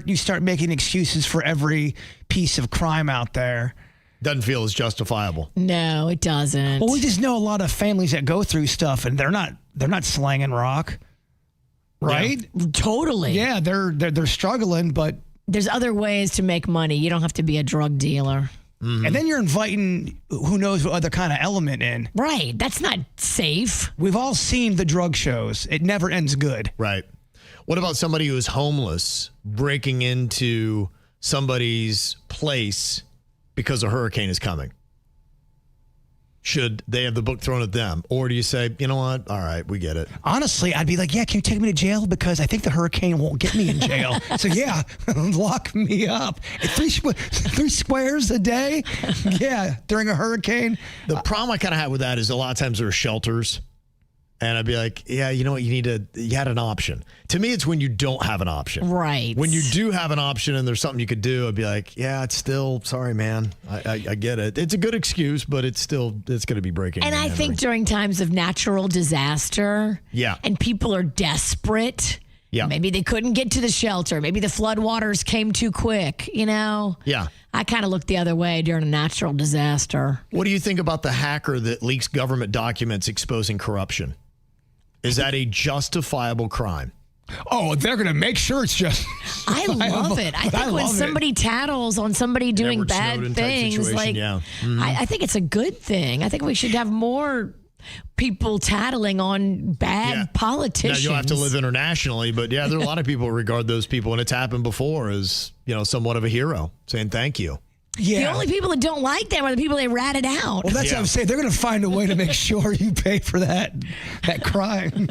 you start making excuses for every piece of crime out there. Doesn't feel as justifiable. No, it doesn't. Well, we just know a lot of families that go through stuff, and they're not slanging rock, right? Yeah, totally. Yeah, they're struggling, but there's other ways to make money. You don't have to be a drug dealer. Mm-hmm. And then you're inviting who knows what other kind of element in. Right. That's not safe. We've all seen the drug shows. It never ends good. Right. What about somebody who is homeless breaking into somebody's place because a hurricane is coming? Should they have the book thrown at them? Or do you say, you know what? All right, we get it. Honestly, I'd be like, yeah, can you take me to jail? Because I think the hurricane won't get me in jail. So, yeah, lock me up. 3 squares a day? Yeah, during a hurricane. The problem I kind of have with that is a lot of times there are shelters. And I'd be like, yeah, you know what? You had an option. To me, it's when you don't have an option. Right. When you do have an option and there's something you could do, I'd be like, yeah, it's still, sorry, man. I get it. It's a good excuse, but it's going to be breaking. And I think during times of natural disaster, and people are desperate, maybe they couldn't get to the shelter. Maybe the floodwaters came too quick, Yeah. I kind of look the other way during a natural disaster. What do you think about the hacker that leaks government documents exposing corruption? Is that a justifiable crime? Oh, they're going to make sure it's just. I love it. I think when somebody tattles on somebody doing bad things, I think it's a good thing. I think we should have more people tattling on bad politicians. Now, you'll have to live internationally, but there are a lot of people who regard those people, and it's happened before, as somewhat of a hero, saying thank you. The only people that don't like them are the people they ratted out. Well, that's what I'm saying. They're going to find a way to make sure you pay for that crime.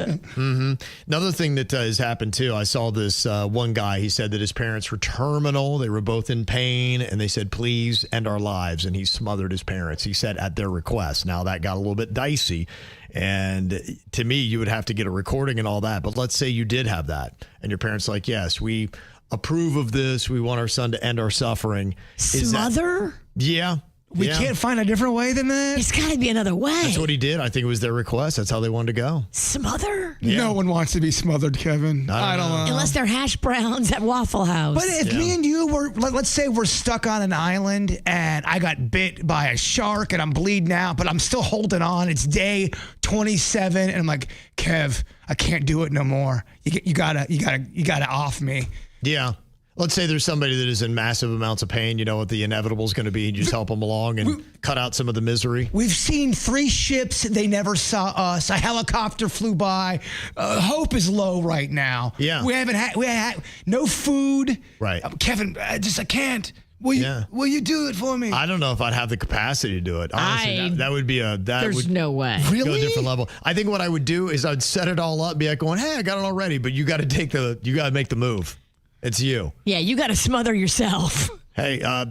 Another thing that has happened too, I saw this one guy, he said that his parents were terminal. They were both in pain and they said, please end our lives. And he smothered his parents, he said, at their request. Now that got a little bit dicey. And to me, you would have to get a recording and all that. But let's say you did have that and your parents like, yes, we approve of this. We want our son to end our suffering. Smother? Yeah. We can't find a different way than that? There's got to be another way. That's what he did. I think it was their request. That's how they wanted to go. Smother? Yeah. No one wants to be smothered, Kevin. I don't know. Unless they're hash browns at Waffle House. But if me and you were, let's say we're stuck on an island and I got bit by a shark and I'm bleeding out, but I'm still holding on. It's day 27 and I'm like, Kev, I can't do it no more. You gotta off me. Yeah. Let's say there's somebody that is in massive amounts of pain. You know what the inevitable is going to be. You just help them along and cut out some of the misery. We've seen 3 ships. They never saw us. A helicopter flew by. Hope is low right now. Yeah. We had no food. Right. Kevin, I can't. Will you do it for me? I don't know if I'd have the capacity to do it. Honestly, that would be There's no way. Go a different level. I think what I would do is I'd set it all up, be like going, hey, I got it all ready, but you got to make the move. It's you. Yeah, you got to smother yourself. Hey, I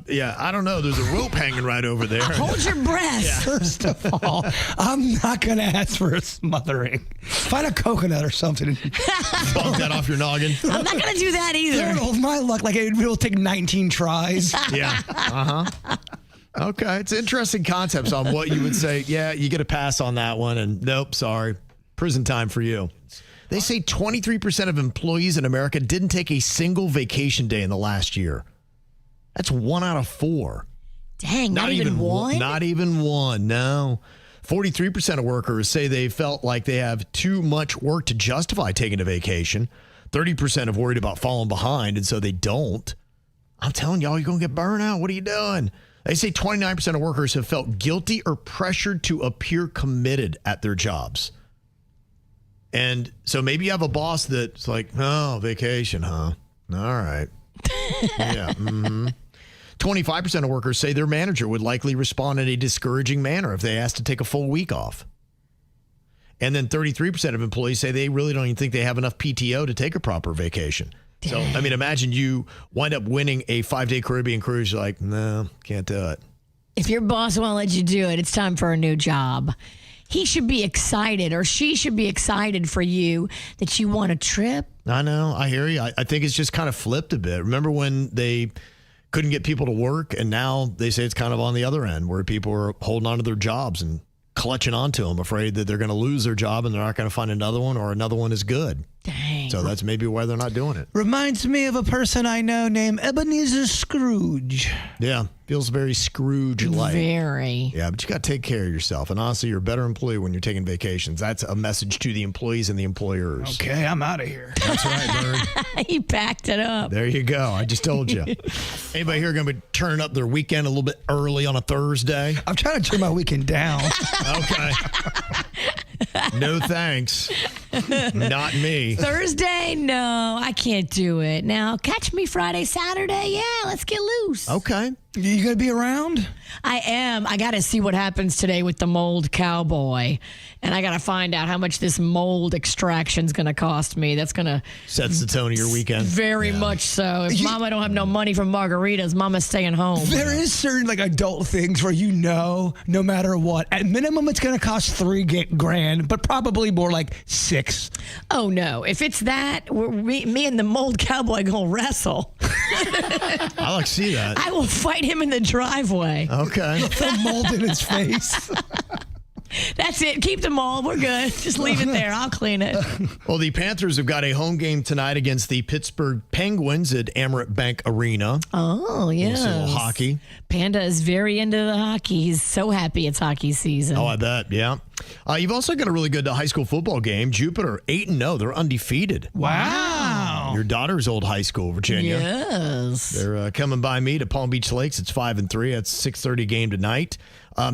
don't know. There's a rope hanging right over there. Hold your breath. Yeah. First of all, I'm not going to ask for a smothering. Find a coconut or something. Bump that off your noggin. I'm not going to do that either. With my luck, it will take 19 tries. Yeah. Uh-huh. Okay. It's interesting concepts on what you would say. Yeah, you get a pass on that one. And nope, sorry. Prison time for you. They say 23% of employees in America didn't take a single vacation day in the last year. That's 1 out of 4. Dang, not even one? Not even one, no. 43% of workers say they felt like they have too much work to justify taking a vacation. 30% have worried about falling behind, and so they don't. I'm telling y'all, you're going to get burned out. What are you doing? They say 29% of workers have felt guilty or pressured to appear committed at their jobs. And so maybe you have a boss that's like, oh, vacation, huh? All right. Yeah. 25% of workers say their manager would likely respond in a discouraging manner if they asked to take a full week off. And then 33% of employees say they really don't even think they have enough PTO to take a proper vacation. So, I mean, imagine you wind up winning a 5-day Caribbean cruise. You're like, no, can't do it. If your boss won't let you do it, it's time for a new job. He should be excited, or she should be excited for you that you want a trip. I know. I hear you. I think it's just kind of flipped a bit. Remember when they couldn't get people to work, and now they say it's kind of on the other end where people are holding on to their jobs and clutching onto them, afraid that they're going to lose their job and they're not going to find another one, or another one is good. Dang. So that's maybe why they're not doing it. Reminds me of a person I know named Ebenezer Scrooge. Yeah. Feels very Scrooge-like. Very. Yeah, but you got to take care of yourself. And honestly, you're a better employee when you're taking vacations. That's a message to the employees and the employers. Okay, I'm out of here. That's right, Bird. He packed it up. There you go. I just told you. Anybody here going to be turning up their weekend a little bit early on a Thursday? I'm trying to turn my weekend down. Okay. No thanks. Not me. Thursday? No, I can't do it. Now, catch me Friday, Saturday. Yeah, let's get loose. Okay. You going to be around? I am. I got to see what happens today with the mold cowboy. And I got to find out how much this mold extraction is going to cost me. That's going to... Sets the tone of your weekend. Very much so. If Mama don't have no money for margaritas, Mama's staying home. There is certain adult things where no matter what, at minimum it's going to cost $3,000, but probably more like $6,000. Oh no! If it's that, me and the mold cowboy gonna wrestle. I like to see that. I will fight him in the driveway. Okay. Throw mold in his face. That's it. Keep the mold. We're good. Just leave it there. I'll clean it. Well, the Panthers have got a home game tonight against the Pittsburgh Penguins at Amerant Bank Arena. Oh, yes. A little hockey. Panda is very into the hockey. He's so happy it's hockey season. Oh, I bet. Yeah. You've also got a really good high school football game. Jupiter 8-0. They're undefeated. Wow. Your daughter's old high school, Virginia. Yes. They're coming by me to Palm Beach Lakes. It's 5-3. It's 6:30 game tonight.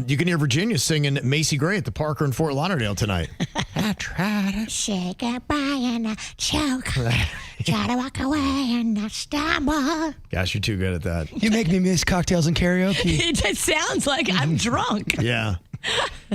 You can hear Virginia singing Macy Gray at the Parker in Fort Lauderdale tonight. I try to shake it by and I choke. Try to walk away and I stumble. Gosh, you're too good at that. You make me miss cocktails and karaoke. It sounds like I'm drunk. Yeah.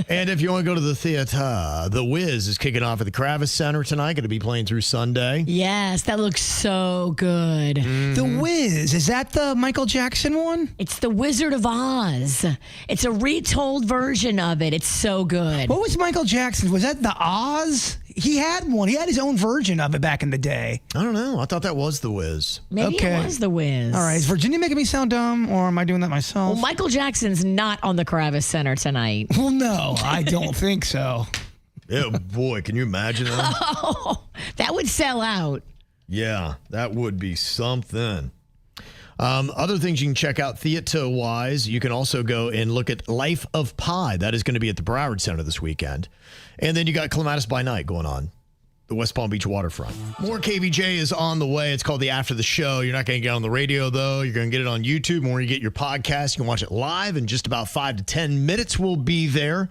And if you want to go to the theater, The Wiz is kicking off at the Kravis Center tonight. Going to be playing through Sunday. Yes, that looks so good. The Wiz, is that the Michael Jackson one? It's the Wizard of Oz. It's a retold version of it. It's so good. What was Michael Jackson? Was that the Oz? He had one. He had his own version of it back in the day. I don't know. I thought that was The Wiz. Maybe it was the Wiz. All right. Is Virginia making me sound dumb, or am I doing that myself? Well, Michael Jackson's not on the Kravis Center tonight. Well, no, I don't think so. Yeah, boy, can you imagine that? Oh, that would sell out. Yeah, that would be something. Other things you can check out theater-wise, you can also go and look at Life of Pi. That is going to be at the Broward Center this weekend. And then you got Clematis by Night going on, the West Palm Beach waterfront. More KVJ is on the way. It's called the After the Show. You're not going to get on the radio, though. You're going to get it on YouTube. And where you get your podcast, you can watch it live in just about 5 to 10 minutes. We'll be there.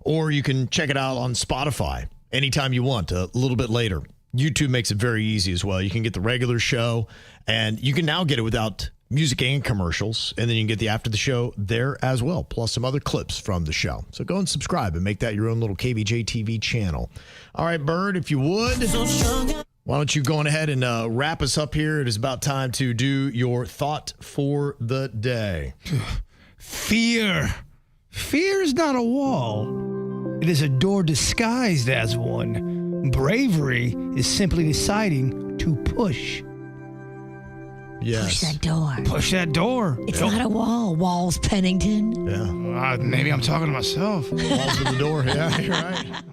Or you can check it out on Spotify anytime you want, a little bit later. YouTube makes it very easy as well. You can get the regular show, and you can now get it without music and commercials, and then you can get the After the Show there as well, plus some other clips from the show. So go and subscribe and make that your own little KVJ TV channel. All right, Bird, if you would, why don't you go on ahead and wrap us up here? It is about time to do your thought for the day. Fear. Fear is not a wall. It is a door disguised as one. Bravery is simply deciding to push. Yes. Push that door. Push that door. It's not a wall. Walls Pennington. Yeah. Maybe I'm talking to myself. Walls to the door. Yeah, you're right.